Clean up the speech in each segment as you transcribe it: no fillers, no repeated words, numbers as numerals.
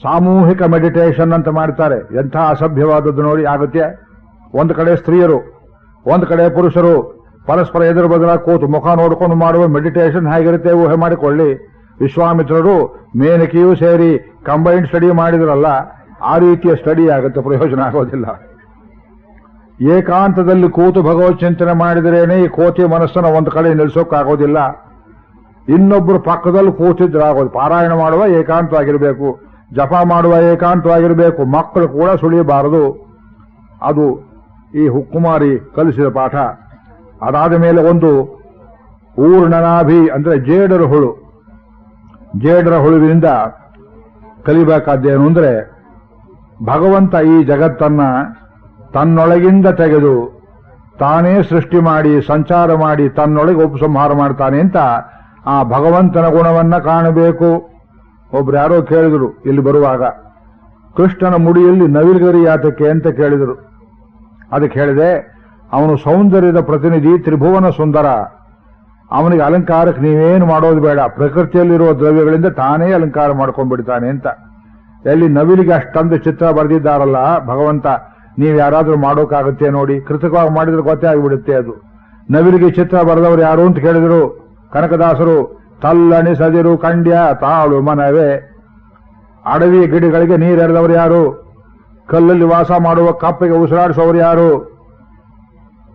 ಸಾಮೂಹಿಕ ಮೆಡಿಟೇಷನ್ ಅಂತ ಮಾಡ್ತಾರೆ. ಎಂಥ ಅಸಭ್ಯವಾದದ್ದು ನೋಡಿ ಆಗುತ್ತೆ. ಒಂದು ಕಡೆ ಸ್ತ್ರೀಯರು, ಒಂದು ಕಡೆ ಪುರುಷರು ಪರಸ್ಪರ ಎದುರು ಬದಲಾಗಿ ಕೂತು ಮುಖ ನೋಡ್ಕೊಂಡು ಮಾಡುವ ಮೆಡಿಟೇಷನ್ ಹೇಗಿರುತ್ತೆ ಊಹೆ ಮಾಡಿಕೊಳ್ಳಿ. ವಿಶ್ವಾಮಿತ್ರರು ಮೇನಕಿಯೂ ಸೇರಿ ಕಂಬೈನ್ಡ್ ಸ್ಟಡಿ ಮಾಡಿದ್ರಲ್ಲ, ಆ ರೀತಿಯ ಸ್ಟಡಿ ಆಗುತ್ತೆ, ಪ್ರಯೋಜನ ಆಗೋದಿಲ್ಲ. ಏಕಾಂತದಲ್ಲಿ ಕೂತು ಭಗವತ್ ಚಿಂತನೆ ಮಾಡಿದ್ರೇನೆ ಈ ಕೋತಿ ಮನಸ್ಸನ್ನು ಒಂದು ಕಡೆ ನಿಲ್ಲಿಸೋಕ್ಕಾಗೋದಿಲ್ಲ. ಇನ್ನೊಬ್ಬರು ಪಕ್ಕದಲ್ಲಿ ಕೂತಿದ್ರಾಗೋದು. ಪಾರಾಯಣ ಮಾಡುವ ಏಕಾಂತವಾಗಿರಬೇಕು, ಜಪ ಮಾಡುವ ಏಕಾಂತವಾಗಿರಬೇಕು, ಮಕ್ಕಳು ಕೂಡ ಸುಳಿಯಬಾರದು. ಅದು ಈ ಹುಕ್ಕುಮಾರಿ ಕಲಿಸಿದ ಪಾಠ. ಅದಾದ ಮೇಲೆ ಒಂದು ಊರ್ಣನಾಭಿ ಅಂದ್ರೆ ಜೇಡರ ಹುಳು. ಜೇಡರ ಹುಳುವಿನಿಂದ ಕಲಿಬೇಕಾದ್ದೇನು ಅಂದ್ರೆ, ಭಗವಂತ ಈ ಜಗತ್ತನ್ನ ತನ್ನೊಳಗಿಂದ ತೆಗೆದು ತಾನೇ ಸೃಷ್ಟಿ ಮಾಡಿ ಸಂಚಾರ ಮಾಡಿ ತನ್ನೊಳಗೆ ಉಪಸಂಹಾರ ಮಾಡ್ತಾನೆ ಅಂತ ಆ ಭಗವಂತನ ಗುಣವನ್ನ ಕಾಣಬೇಕು. ಒಬ್ರು ಯಾರೋ ಕೇಳಿದ್ರು ಇಲ್ಲಿ ಬರುವಾಗ, ಕೃಷ್ಣನ ಮುಡಿಯಲ್ಲಿ ನವಿಲುಗರಿ ಯಾತಕ್ಕೆ ಅಂತ ಕೇಳಿದರು. ಅದಕ್ಕೆ ಹೇಳಿದೆ, ಅವನು ಸೌಂದರ್ಯದ ಪ್ರತಿನಿಧಿ, ತ್ರಿಭುವನ ಸುಂದರ. ಅವನಿಗೆ ಅಲಂಕಾರಕ್ಕೆ ನೀವೇನು ಮಾಡೋದು ಬೇಡ, ಪ್ರಕೃತಿಯಲ್ಲಿರುವ ದ್ರವ್ಯಗಳಿಂದ ತಾನೇ ಅಲಂಕಾರ ಮಾಡ್ಕೊಂಡ್ಬಿಡ್ತಾನೆ ಅಂತ. ಎಲ್ಲಿ ನವಿಲಿಗೆ ಅಷ್ಟೊಂದು ಚಿತ್ರ ಬರೆದಿದ್ದಾರಲ್ಲ ಭಗವಂತ, ನೀವು ಯಾರಾದ್ರೂ ಮಾಡೋಕ್ಕಾಗುತ್ತೆ ನೋಡಿ, ಕೃತಕವಾಗಿ ಮಾಡಿದ್ರೆ ಗೊತ್ತೇ ಆಗಿಬಿಡುತ್ತೆ ಅದು. ನವಿಲಿಗೆ ಚಿತ್ರ ಬರೆದವರು ಯಾರು ಅಂತ ಕೇಳಿದರು ಕನಕದಾಸರು. ತಲ್ಲಣಿಸದಿರು ಕಂಡ್ಯ ತಾಳು ಮನವೇ. ಅಡವಿಯ ಗಿಡಗಳಿಗೆ ನೀರೆರೆದವರು ಯಾರು? ಕಲ್ಲಲ್ಲಿ ವಾಸ ಮಾಡುವ ಕಪ್ಪೆಗೆ ಉಸಿರಾಡಿಸೋರು ಯಾರು?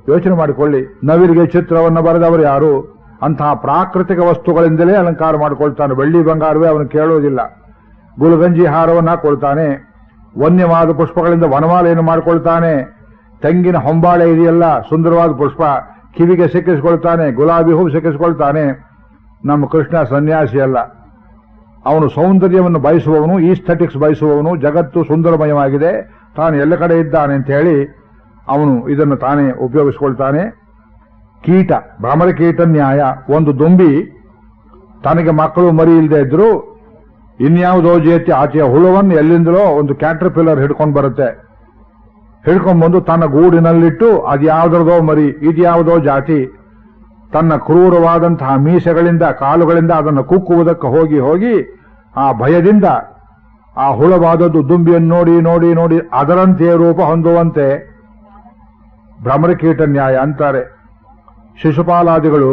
ಯೋಚನೆ ಮಾಡಿಕೊಳ್ಳಿ. ನವಿಲಿಗೆ ಚಿತ್ರವನ್ನು ಬರೆದವರು ಯಾರು? ಅಂತಹ ಪ್ರಾಕೃತಿಕ ವಸ್ತುಗಳಿಂದಲೇ ಅಲಂಕಾರ ಮಾಡಿಕೊಳ್ತಾನೆ. ಬೆಳ್ಳಿ ಬಂಗಾರವೇ ಅವನು ಕೇಳೋದಿಲ್ಲ. ಗುಲಗಂಜಿ ಹಾರವನ್ನು ಹಾಕೊಳ್ತಾನೆ. ವನ್ಯವಾದ ಪುಷ್ಪಗಳಿಂದ ವನಮಾಲೆಯನ್ನು ಮಾಡಿಕೊಳ್ತಾನೆ. ತೆಂಗಿನ ಹೊಂಬಾಳೆ ಇದೆಯಲ್ಲ, ಸುಂದರವಾದ ಪುಷ್ಪ, ಕಿವಿಗೆ ಸಿಕ್ಕಿಸಿಕೊಳ್ತಾನೆ. ಗುಲಾಬಿ ಹೂ ಸಿಕ್ಕಿಸಿಕೊಳ್ತಾನೆ. ನಮ್ಮ ಕೃಷ್ಣ ಸನ್ಯಾಸಿ ಅಲ್ಲ, ಅವನು ಸೌಂದರ್ಯವನ್ನು ಬಯಸುವವನು, ಈಸ್ಥೆಟಿಕ್ಸ್ ಬಯಸುವವನು. ಜಗತ್ತು ಸುಂದರಮಯವಾಗಿದೆ, ತಾನು ಎಲ್ಲ ಕಡೆ ಇದ್ದಾನೆ ಅಂತ ಹೇಳಿ ಅವನು ಇದನ್ನು ತಾನೇ ಉಪಯೋಗಿಸಿಕೊಳ್ತಾನೆ. ಕೀಟ, ಭ್ರಮರ ಕೀಟ ನ್ಯಾಯ. ಒಂದು ದುಂಬಿ ತನಗೆ ಮಕ್ಕಳು ಮರಿ ಇಲ್ಲದೆ ಇದ್ರು ಇನ್ಯಾವುದೋ ಜಾತಿ ಆಚೆಯ ಹುಳುವನ್ನು ಎಲ್ಲಿಂದಲೋ ಒಂದು ಕ್ಯಾಟರ್ಪಿಲ್ಲರ್ ಹಿಡ್ಕೊಂಡು ಬರುತ್ತೆ. ಹಿಡ್ಕೊಂಡು ಬಂದು ತನ್ನ ಗೂಡಿನಲ್ಲಿಟ್ಟು ಅದ್ಯಾವುದರದೋ ಮರಿ, ಇದ್ಯಾವುದೋ ಜಾತಿ, ತನ್ನ ಕ್ರೂರವಾದಂತಹ ಮೀಸೆಗಳಿಂದ ಕಾಲುಗಳಿಂದ ಅದನ್ನು ಕುಕ್ಕುವುದಕ್ಕೆ ಹೋಗಿ ಹೋಗಿ ಆ ಭಯದಿಂದ ಆ ಹುಳವಾದದ್ದು ದುಂಬಿಯನ್ನು ನೋಡಿ ನೋಡಿ ನೋಡಿ ಅದರಂತೆ ರೂಪ ಹೊಂದುವಂತೆ ಭ್ರಮರಕೀಟ ನ್ಯಾಯ ಅಂತಾರೆ. ಶಿಶುಪಾಲಾದಿಗಳು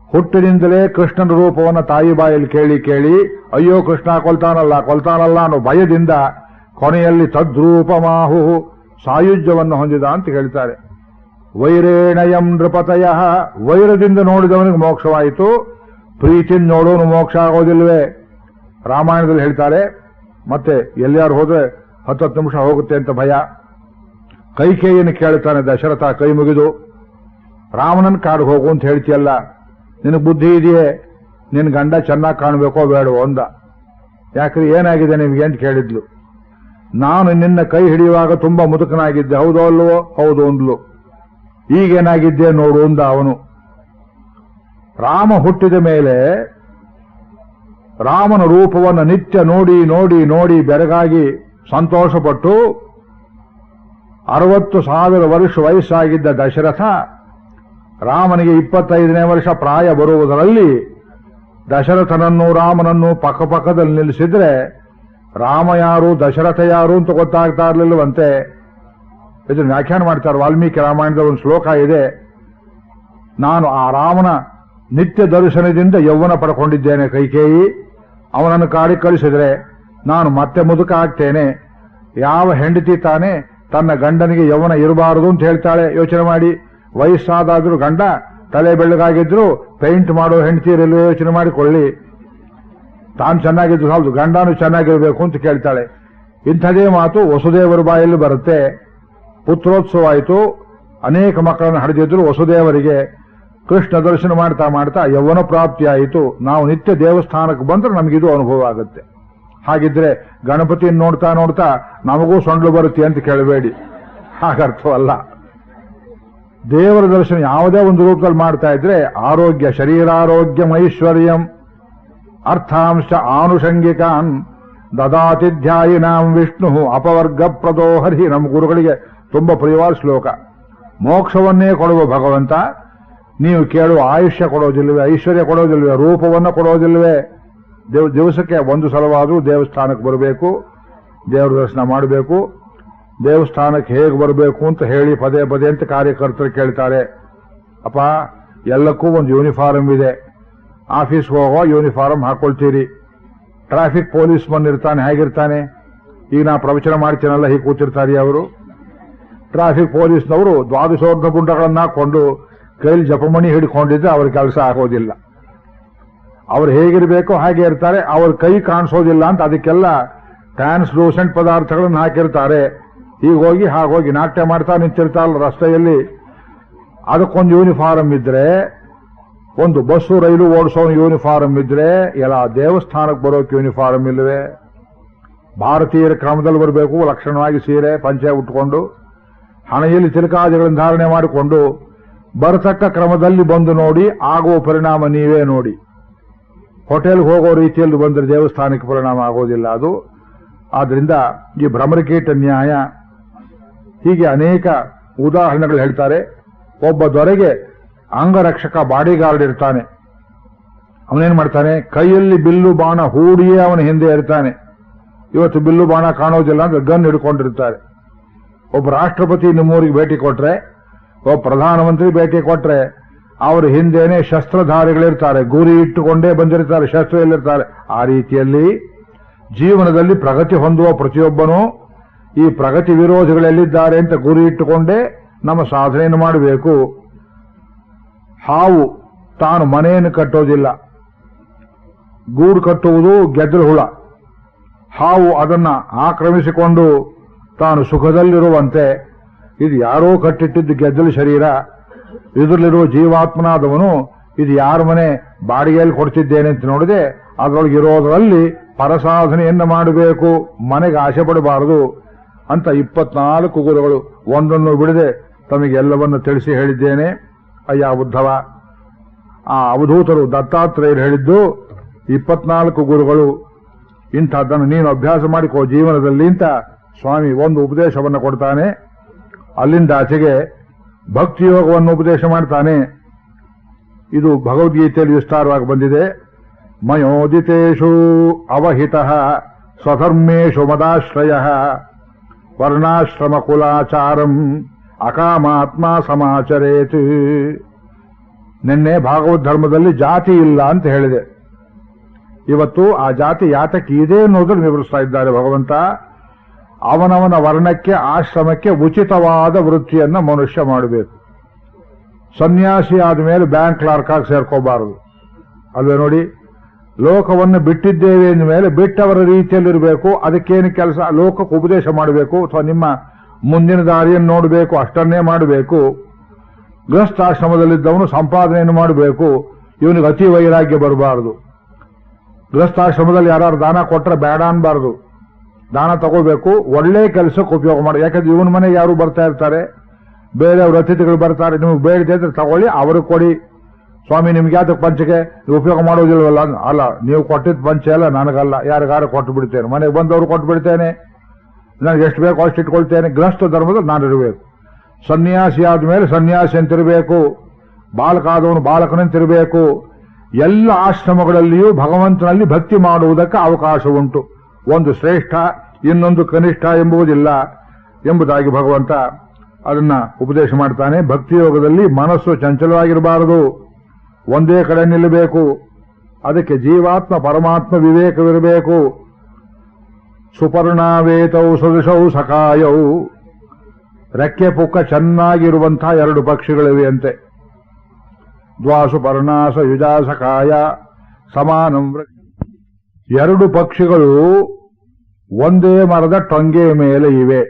ಹುಟ್ಟಿನಿಂದಲೇ ಕೃಷ್ಣನ ರೂಪವನ್ನು ತಾಯಿ ಬಾಯಲ್ಲಿ ಕೇಳಿ ಕೇಳಿ ಅಯ್ಯೋ ಕೃಷ್ಣ ಕೊಲ್ತಾನಲ್ಲ ಅನ್ನೋ ಭಯದಿಂದ ಕೊನೆಯಲ್ಲಿ ತದ್ರೂಪಮಾಹು ಸಾಯುಜ್ಯವನ್ನು ಹೊಂದಿದ ಅಂತ ಹೇಳ್ತಾರೆ. ವೈರೇಣಯಂ ನೃಪತಯ. ವೈರದಿಂದ ನೋಡಿದವನಿಗೆ ಮೋಕ್ಷವಾಯಿತು, ಪ್ರೀತಿಯಿಂದ ನೋಡೋನು ಮೋಕ್ಷ ಆಗೋದಿಲ್ವೇ? ರಾಮಾಯಣದಲ್ಲಿ ಹೇಳ್ತಾರೆ. ಮತ್ತೆ ಎಲ್ಲಿಯಾರು ಹೋದ್ರೆ 10 ನಿಮಿಷ ಹೋಗುತ್ತೆ ಅಂತ ಭಯ. ಕೈಕೇಯಿಯನ್ನು ಕೇಳ್ತಾನೆ ದಶರಥ ಕೈ ಮುಗಿದು, ರಾಮನನ್ ಕಾಡು ಹೋಗು ಅಂತ ಹೇಳ್ತೀಯಲ್ಲ, ನಿನಗೆ ಬುದ್ಧಿ ಇದೆಯೇ? ನಿನ್ ಗಂಡ ಚೆನ್ನಾಗಿ ಕಾಣಬೇಕೋ ಬೇಡವೋ ಅಂದ. ಯಾಕ್ರಿ ಏನಾಗಿದೆ ನಿಮಗೆ ಅಂತ ಕೇಳಿದ್ಲು. ನಾನು ನಿನ್ನ ಕೈ ಹಿಡಿಯುವಾಗ ತುಂಬಾ ಮುದುಕನಾಗಿದ್ದೆ, ಹೌದೋ ಅಲ್ವೋ? ಹೌದು ಅಂದ್ಲು. ಈಗೇನಾಗಿದ್ದೆ ನೋಡು ಅಂದ ಅವನು. ರಾಮ ಹುಟ್ಟಿದ ಮೇಲೆ ರಾಮನ ರೂಪವನ್ನು ನಿತ್ಯ ನೋಡಿ ನೋಡಿ ನೋಡಿ ಬೆರಗಾಗಿ ಸಂತೋಷಪಟ್ಟು 60,000 ವರ್ಷ ವಯಸ್ಸಾಗಿದ್ದ ದಶರಥ ರಾಮನಿಗೆ 25ನೇ ವರ್ಷ ಪ್ರಾಯ ಬರುವುದರಲ್ಲಿ ದಶರಥನನ್ನು ರಾಮನನ್ನು ಪಕ್ಕಪಕ್ಕದಲ್ಲಿ ನಿಲ್ಲಿಸಿದ್ರೆ ರಾಮ ಯಾರು ದಶರಥ ಯಾರು ಅಂತ ಗೊತ್ತಾಗ್ತಾ ಇರಲಿಲ್ಲವಂತೆ. ಇದನ್ನು ವ್ಯಾಖ್ಯಾನ ಮಾಡ್ತಾರೆ ವಾಲ್ಮೀಕಿ ರಾಮಾಯಣದ ಒಂದು ಶ್ಲೋಕ ಇದೆ. ನಾನು ಆ ರಾಮನ ನಿತ್ಯ ದರ್ಶನದಿಂದ ಯೌವನ ಪಡ್ಕೊಂಡಿದ್ದೇನೆ ಕೈಕೇಯಿ. ಅವನನ್ನು ಕಾಡಿ ಕಳಿಸಿದ್ರೆ ನಾನು ಮತ್ತೆ ಮುದುಕ ಆಗ್ತೇನೆ. ಯಾವ ಹೆಂಡತಿ ತಾನೇ ತನ್ನ ಗಂಡನಿಗೆ ಯೌವನ ಇರಬಾರದು ಅಂತ ಹೇಳ್ತಾಳೆ? ಯೋಚನೆ ಮಾಡಿ. ವಯಸ್ಸಾದಾದ್ರೂ ಗಂಡ ತಲೆ ಬೆಳ್ಳಗಾಗಿದ್ರು ಪೇಂಟ್ ಮಾಡೋ ಹೆಂಡತಿಯರೆಲ್ಲ ಯೋಚನೆ ಮಾಡಿಕೊಳ್ಳಿ. ತಾನು ಚೆನ್ನಾಗಿದ್ದು ಹೌದು, ಗಂಡನೂ ಚೆನ್ನಾಗಿರಬೇಕು ಅಂತ ಕೇಳ್ತಾಳೆ. ಇಂಥದೇ ಮಾತು ವಸುದೇವರ ಬಾಯಲ್ಲಿ ಬರುತ್ತೆ. ಪುತ್ರೋತ್ಸವ ಆಯಿತು, ಅನೇಕ ಮಕ್ಕಳನ್ನು ಹಡೆದಿದ್ರು ವಸುದೇವರಿಗೆ. ಕೃಷ್ಣ ದರ್ಶನ ಮಾಡ್ತಾ ಮಾಡ್ತಾ ಯೌವನ ಪ್ರಾಪ್ತಿಯಾಯಿತು. ನಾವು ನಿತ್ಯ ದೇವಸ್ಥಾನಕ್ಕೆ ಬಂದ್ರೆ ನಮಗಿದು ಅನುಭವ ಆಗುತ್ತೆ. ಹಾಗಿದ್ರೆ ಗಣಪತಿಯನ್ನು ನೋಡ್ತಾ ನೋಡ್ತಾ ನಮಗೂ ಸೊಂಡ್ಲು ಬರುತ್ತೆ ಅಂತ ಕೇಳಬೇಡಿ, ಹಾಗರ್ಥವಲ್ಲ. ದೇವರ ದರ್ಶನ ಯಾವುದೇ ಒಂದು ರೂಪದಲ್ಲಿ ಮಾಡ್ತಾ ಇದ್ರೆ ಆರೋಗ್ಯ, ಶರೀರಾರೋಗ್ಯಂ ಐಶ್ವರ್ಯಂ ಅರ್ಥಾಂಶ ಆನುಷಂಗಿಕಾನ್ ದದಾತಿಧ್ಯಾಯಿನಾಂ ವಿಷ್ಣು ಅಪವರ್ಗ ಪ್ರದೋ ಹರಿ. ನಮ್ಮ ಗುರುಗಳಿಗೆ ತುಂಬಾ ಪ್ರಿಯವಾದ ಶ್ಲೋಕ. ಮೋಕ್ಷವನ್ನೇ ಕೊಡುವ ಭಗವಂತ ನೀವು ಕೇಳುವ ಆಯುಷ್ಯ ಕೊಡೋದಿಲ್ವೇ? ಐಶ್ವರ್ಯ ಕೊಡೋದಿಲ್ವೇ? ರೂಪವನ್ನು ಕೊಡೋದಿಲ್ವೇ? ದಿವಸಕ್ಕೆ ಒಂದು ಸಲವಾದರೂ ದೇವಸ್ಥಾನಕ್ಕೆ ಬರಬೇಕು, ದೇವರ ದರ್ಶನ ಮಾಡಬೇಕು. ದೇವಸ್ಥಾನಕ್ಕೆ ಹೇಗೆ ಬರಬೇಕು ಅಂತ ಹೇಳಿ ಪದೇ ಪದೇ ಅಂತ ಕಾರ್ಯಕರ್ತರು ಕೇಳ್ತಾರೆ. ಅಪ್ಪ, ಎಲ್ಲಕ್ಕೂ ಒಂದು ಯೂನಿಫಾರ್ಮ್ ಇದೆ. ಆಫೀಸ್ಗೆ ಹೋಗೋ ಯೂನಿಫಾರ್ಮ್ ಹಾಕೊಳ್ತೀರಿ. ಟ್ರಾಫಿಕ್ ಪೊಲೀಸ್ ಬಂದಿರ್ತಾನೆ, ಹೇಗಿರ್ತಾನೆ? ಈಗ ನಾ ಪ್ರವಚನ ಮಾಡ್ತೀನಲ್ಲ, ಹೀಗೆ ಕೂತಿರ್ತಾರೆ ಅವರು. ಟ್ರಾಫಿಕ್ ಪೊಲೀಸ್ನವರು ದ್ವಾದಶೋರ್ಧ ಗುಂಡಗಳನ್ನ ಹಾಕೊಂಡು ಕೈಲಿ ಜಪಮಣಿ ಹಿಡ್ಕೊಂಡಿದ್ರೆ ಅವ್ರ ಕೆಲಸ ಆಗೋದಿಲ್ಲ. ಅವ್ರು ಹೇಗಿರ್ಬೇಕೋ ಹಾಗೆ ಇರ್ತಾರೆ. ಅವ್ರ ಕೈ ಕಾಣಿಸೋದಿಲ್ಲ ಅಂತ ಅದಕ್ಕೆಲ್ಲ ಟ್ರಾನ್ಸ್ಲೂಸೆಂಟ್ ಪದಾರ್ಥಗಳನ್ನು ಹಾಕಿರ್ತಾರೆ. ಹೀಗೋಗಿ ಹಾಗೋಗಿ ನಾಟ್ಯ ಮಾಡ್ತಾ ನಿಂತಿರ್ತಾರಲ್ಲ ರಸ್ತೆಯಲ್ಲಿ. ಅದಕ್ಕೊಂದು ಯೂನಿಫಾರ್ಮ್ ಇದ್ರೆ, ಒಂದು ಬಸ್ಸು ರೈಲು ಓಡಿಸೋ ಯೂನಿಫಾರ್ಮ್ ಇದ್ರೆ, ಎಲ್ಲ ದೇವಸ್ಥಾನಕ್ಕೆ ಬರೋಕೆ ಯೂನಿಫಾರ್ಮ್ ಇಲ್ಲವೇ? ಭಾರತೀಯರ ಕ್ರಮದಲ್ಲಿ ಬರಬೇಕು, ಲಕ್ಷಣವಾಗಿ ಸೀರೆ ಪಂಚೆ ಉಟ್ಕೊಂಡು, ಹಣೆಯಲ್ಲಿ ತಿಲಕಾದಿಗಳನ್ನು ಧಾರಣೆ ಮಾಡಿಕೊಂಡು ಬರತಕ್ಕ ಕ್ರಮದಲ್ಲಿ ಬಂದು ನೋಡಿ, ಆಗುವ ಪರಿಣಾಮ ನೀವೇ ನೋಡಿ. ಹೋಟೆಲ್ಗೆ ಹೋಗೋ ರೀತಿಯಲ್ಲಿ ಬಂದರೆ ದೇವಸ್ಥಾನಕ್ಕೆ ಪರಿಣಾಮ ಆಗೋದಿಲ್ಲ ಅದು. ಆದ್ರಿಂದ ಈ ಭ್ರಮರಕೀಟ ನ್ಯಾಯ, ಹೀಗೆ ಅನೇಕ ಉದಾಹರಣೆಗಳು ಹೇಳ್ತಾರೆ. ಒಬ್ಬ ದೊರೆಗೆ ಅಂಗರಕ್ಷಕ ಬಾಡಿಗಾರ್ಡ್ ಇರ್ತಾನೆ. ಅವನೇನ್ ಮಾಡ್ತಾನೆ? ಕೈಯಲ್ಲಿ ಬಿಲ್ಲು ಬಾಣ ಹೂಡಿಯೇ ಅವನ ಹಿಂದೆ ಇರ್ತಾನೆ. ಇವತ್ತು ಬಿಲ್ಲು ಬಾಣ ಕಾಣೋದಿಲ್ಲ ಅಂದ್ರೆ ಗನ್ ಹಿಡ್ಕೊಂಡಿರ್ತಾರೆ. ಒಬ್ಬ ರಾಷ್ಟ್ರಪತಿ ನಿಮ್ಮೂರಿಗೆ ಭೇಟಿ ಕೊಟ್ರೆ, ಒಬ್ಬ ಪ್ರಧಾನಮಂತ್ರಿ ಭೇಟಿ ಕೊಟ್ರೆ, ಅವರ ಹಿಂದೆನೆ ಶಸ್ತ್ರಧಾರಿಗಳಿರ್ತಾರೆ, ಗುರಿ ಇಟ್ಟುಕೊಂಡೇ ಬಂದಿರ್ತಾರೆ, ಶಸ್ತ್ರ ಎಲ್ಲಿರ್ತಾರೆ. ಆ ರೀತಿಯಲ್ಲಿ ಜೀವನದಲ್ಲಿ ಪ್ರಗತಿ ಹೊಂದುವ ಪ್ರತಿಯೊಬ್ಬನೂ ಈ ಪ್ರಗತಿ ವಿರೋಧಿಗಳೆಲ್ಲಿದ್ದಾರೆ ಅಂತ ಗುರಿ ಇಟ್ಟುಕೊಂಡೇ ನಮ್ಮ ಸಾಧನೆಯನ್ನು ಮಾಡಬೇಕು. ಹಾವು ತಾನು ಮನೆಯನ್ನು ಕಟ್ಟೋದಿಲ್ಲ, ಗೂಡು ಕಟ್ಟುವುದು ಗೆದ್ದಲು ಹುಳ. ಹಾವು ಅದನ್ನ ಆಕ್ರಮಿಸಿಕೊಂಡು ತಾನು ಸುಖದಲ್ಲಿರುವಂತೆ, ಇದು ಯಾರೋ ಕಟ್ಟಿಟ್ಟಿದ್ದು ಗೆದ್ದಲು ಶರೀರ, ಇದರಲ್ಲಿರುವ ಜೀವಾತ್ಮನಾದವನು ಇದು ಯಾರ ಮನೆ ಬಾಡಿಗೆಯಲ್ಲಿ ಕೊಡ್ತಿದ್ದೇನೆ ಅಂತ ನೋಡಿದೆ, ಅದರೊಳಗೆ ಇರೋದರಲ್ಲಿ ಪರಸಾಧನೆಯನ್ನು ಮಾಡಬೇಕು, ಮನೆಗೆ ಆಸೆ ಪಡಬಾರದು ಅಂತ 24 ಗುರುಗಳು ಒಂದನ್ನು ಬಿಡದೆ ತಮಗೆಲ್ಲವನ್ನು ತಿಳಿಸಿ ಹೇಳಿದ್ದೇನೆ. ಅಯ್ಯ ಉದ್ಧವ, ಆ ಅವಧೂತರು ದತ್ತಾತ್ರೇಯರು ಹೇಳಿದ್ದು 24 ಗುರುಗಳು, ಇಂಥದ್ದನ್ನು ನೀನು ಅಭ್ಯಾಸ ಮಾಡಿಕೋ ಜೀವನದಲ್ಲಿ ಅಂತ ಸ್ವಾಮಿ ಒಂದು ಉಪದೇಶವನ್ನು ಕೊಡ್ತಾನೆ. ಅಲ್ಲಿಂದ ಆಚೆಗೆ ಭಕ್ತಿಯೋಗವನ್ನು ಉಪದೇಶ ಮಾಡ್ತಾನೆ. ಇದು ಭಗವದ್ಗೀತೆಯಲ್ಲಿ ವಿಸ್ತಾರವಾಗಿ ಬಂದಿದೆ. ಮಯೋದಿತೇಷು ಅವಹಿತಃ ಸ್ವಧರ್ಮೇಷು ಮದಾಶ್ರಯ ವರ್ಣಾಶ್ರಮ ಕುಲಾಚಾರಂ ಅಕಾಮಾತ್ಮ ಸಮಾಚರೇತ್. ನಿನ್ನೆ ಭಾಗವತ್ ಧರ್ಮದಲ್ಲಿ ಜಾತಿ ಇಲ್ಲ ಅಂತ ಹೇಳಿದೆ. ಇವತ್ತು ಆ ಜಾತಿ ಯಾತಕ್ಕೆ ಇದೆ ಅನ್ನೋದನ್ನು ವಿವರಿಸ್ತಾ ಇದ್ದಾರೆ ಭಗವಂತ. ಅವನವನ ವರ್ಣಕ್ಕೆ ಆಶ್ರಮಕ್ಕೆ ಉಚಿತವಾದ ವೃತ್ತಿಯನ್ನ ಮನುಷ್ಯ ಮಾಡಬೇಕು. ಸನ್ಯಾಸಿ ಆದಮೇಲೆ ಬ್ಯಾಂಕ್ ಕ್ಲಾರ್ಕ್ ಆಗಿ ಸೇರ್ಕೋಬಾರದು ಅಲ್ವೇ ನೋಡಿ. ಲೋಕವನ್ನು ಬಿಟ್ಟಿದ್ದೇವೆ ಅಂದ ಮೇಲೆ ಬಿಟ್ಟವರ ರೀತಿಯಲ್ಲಿರಬೇಕು. ಅದಕ್ಕೇನು ಕೆಲಸ? ಲೋಕಕ್ಕೆ ಉಪದೇಶ ಮಾಡಬೇಕು ಅಥವಾ ನಿಮ್ಮ ಮುಂದಿನ ದಾರಿಯನ್ನು ನೋಡಬೇಕು, ಅಷ್ಟನ್ನೇ ಮಾಡಬೇಕು. ಗೃಹಸ್ಥಾಶ್ರಮದಲ್ಲಿದ್ದವನು ಸಂಪಾದನೆಯನ್ನು ಮಾಡಬೇಕು. ಇವನಿಗೆ ಅತಿ ವೈರಾಗ್ಯ ಬರಬಾರದು. ಗೃಹಸ್ಥಾಶ್ರಮದಲ್ಲಿ ಯಾರು ದಾನ ಕೊಟ್ಟರೆ ಬೇಡ ಅನ್ಬಾರದು, ದಾನ ತಗೋಬೇಕು, ಒಳ್ಳೆ ಕೆಲಸಕ್ಕೆ ಉಪಯೋಗ ಮಾಡಿ. ಯಾಕಂದ್ರೆ ಇವನ ಮನೆಗೆ ಯಾರು ಬರ್ತಾ ಇರ್ತಾರೆ, ಬೇರೆಯವ್ರ ಅತಿಥಿಗಳು ಬರ್ತಾರೆ, ನಿಮಗೆ ಬೇಡದೆ ಇದ್ರೆ ತಗೊಳ್ಳಿ, ಅವ್ರಿಗೆ ಕೊಡಿ. ಸ್ವಾಮಿ ನಿಮ್ಗೆ ಯಾತಕ್ಕೆ ಪಂಚಕ್ಕೆ ಉಪಯೋಗ ಮಾಡೋದಿಲ್ವಲ್ಲ? ಅಲ್ಲ, ನೀವು ಕೊಟ್ಟಿದ್ದ ಪಂಚೆ ಅಲ್ಲ, ನನಗಲ್ಲ, ಯಾರಿಗಾರು ಕೊಟ್ಟು ಬಿಡ್ತೇನೆ, ಮನೆಗೆ ಬಂದವರು ಕೊಟ್ಟು ಬಿಡ್ತೇನೆ, ನನಗೆ ಎಷ್ಟು ಬೇಕೋ ಅಷ್ಟು ಇಟ್ಕೊಳ್ತೇನೆ. ಗೃಹಸ್ಥ ಧರ್ಮದಲ್ಲಿ ನಾನಿರಬೇಕು. ಸನ್ಯಾಸಿ ಆದ್ಮೇಲೆ ಸನ್ಯಾಸಿ ಅಂತಿರಬೇಕು, ಬಾಲಕ ಆದವನು ಬಾಲಕನಂತಿರಬೇಕು. ಎಲ್ಲ ಆಶ್ರಮಗಳಲ್ಲಿಯೂ ಭಗವಂತನಲ್ಲಿ ಭಕ್ತಿ ಮಾಡುವುದಕ್ಕೆ ಅವಕಾಶ ಉಂಟು. ಒಂದು ಶ್ರೇಷ್ಠ ಇನ್ನೊಂದು ಕನಿಷ್ಠ ಎಂಬುವುದಿಲ್ಲ ಎಂಬುದಾಗಿ ಭಗವಂತ ಅದನ್ನ ಉಪದೇಶ ಮಾಡ್ತಾನೆ. ಭಕ್ತಿಯೋಗದಲ್ಲಿ ಮನಸ್ಸು ಚಂಚಲವಾಗಿರಬಾರದು, ಒಂದೇ ಕಡೆ ನಿಲ್ಲಬೇಕು. ಅದಕ್ಕೆ ಜೀವಾತ್ಮ ಪರಮಾತ್ಮ ವಿವೇಕವಿರಬೇಕು. ಸುಪರ್ಣಾವೇತೌ ಸದೃಶೌ ಸಖಾಯೌ, ರೆಕ್ಕೆ ಪುಕ್ಕ ಚೆನ್ನಾಗಿರುವಂತಹ 2 ಪಕ್ಷಿಗಳಿವೆ ಅಂತೆ. ದ್ವಾಸು ಪರ್ಣಾಸ ಯುಜಾ ಸಖಾಯ ಸಮಾನಂ. 2 ಪಕ್ಷಿಗಳು ಒಂದೇ ಮರದ ಟೊಂಗೆ ಮೇಲೆ ಇವೆ.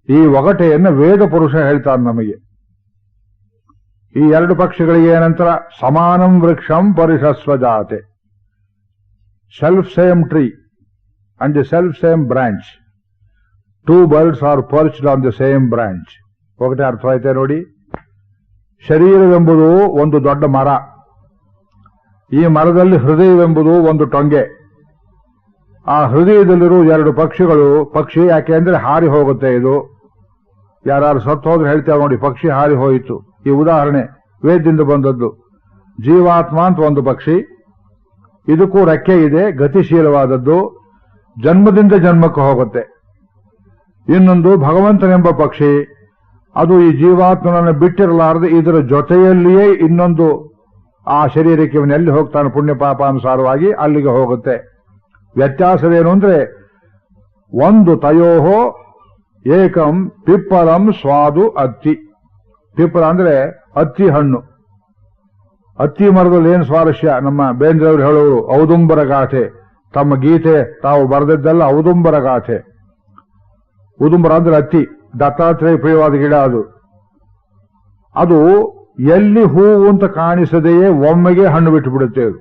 ಈ ಒಗಟೆಯನ್ನು ವೇದ ಪುರುಷ ಹೇಳ್ತಾನೆ ನಮಗೆ. ಈ 2 ಪಕ್ಷಿಗಳಿಗೆ ಏನಂತರ? ಸಮಾನಂ ವೃಕ್ಷಂ ಪರಿಷಸ್ವ ಜಾತೆ, self same tree and the self same branch. 2 birds are perched on the same branch. ಒಗಟೆ ಅರ್ಥವಾಯ್ತೆ ನೋಡಿ. ಶರೀರವೆಂಬುದು ಒಂದು ದೊಡ್ಡ ಮರ, ಈ ಮರದಲ್ಲಿ ಹೃದಯವೆಂಬುದು ಒಂದು ಟೊಂಗೆ. ಆ ಹೃದಯದಲ್ಲಿರುವ 2 ಪಕ್ಷಿಗಳು. ಪಕ್ಷಿ ಯಾಕೆ ಅಂದ್ರೆ ಹಾರಿ ಹೋಗುತ್ತೆ. ಇದು ಯಾರು ಸತ್ತು ಹೋದ್ರೆ ಹೇಳ್ತೇವೆ ನೋಡಿ, ಪಕ್ಷಿ ಹಾರಿ ಹೋಯಿತು. ಈ ಉದಾಹರಣೆ ವೇದದಿಂದ ಬಂದದ್ದು. ಜೀವಾತ್ಮ ಅಂತ ಒಂದು ಪಕ್ಷಿ, ಇದಕ್ಕೂ ರೆಕ್ಕೆ ಇದೆ, ಗತಿಶೀಲವಾದದ್ದು, ಜನ್ಮದಿಂದ ಜನ್ಮಕ್ಕೆ ಹೋಗುತ್ತೆ. ಇನ್ನೊಂದು ಭಗವಂತನೆಂಬ ಪಕ್ಷಿ, ಅದು ಈ ಜೀವಾತ್ಮನನ್ನು ಬಿಟ್ಟಿರಲಾರದೆ ಇದರ ಜೊತೆಯಲ್ಲಿಯೇ ಇನ್ನೊಂದು ಆ ಶರೀರಕ್ಕೆ ಎಲ್ಲಿ ಹೋಗ್ತಾನೆ ಪುಣ್ಯ ಪಾಪಾನುಸಾರವಾಗಿ ಅಲ್ಲಿಗೆ ಹೋಗುತ್ತೆ. ವ್ಯತ್ಯಾಸವೇನು ಅಂದ್ರೆ, ಒಂದು ತಯೋಹೋ ಏಕಂ ಪಿಪ್ಪಲಂ ಸ್ವಾದು ಅತ್ತಿ. ಪಿಪ್ಪಲ ಅಂದ್ರೆ ಅತ್ತಿ ಹಣ್ಣು. ಅತ್ತಿ ಮರದಲ್ಲಿ ಏನು ಸ್ವಾರಸ್ಯ, ನಮ್ಮ ಬೇಂದ್ರವರು ಹೇಳೋರು ಔದುಂಬರ ಗಾಥೆ, ತಮ್ಮ ಗೀತೆ ತಾವು ಬರೆದಿದ್ದೆಲ್ಲ ಔದುಂಬರ ಗಾಥೆ. ಔದುಂಬರ ಅಂದ್ರೆ ಅತ್ತಿ, ದತ್ತಾತ್ರೇಯ ಪ್ರಿಯವಾದ ಗಿಡ ಅದು. ಅದು ಎಲ್ಲಿ ಹೂವು ಅಂತ ಕಾಣಿಸದೆಯೇ ಒಮ್ಮೆಗೆ ಹಣ್ಣು ಬಿಟ್ಟು ಬಿಡುತ್ತೆ. ಅದು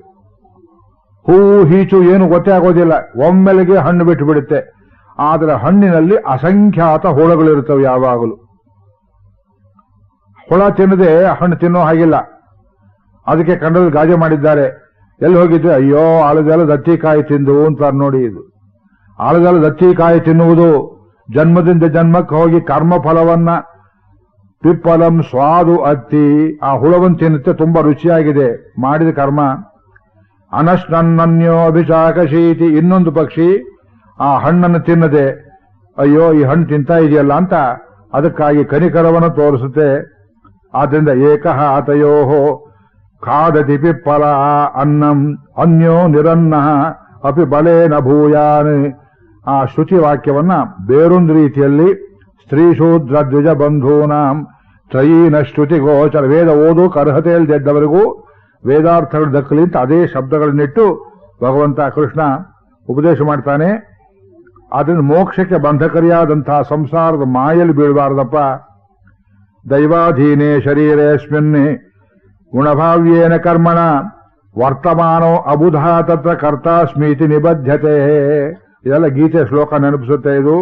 ಹೂವು ಹೀಚು ಏನು ಗೊತ್ತೇ ಆಗೋದಿಲ್ಲ, ಒಮ್ಮೆಲೆಗೆ ಹಣ್ಣು ಬಿಟ್ಟು ಬಿಡುತ್ತೆ. ಆದರೆ ಹಣ್ಣಿನಲ್ಲಿ ಅಸಂಖ್ಯಾತ ಹುಳಗಳಿರುತ್ತವೆ ಯಾವಾಗಲೂ. ಹುಳ ತಿನ್ನದೆ ಹಣ್ಣು ತಿನ್ನೋ ಹಾಗಿಲ್ಲ. ಅದಕ್ಕೆ ಕಂಡದಲ್ಲಿ ಗಾಜೆ ಮಾಡಿದ್ದಾರೆ. ಎಲ್ಲಿ ಹೋಗಿದ್ರೆ, ಅಯ್ಯೋ ಆಲದೆಲ್ಲ ದತ್ತಿಕಾಯಿ ತಿಂದು ಅಂತಾರೆ ನೋಡಿ. ಇದು ಆಲದೆಲ್ಲ ದತ್ತಿಕಾಯಿ ತಿನ್ನುವುದು ಜನ್ಮದಿಂದ ಜನ್ಮಕ್ಕೆ ಹೋಗಿ ಕರ್ಮಫಲವನ್ನ, ಪಿಪ್ಪಲಂ ಸ್ವಾದು ಅತ್ತಿ, ಆ ಹುಳವನ್ನು ತಿನ್ನುತ್ತೆ, ತುಂಬಾ ರುಚಿಯಾಗಿದೆ ಮಾಡಿದ ಕರ್ಮ. ಅನಶ್ನನ್ನನ್ಯೋ ಅಭಿಚಾಕಶೀತಿ, ಇನ್ನೊಂದು ಪಕ್ಷಿ ಆ ಹಣ್ಣನ್ನು ತಿನ್ನದೆ ಅಯ್ಯೋ ಈ ಹಣ್ಣು ತಿಂತಾ ಇದೆಯಲ್ಲ ಅಂತ ಅದಕ್ಕಾಗಿ ಕನಿಕರವನ್ನು ತೋರಿಸುತ್ತೆ. ಆದ್ರಿಂದ ಏಕಃ ಆತಯೋಹೋ ಖಾದತಿ ಪಿಪ್ಪಲ ಅನ್ನಂ ಅನ್ಯೋ ನಿರನ್ನ ಅಪಿ ಬಲೇನ ಭೂಯಾನ್. ಆ ಶ್ರುತಿ ವಾಕ್ಯವನ್ನ ಬೇರೊಂದು ರೀತಿಯಲ್ಲಿ ಸ್ತ್ರೀಶೂದ್ರ ದ್ವಿಜ ಬಂಧೂನಾಂ ತ್ರಯೀನ ಶ್ರುತಿ ಗೋಚರ, ವೇದ ಓದೋಕೆ ಅರ್ಹತೆ ಇಲ್ಲದಿದ್ದವರಿಗೂ ವೇದಾರ್ಥಗಳು ದಕ್ಕಲಿ ಅಂತ ಅದೇ ಶಬ್ದಗಳನ್ನಿಟ್ಟು ಭಗವಂತ ಕೃಷ್ಣ ಉಪದೇಶ ಮಾಡ್ತಾನೆ. ಆದ್ರಿಂದ ಮೋಕ್ಷಕ್ಕೆ ಬಂಧಕರಿಯಾದಂತಹ ಸಂಸಾರದ ಮಾಯಲ್ಲಿ ಬೀಳಬಾರದಪ್ಪ. ದೈವಾಧೀನೇ ಶರೀರೇಸ್ಮಿನ್ ಗುಣಭಾವ್ಯೇನ ಕರ್ಮಣ ವರ್ತಮಾನೋ ಅಬುಧಾ ತತ್ರ ಕರ್ತಾಸ್ಮೀತಿ ನಿಬದ್ಧತೆ. ಇದೆಲ್ಲ ಗೀತೆ ಶ್ಲೋಕ ನೆನಪಿಸುತ್ತೆ. ಇದು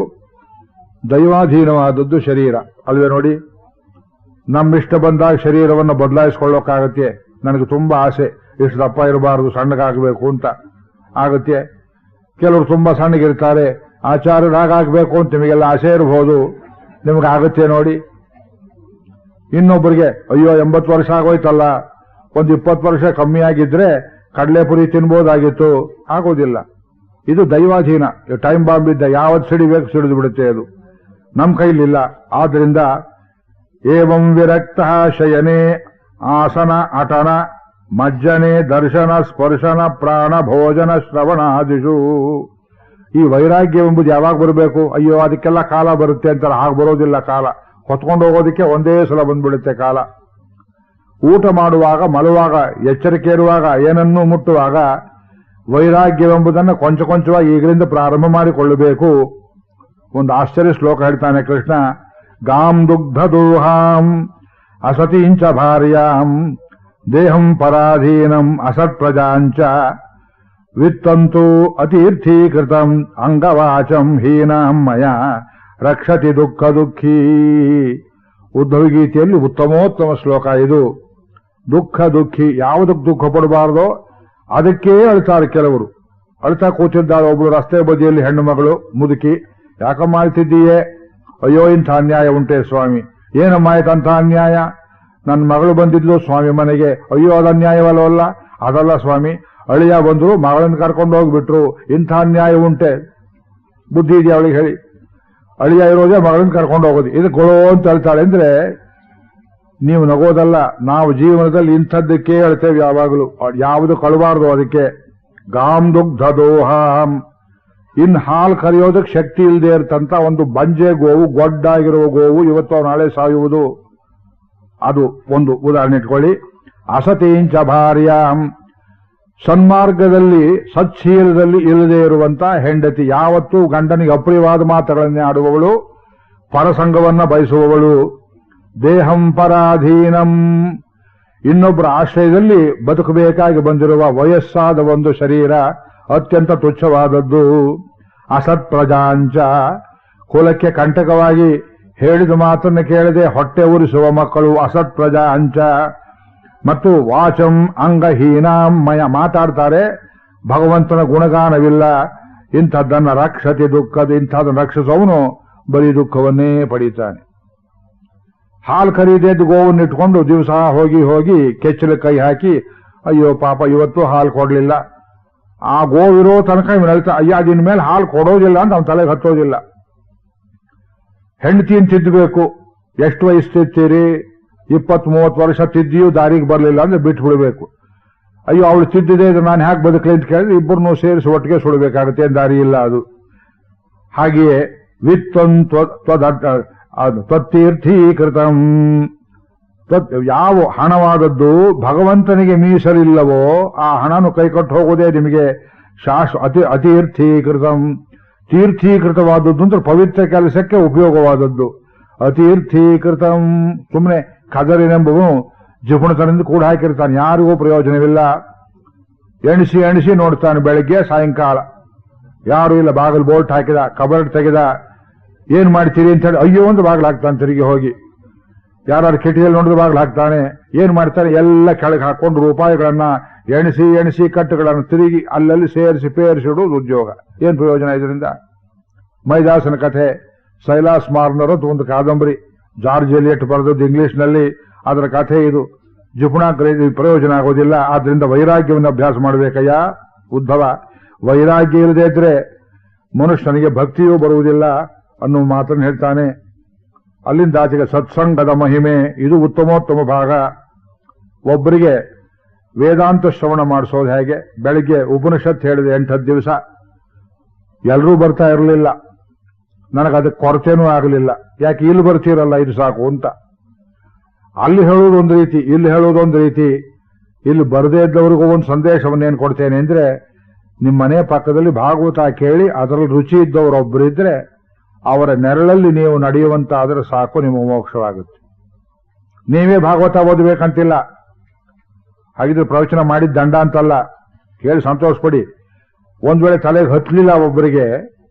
ದೈವಾಧೀನವಾದದ್ದು ಶರೀರ ಅಲ್ವೇ ನೋಡಿ. ನಮ್ಮಿಷ್ಟ ಬಂದಾಗ ಶರೀರವನ್ನು ಬದಲಾಯಿಸ್ಕೊಳ್ಳೋಕ್ಕಾಗತ್ತೆ. ನನಗೆ ತುಂಬಾ ಆಸೆ, ಇಷ್ಟು ದಪ್ಪ ಇರಬಾರದು, ಸಣ್ಣಗಾಗಬೇಕು ಅಂತ ಆಗತ್ತೆ. ಕೆಲವರು ತುಂಬಾ ಸಣ್ಣಗಿರ್ತಾರೆ, ಆಚಾರ್ಯರಾಗಬೇಕು ಅಂತ ನಿಮಗೆಲ್ಲ ಆಸೆ ಇರಬಹುದು, ನಿಮ್ಗೆ ಆಗತ್ತೆ ನೋಡಿ. ಇನ್ನೊಬ್ಬರಿಗೆ ಅಯ್ಯೋ 80 ವರ್ಷ ಆಗೋಯ್ತಲ್ಲ, ಒಂದು 20 ವರ್ಷ ಕಮ್ಮಿ ಆಗಿದ್ರೆ ಕಡಲೆಪುರಿ ತಿನ್ಬೋದಾಗಿತ್ತು, ಆಗೋದಿಲ್ಲ. ಇದು ದೈವಾಧೀನ. ಟೈಮ್ ಬಾಂಬ್ ಇದ್ದ ಯಾವತ್ತು ಸಿಡಿಬೇಕು ಸಿಡಿದು ಬಿಡುತ್ತೆ, ಅದು ನಮ್ಮ ಕೈಲಿಲ್ಲ. ಆದ್ರಿಂದ ಏವಂ ವಿರಕ್ತ ಶಯನೆ ಆಸನ ಅಟನ ಮಜ್ಜನೆ ದರ್ಶನ ಸ್ಪರ್ಶನ ಪ್ರಾಣ ಭೋಜನ ಶ್ರವಣಾದಿಷು. ಈ ವೈರಾಗ್ಯವೆಂಬುದು ಯಾವಾಗ ಬರಬೇಕು? ಅಯ್ಯೋ ಅದಕ್ಕೆಲ್ಲ ಕಾಲ ಬರುತ್ತೆ ಅಂತಾರೆ, ಹಾಗೆ ಬರೋದಿಲ್ಲ. ಕಾಲ ಹೊತ್ಕೊಂಡು ಹೋಗೋದಕ್ಕೆ ಒಂದೇ ಸಲ ಬಂದ್ಬಿಡುತ್ತೆ ಕಾಲ. ಊಟ ಮಾಡುವಾಗ, ಮಲುವಾಗ, ಎಚ್ಚರಿಕೆ ಇರುವಾಗ, ಏನನ್ನೂ ಮುಟ್ಟುವಾಗ ವೈರಾಗ್ಯವೆಂಬುದನ್ನು ಕೊಂಚ ಕೊಂಚವಾಗಿ ಈಗಲಿಂದ ಪ್ರಾರಂಭ ಮಾಡಿಕೊಳ್ಳಬೇಕು. ಒಂದು ಆಶ್ಚರ್ಯ ಶ್ಲೋಕ ಹೇಳ್ತಾನೆ ಕೃಷ್ಣ. ಗಾಂ ದುಗ್ಧ ದೂಹಾಂ ಅಸತೀಂಚ ಭಾರ್ಯಾಂ ದೇಹಂ ಪರಾಧೀನಂ ಅಸತ್ ಪ್ರಜಾಂಚ ವಿತ್ತಂತೂ ಅತೀರ್ಥೀಕೃತಂ ಅಂಗವಾಚಂ ಹೀನಾಂ ಮಯ ರಕ್ಷತಿ ದುಃಖ ದುಃಖೀ. ಉದ್ಧವ ಗೀತೆಯಲ್ಲಿ ಉತ್ತಮೋತ್ತಮ ಶ್ಲೋಕ ಇದು. ದುಃಖ ದುಃಖಿ, ಯಾವುದಕ್ಕೆ ದುಃಖ ಪಡಬಾರ್ದೋ ಅದಕ್ಕೇ ಅಳ್ತಾರೆ ಕೆಲವರು. ಅಳ್ತಾ ಕೂತಿದ್ದಾಳೆ ಒಬ್ಳು ರಸ್ತೆ ಬದಿಯಲ್ಲಿ ಹೆಣ್ಣು ಮಗಳು ಮುದುಕಿ. ಯಾಕಮ್ಮ ಅಳ್ತಿದ್ದೀಯೇ? ಅಯ್ಯೋ ಇಂಥ ಅನ್ಯಾಯ ಉಂಟೆ ಸ್ವಾಮಿ. ಏನಮ್ಮ ಆಯ್ತಂಥ ಅನ್ಯಾಯ? ನನ್ನ ಮಗಳು ಬಂದಿದ್ಲು ಸ್ವಾಮಿ ಮನೆಗೆ. ಅಯ್ಯೋ ಅದು ಅನ್ಯಾಯವಲ್ಲ. ಅದಲ್ಲ ಸ್ವಾಮಿ, ಅಳಿಯ ಬಂದ್ರು, ಮಗಳನ್ನು ಕರ್ಕೊಂಡು ಹೋಗ್ಬಿಟ್ರು, ಇಂಥ ಅನ್ಯಾಯ ಉಂಟೆ? ಬುದ್ಧಿ ಇದೆಯಾ ಅವಳಿಗೆ ಹೇಳಿ? ಅಳಿಯ ಇರೋದೇ ಮಗಳನ್ನು ಕರ್ಕೊಂಡು ಹೋಗೋದು, ಇದು ಗೊಳೋ ಅಂತ ಹೇಳ್ತಾಳೆ. ಅಂದ್ರೆ ನೀವು ನಗೋದಲ್ಲ, ನಾವು ಜೀವನದಲ್ಲಿ ಇಂಥದ್ದಕ್ಕೆ ಹೇಳ್ತೇವೆ ಯಾವಾಗಲೂ. ಯಾವುದು ಕಳಬಾರ್ದು ಅದಕ್ಕೆ. ಗಾಂ ದುಗ್ಧ ದೋಹಾಂ. ಇನ್ ಹಾಲು ಕರೆಯೋದಕ್ಕೆ ಶಕ್ತಿ ಇಲ್ಲದೆ ಇರ್ತಂತ ಒಂದು ಬಂಜೆ ಗೋವು, ಗೊಡ್ಡಾಗಿರುವ ಗೋವು ಇವತ್ತು ನಾಳೆ ಸಾಯುವುದು. ಅದು ಒಂದು ಉದಾಹರಣೆ ಇಟ್ಕೊಳ್ಳಿ. ಅಸತೀಂಚ ಭಾರ್ಯಾಂ. ಸನ್ಮಾರ್ಗದಲ್ಲಿ ಸತ್ಶೀಲದಲ್ಲಿ ಇಲ್ಲದೆ ಇರುವಂತ ಹೆಂಡತಿ, ಯಾವತ್ತೂ ಗಂಡನಿಗೆ ಅಪ್ರಿಯವಾದ ಮಾತುಗಳನ್ನೇ ಆಡುವವಳು, ಪರಸಂಗವನ್ನ ಬಯಸುವವಳು. ದೇಹಂ ಪರಾಧೀನಂ. ಇನ್ನೊಬ್ಬರ ಆಶ್ರಯದಲ್ಲಿ ಬದುಕಬೇಕಾಗಿ ಬಂದಿರುವ ವಯಸ್ಸಾದ ಒಂದು ಶರೀರ, ಅತ್ಯಂತ ತುಚ್ಛವಾದದ್ದು. ಅಸತ್ ಪ್ರಜಾಂಚ. ಕುಲಕ್ಕೆ ಕಂಟಕವಾಗಿ ಹೇಳಿದ ಮಾತನ್ನು ಕೇಳದೆ ಹೊಟ್ಟೆ ಉರಿಸುವ ಮಕ್ಕಳು ಅಸತ್ ಪ್ರಜಾಂಚ. ಮತ್ತು ವಾಚಂ ಅಂಗಹೀನಾಂ ಮಯ. ಮಾತಾಡ್ತಾರೆ, ಭಗವಂತನ ಗುಣಗಾನವಿಲ್ಲ. ಇಂಥದ್ದನ್ನ ರಕ್ಷತಿ ದುಃಖದ. ಇಂಥದ್ದನ್ನು ರಕ್ಷಿಸೋವನು ಬರೀ ದುಃಖವನ್ನೇ ಪಡೀತಾನೆ. ಹಾಲು ಖರೀದಿದ್ದು ಗೋವನ್ನು ಇಟ್ಕೊಂಡು ದಿವಸ ಹೋಗಿ ಹೋಗಿ ಕೆಚ್ಚಲು ಕೈ ಹಾಕಿ, ಅಯ್ಯೋ ಪಾಪ ಇವತ್ತು ಹಾಲು ಕೊಡ್ಲಿಲ್ಲ, ಆ ಗೋವಿರೋ ತನಕ ಇವನು ಹೇಳ್ತಾ ಅಯ್ಯ ಅದಿನ ಮೇಲೆ ಹಾಲು ಕೊಡೋದಿಲ್ಲ ಅಂತ ಅವನ ತಲೆಗೆ ಹತ್ತೋದಿಲ್ಲ. ಹೆಂಡತಿಯನ್ನು ತಿದ್ದಬೇಕು. ಎಷ್ಟು ವಯಸ್ಸು ತಿದ್ತೀರಿ? 20-30 ವರ್ಷ ತಿದ್ದಿಯೂ ದಾರಿಗೆ ಬರಲಿಲ್ಲ ಅಂದ್ರೆ ಬಿಟ್ಟು ಬಿಡಬೇಕು. ಅಯ್ಯೋ ಅವಳು ತಿದ್ದಿದೆ ಇದು ನಾನು ಹ್ಯಾಕ್ ಬದುಕಲಿ ಅಂತ ಕೇಳಿದ್ರೆ ಇಬ್ಬರನ್ನೂ ಸೇರಿಸಿ ಒಟ್ಟಿಗೆ ಸುಡಬೇಕಾಗುತ್ತೆ, ದಾರಿ ಇಲ್ಲ ಅದು. ಹಾಗೆಯೇ ತ್ವತ್ತೀರ್ಥೀಕೃತಂ, ಯಾವ ಹಣವಾದದ್ದು ಭಗವಂತನಿಗೆ ಮೀಸಲಿಲ್ಲವೋ ಆ ಹಣನು ಕೈಕೊಟ್ಟು ಹೋಗೋದೇ ನಿಮಗೆ ಅತೀರ್ಥೀಕೃತಂ. ತೀರ್ಥೀಕೃತವಾದದ್ದು ಅಂದ್ರೆ ಪವಿತ್ರ ಕೆಲಸಕ್ಕೆ ಉಪಯೋಗವಾದದ್ದು. ಅತೀರ್ಥೀಕೃತಂ ಸುಮ್ಮನೆ ಕದರಿನೆಂಬುವನು ಜಿಪುಣತನಿಂದ ಕೂಡ ಹಾಕಿರ್ತಾನೆ, ಯಾರಿಗೂ ಪ್ರಯೋಜನವಿಲ್ಲ. ಎಣಿಸಿ ಎಣಿಸಿ ನೋಡ್ತಾನೆ ಬೆಳಗ್ಗೆ ಸಾಯಂಕಾಲ, ಯಾರು ಇಲ್ಲ. ಬಾಗಿಲು ಬೋಲ್ಟ್ ಹಾಕಿದ, ಕಬರ್ಡ್ ತೆಗೆದ, ಏನ್ ಮಾಡ್ತೀರಿ ಅಂತ ಹೇಳಿ ಅಯ್ಯೋ ಒಂದು ಬಾಗಿಲು ಹಾಕ್ತಾನೆ ತಿರುಗಿ ಹೋಗಿ. ಯಾರು ಕಿಟಿಯಲ್ಲಿ ನೋಡಿದ್ರೆ ಬಾಗಿಲು ಹಾಕ್ತಾನೆ. ಏನ್ ಮಾಡ್ತಾನೆ? ಎಲ್ಲ ಕೆಳಗೆ ಹಾಕೊಂಡು ರೂಪಾಯಿಗಳನ್ನ ಎಣಿಸಿ ಎಣಿಸಿ ಕಟ್ಟುಗಳನ್ನು ತಿರುಗಿ ಅಲ್ಲಲ್ಲಿ ಸೇರಿಸಿ ಪೇರಿಸಿಡುವುದು ಉದ್ಯೋಗ. ಏನ್ ಪ್ರಯೋಜನ ಇದರಿಂದ? ಮೈದಾಸನ ಕಥೆ, ಸೈಲಾಸ್ ಮಾರ್ನರ್ ಒಂದು ಕಾದಂಬರಿ, ಜಾರ್ಜ್ ಎಲಿಯಟ್ ಬರೆದದ್ದು ಇಂಗ್ಲಿಷ್ನಲ್ಲಿ. ಅದರ ಕಥೆ ಇದು. ಜಿಪುಣ ಪ್ರಯೋಜನ ಆಗೋದಿಲ್ಲ. ಆದ್ರಿಂದ ವೈರಾಗ್ಯವನ್ನು ಅಭ್ಯಾಸ ಮಾಡಬೇಕಯ್ಯ ಉದ್ಧವ. ವೈರಾಗ್ಯ ಇಲ್ಲದೆ ಇದ್ರೆ ಮನುಷ್ಯನಿಗೆ ಭಕ್ತಿಯೂ ಬರುವುದಿಲ್ಲ ಅನ್ನೋ ಮಾತನ್ನು ಹೇಳ್ತಾನೆ. ಅಲ್ಲಿಂದ ಆಚೆಗೆ ಸತ್ಸಂಗದ ಮಹಿಮೆ, ಇದು ಉತ್ತಮೋತ್ತಮ ಭಾಗ. ಒಬ್ಬರಿಗೆ ವೇದಾಂತ ಶ್ರವಣ ಮಾಡಿಸೋದು ಹೇಗೆ? ಬೆಳಿಗ್ಗೆ ಉಪನಿಷತ್ ಹೇಳಿದೆ 8-10 ದಿವಸ, ಎಲ್ಲರೂ ಬರ್ತಾ ಇರಲಿಲ್ಲ. ನನಗದಕ್ಕೆ ಕೊರತೆನೂ ಆಗಲಿಲ್ಲ. ಯಾಕೆ ಇಲ್ಲಿ ಬರ್ತೀರಲ್ಲ ಇದು ಸಾಕು ಅಂತ. ಅಲ್ಲಿ ಹೇಳೋದೊಂದು ರೀತಿ, ಇಲ್ಲಿ ಹೇಳೋದೊಂದು ರೀತಿ. ಇಲ್ಲಿ ಬರದೇ ಇದ್ದವ್ರಿಗೂ ಒಂದು ಸಂದೇಶವನ್ನೇನು ಕೊಡ್ತೇನೆ ಅಂದ್ರೆ, ನಿಮ್ಮ ಮನೆ ಪಕ್ಕದಲ್ಲಿ ಭಾಗವತ ಕೇಳಿ ಅದರಲ್ಲಿ ರುಚಿ ಇದ್ದವರೊಬ್ಬರಿದ್ರೆ ಅವರ ನೆರಳಲ್ಲಿ ನೀವು ನಡೆಯುವಂತಾದರೆ ಸಾಕು, ನಿಮಗೆ ಮೋಕ್ಷವಾಗುತ್ತೆ. ನೀವೇ ಭಾಗವತ ಓದಬೇಕಂತಿಲ್ಲ. ಹಾಗಿದ್ರೆ ಪ್ರವಚನ ಮಾಡಿದ ದಂಡ ಅಂತಲ್ಲ, ಕೇಳಿ ಸಂತೋಷಪಡಿ. ಒಂದ್ ವೇಳೆ ತಲೆಗೆ ಹತ್ತಲಿಲ್ಲ ಒಬ್ಬರಿಗೆ,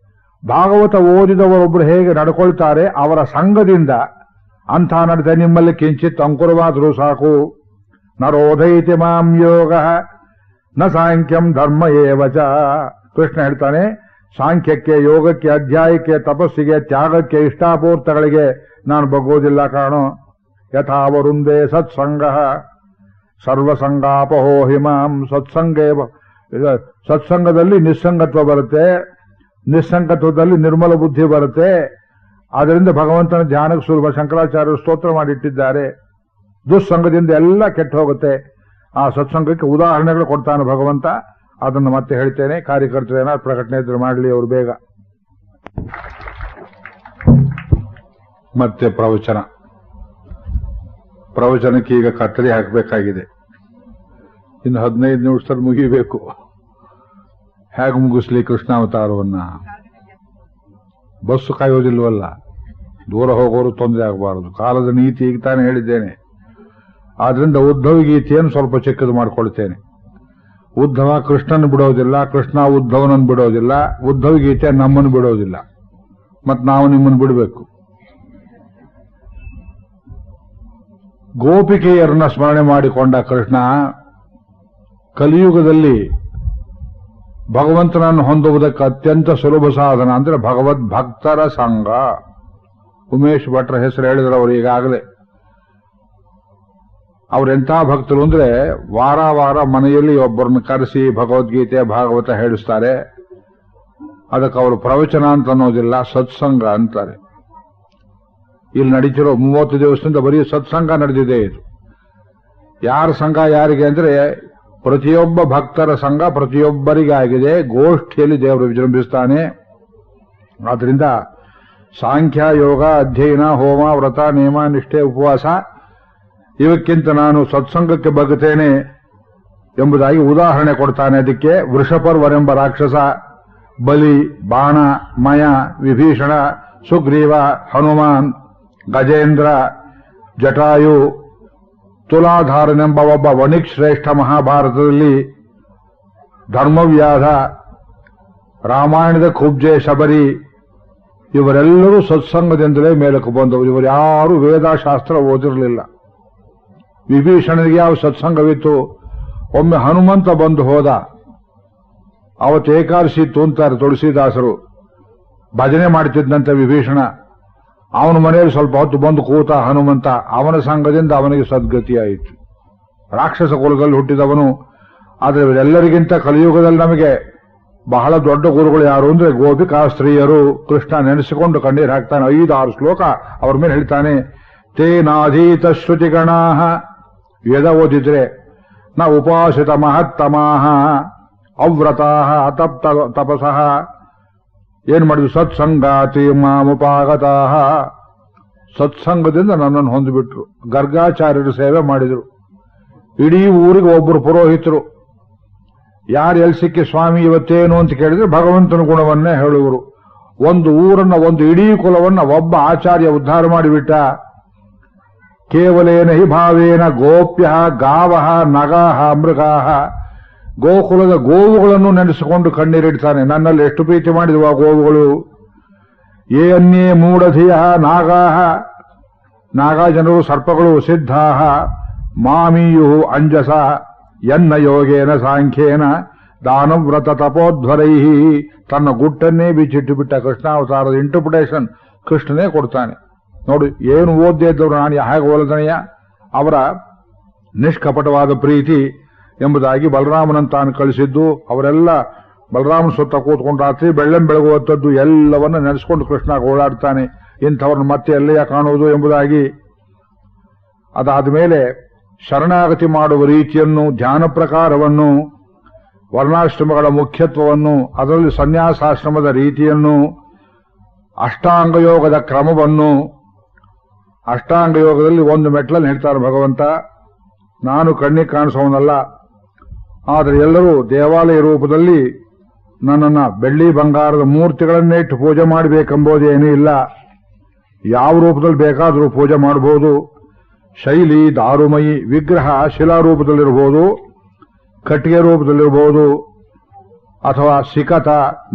ಭಾಗವತ ಓದಿದವರೊಬ್ಬರು ಹೇಗೆ ನಡ್ಕೊಳ್ತಾರೆ ಅವರ ಸಂಘದಿಂದ ಅಂಥ ನಡತೆ ನಿಮ್ಮಲ್ಲಿ ಕಿಂಚಿತ್ ಅಂಕುರವಾದರೂ ಸಾಕು. ನರೋಧೈತಿ ಮಾಂ ಯೋಗ ನ ಸಾಂಖ್ಯಂ ಧರ್ಮ ಏವಚ. ಕೃಷ್ಣ ಹೇಳ್ತಾನೆ, ಸಾಂಖ್ಯಕ್ಕೆ, ಯೋಗಕ್ಕೆ, ಅಧ್ಯಾಯಕ್ಕೆ, ತಪಸ್ಸಿಗೆ, ತ್ಯಾಗಕ್ಕೆ, ಇಷ್ಟಾಪೂರ್ತಗಳಿಗೆ ನಾನು ಬಗ್ಗೋದಿಲ್ಲ ಕಾಣೋ. ಯಥಾವರುಂದೇ ಸತ್ಸಂಗ ಸರ್ವಸಂಗಾಪಹೋ ಹಿಮಾಂ. ಸತ್ಸಂಗದಲ್ಲಿ ನಿಸ್ಸಂಗತ್ವ ಬರುತ್ತೆ, ನಿಸ್ಸಂಗತ್ವದಲ್ಲಿ ನಿರ್ಮಲ ಬುದ್ಧಿ ಬರುತ್ತೆ. ಆದ್ದರಿಂದ ಭಗವಂತನ ಧ್ಯಾನಕ್ಕೆ ಸುಲಭ. ಶಂಕರಾಚಾರ್ಯರು ಸ್ತೋತ್ರ ಮಾಡಿಟ್ಟಿದ್ದಾರೆ. ದುಸ್ಸಂಗದಿಂದ ಎಲ್ಲ ಕೆಟ್ಟು ಹೋಗುತ್ತೆ. ಆ ಸತ್ಸಂಗಕ್ಕೆ ಉದಾಹರಣೆಗಳು ಕೊಡ್ತಾನೆ ಭಗವಂತ. ಅದನ್ನು ಮತ್ತೆ ಹೇಳ್ತೇನೆ. ಕಾರ್ಯಕರ್ತರೇನ ಪ್ರಕಟಣೆ ಇದ್ರೆ ಮಾಡಲಿ ಅವರು ಬೇಗ. ಮತ್ತೆ ಪ್ರವಚನಕ್ಕೆ ಈಗ ಕತ್ತರಿ ಹಾಕಬೇಕಾಗಿದೆ. ಇನ್ನು 15 ನಿಮಿಷದಲ್ಲಿ ಮುಗಿಬೇಕು. ಹೇಗೆ ಮುಗಿಸ್ಲಿ ಕೃಷ್ಣಾವತಾರವನ್ನ? ಬಸ್ಸು ಕಾಯೋದಿಲ್ವಲ್ಲ, ದೂರ ಹೋಗೋರು ತೊಂದರೆ ಆಗಬಾರದು. ಕಾಲದ ನೀತಿ ಈಗ ತಾನೇ ಹೇಳಿದ್ದೇನೆ. ಆದ್ರಿಂದ ಉದ್ಧವ ಗೀತೆಯನ್ನು ಸ್ವಲ್ಪ ಚಿಕ್ಕದು ಮಾಡಿಕೊಳ್ತೇನೆ. ಉದ್ಧವ ಕೃಷ್ಣನ್ ಬಿಡೋದಿಲ್ಲ, ಕೃಷ್ಣ ಉದ್ಧವನನ್ನು ಬಿಡೋದಿಲ್ಲ, ಉದ್ಧವ ಗೀತೆ ನಮ್ಮನ್ನು ಬಿಡೋದಿಲ್ಲ. ಮತ್ತು ನಾವು ನಿಮ್ಮನ್ನು ಬಿಡಬೇಕು. ಗೋಪಿಕೆಯರನ್ನ ಸ್ಮರಣೆ ಮಾಡಿಕೊಂಡ ಕೃಷ್ಣ ಕಲಿಯುಗದಲ್ಲಿ ಭಗವಂತನನ್ನು ಹೊಂದುವುದಕ್ಕೆ ಅತ್ಯಂತ ಸುಲಭ ಸಾಧನ ಅಂದ್ರೆ ಭಗವದ್ ಭಕ್ತರ ಸಂಘ. ಉಮೇಶ್ ಭಟ್ರ ಹೆಸರು ಹೇಳಿದ್ರು ಅವರು ಈಗಾಗಲೇ. ಅವರೆಂಥ ಭಕ್ತರು ಅಂದ್ರೆ ವಾರ ವಾರ ಮನೆಯಲ್ಲಿ ಒಬ್ಬರನ್ನು ಕರೆಸಿ ಭಗವದ್ಗೀತೆ ಭಾಗವತ ಹೇಳಿಸ್ತಾರೆ. ಅದಕ್ಕೆ ಅವರು ಪ್ರವಚನ ಅಂತ ಅನ್ನೋದಿಲ್ಲ, ಸತ್ಸಂಗ ಅಂತಾರೆ. ಇಲ್ಲಿ ನಡೀತಿರೋ 30 ದಿವಸದಿಂದ ಬರೀ ಸತ್ಸಂಗ ನಡೆದಿದೆ. ಇದು ಯಾರ ಸಂಘ ಯಾರಿಗೆ ಅಂದ್ರೆ ಪ್ರತಿಯೊಬ್ಬ ಭಕ್ತರ ಸಂಘ ಪ್ರತಿಯೊಬ್ಬರಿಗಾಗಿದೆ. ಗೋಷ್ಠಿಯಲ್ಲಿ ದೇವರು ವಿಜೃಂಭಿಸ್ತಾನೆ. ಆದ್ರಿಂದ ಸಾಂಖ್ಯ, ಯೋಗ, ಅಧ್ಯಯನ, ಹೋಮ, ವ್ರತ, ನೇಮ, ನಿಷ್ಠೆ, ಉಪವಾಸ ಇವಕ್ಕಿಂತ ನಾನು ಸತ್ಸಂಗಕ್ಕೆ ಬಗ್ಗುತ್ತೇನೆ ಎಂಬುದಾಗಿ ಉದಾಹರಣೆ ಕೊಡ್ತಾನೆ. ಅದಕ್ಕೆ ವೃಷಪರ್ವರೆಂಬ ರಾಕ್ಷಸ, ಬಲಿ, ಬಾಣ, ಮಯ, ವಿಭೀಷಣ, ಸುಗ್ರೀವ, ಹನುಮಾನ್, ಗಜೇಂದ್ರ, ಜಟಾಯು, ತುಲಾಧಾರನೆಂಬ ಒಬ್ಬ ವಣಿಕ್ ಶ್ರೇಷ್ಠ ಮಹಾಭಾರತದಲ್ಲಿ, ಧರ್ಮವ್ಯಾಧ, ರಾಮಾಯಣದ ಕುಬ್ಜೆ, ಶಬರಿ ಇವರೆಲ್ಲರೂ ಸತ್ಸಂಗದಿಂದಲೇ ಮೇಲಕ್ಕೆ ಬಂದವರು. ಇವರು ಯಾರು ವೇದಶಾಸ್ತ್ರ ಓದಿರಲಿಲ್ಲ. ವಿಭೀಷಣನಿಗೆ ಯಾವ ಸತ್ಸಂಗವಿತ್ತು? ಒಮ್ಮೆ ಹನುಮಂತ ಬಂದು ಹೋದ. ಅವತ್ತು ಏಕಾದಶಿ ಇತ್ತು ಅಂತಾರೆ ತುಳಸಿದಾಸರು. ಭಜನೆ ಮಾಡ್ತಿದ್ದಂತೆ ವಿಭೀಷಣ. ಅವನ ಮನೆಯಲ್ಲಿ ಸ್ವಲ್ಪ ಹೊತ್ತು ಬಂದು ಕೂತ ಹನುಮಂತ. ಅವನ ಸಂಘದಿಂದ ಅವನಿಗೆ ಸದ್ಗತಿಯಾಯಿತು. ರಾಕ್ಷಸ ಕುಲದಲ್ಲಿ ಹುಟ್ಟಿದವನು ಆದರೆ ಇವರೆಲ್ಲರಿಗಿಂತ ಕಲಿಯುಗದಲ್ಲಿ ನಮಗೆ ಬಹಳ ದೊಡ್ಡ ಗುರುಗಳು ಯಾರು ಅಂದ್ರೆ ಗೋಪಿಕಾ ಸ್ತ್ರೀಯರು. ಕೃಷ್ಣ ನೆನೆಸಿಕೊಂಡು ಕಣ್ಣೀರು ಹಾಕ್ತಾನೆ. 5-6 ಶ್ಲೋಕ ಅವ್ರ ಮೇಲೆ ಹೇಳ್ತಾನೆ. ತೇನಾಧೀತ ಶ್ರುತಿಗಣಾ, ವೇದ ಓದಿದ್ರೆ ನ ಉಪಾಸಿತ ಮಹತ್ತಮಾಹ ಅವ್ರತಾಹ ಅತಪ್ತ ತಪಸಃ. ಏನ್ ಮಾಡಿದ್ರು? ಸತ್ಸಂಗಾತಿ ಮಾಮುಪಾಗತಾಹ. ಸತ್ಸಂಗದಿಂದ ನನ್ನನ್ನು ಹೊಂದಿಬಿಟ್ರು. ಗರ್ಗಾಚಾರ್ಯರು ಸೇವೆ ಮಾಡಿದ್ರು. ಇಡೀ ಊರಿಗೆ ಒಬ್ಬರು ಪುರೋಹಿತರು. ಯಾರು ಎಲ್ಲಿ ಸಿಕ್ಕಿ ಸ್ವಾಮಿ ಇವತ್ತೇನು ಅಂತ ಕೇಳಿದ್ರೆ ಭಗವಂತನ ಗುಣವನ್ನೇ ಹೇಳುವರು. ಒಂದು ಊರನ್ನ, ಒಂದು ಇಡೀ ಕುಲವನ್ನ ಒಬ್ಬ ಆಚಾರ್ಯ ಉದ್ಧಾರ ಮಾಡಿಬಿಟ್ಟ. ಕೇವಲೇನ ಹಿ ಭಾವೇನ ಗೋಪ್ಯ ಗಾವಹ ನಗಾಹ ಮೃಗಾಹ. ಗೋಕುಲದ ಗೋವುಗಳನ್ನು ನೆನೆಸಿಕೊಂಡು ಕಣ್ಣೀರಿಡ್ತಾನೆ. ನನ್ನಲ್ಲಿ ಎಷ್ಟು ಪ್ರೀತಿ ಮಾಡಿದವು ಆ ಗೋವುಗಳು. ಯೇ ಅನ್ಯೇ ಮೂಢಧಿಯ ನಾಗಾಹ, ನಾಗಾ ಜನರು ಸರ್ಪಗಳು. ಸಿದ್ಧಾಹ ಮಾಮೀಯು ಅಂಜಸ ಎನ್ನ ಯೋಗೇನ ಸಾಂಖ್ಯೇನ ದಾನವ್ರತ ತಪೋಧ್ವರೈಹಿ. ತನ್ನ ಗುಟ್ಟನ್ನೇ ಬಿಚ್ಚಿಟ್ಟು ಬಿಟ್ಟ. ಕೃಷ್ಣಾವತಾರದ ಇಂಟರ್ಪ್ರಿಟೇಷನ್ ಕೃಷ್ಣನೇ ಕೊಡ್ತಾನೆ. ನೋಡಿ, ಏನು ಓದ್ದೇ ಇದ್ದವರು ನಾನು ಹೇಗೆ ಓಲದನೆಯ ಅವರ ನಿಷ್ಕಪಟವಾದ ಪ್ರೀತಿ ಎಂಬುದಾಗಿ ಬಲರಾಮನಂತಾನು ಕಳಿಸಿದ್ದು. ಅವರೆಲ್ಲ ಬಲರಾಮನ ಸುತ್ತ ಕೂತ್ಕೊಂಡು ರಾತ್ರಿ ಬೆಳ್ಳಂ ಬೆಳಗುವಂಥದ್ದು ಎಲ್ಲವನ್ನ ನೆನೆಸ್ಕೊಂಡು ಕೃಷ್ಣ ಓಡಾಡ್ತಾನೆ. ಇಂಥವ್ರನ್ನ ಮತ್ತೆ ಎಲ್ಲೆಯ ಕಾಣುವುದು ಎಂಬುದಾಗಿ. ಅದಾದ ಮೇಲೆ ಶರಣಾಗತಿ ಮಾಡುವ ರೀತಿಯನ್ನು, ಧ್ಯಾನ ಪ್ರಕಾರವನ್ನು, ವರ್ಣಾಶ್ರಮಗಳ ಮುಖ್ಯತ್ವವನ್ನು, ಅದರಲ್ಲಿ ಸನ್ಯಾಸಾಶ್ರಮದ ರೀತಿಯನ್ನು, ಅಷ್ಟಾಂಗಯೋಗದ ಕ್ರಮವನ್ನು. ಅಷ್ಟಾಂಗಯೋಗದಲ್ಲಿ ಒಂದು ಮೆಟ್ಲನ್ನು ಹೇಳ್ತಾರೆ ಭಗವಂತ. ನಾನು ಕಣ್ಣಿಗೆ ಕಾಣಿಸೋನಲ್ಲ, ಆದರೆ ಎಲ್ಲರೂ ದೇವಾಲಯ ರೂಪದಲ್ಲಿ ನನ್ನನ್ನ ಬೆಳ್ಳಿ ಬಂಗಾರದ ಮೂರ್ತಿಗಳನ್ನೇ ಇಟ್ಟು ಪೂಜೆ ಮಾಡಬೇಕೆಂಬುದೇನೂ ಇಲ್ಲ. ಯಾವ ರೂಪದಲ್ಲಿ ಬೇಕಾದರೂ ಪೂಜೆ ಮಾಡಬಹುದು. ಶೈಲಿ ದಾರುಮಯಿ ವಿಗ್ರಹ ಶಿಲಾರೂಪದಲ್ಲಿರಬಹುದು, ಕಟ್ಟಿಗೆ ರೂಪದಲ್ಲಿರಬಹುದು, ಅಥವಾ ಸಿಕತ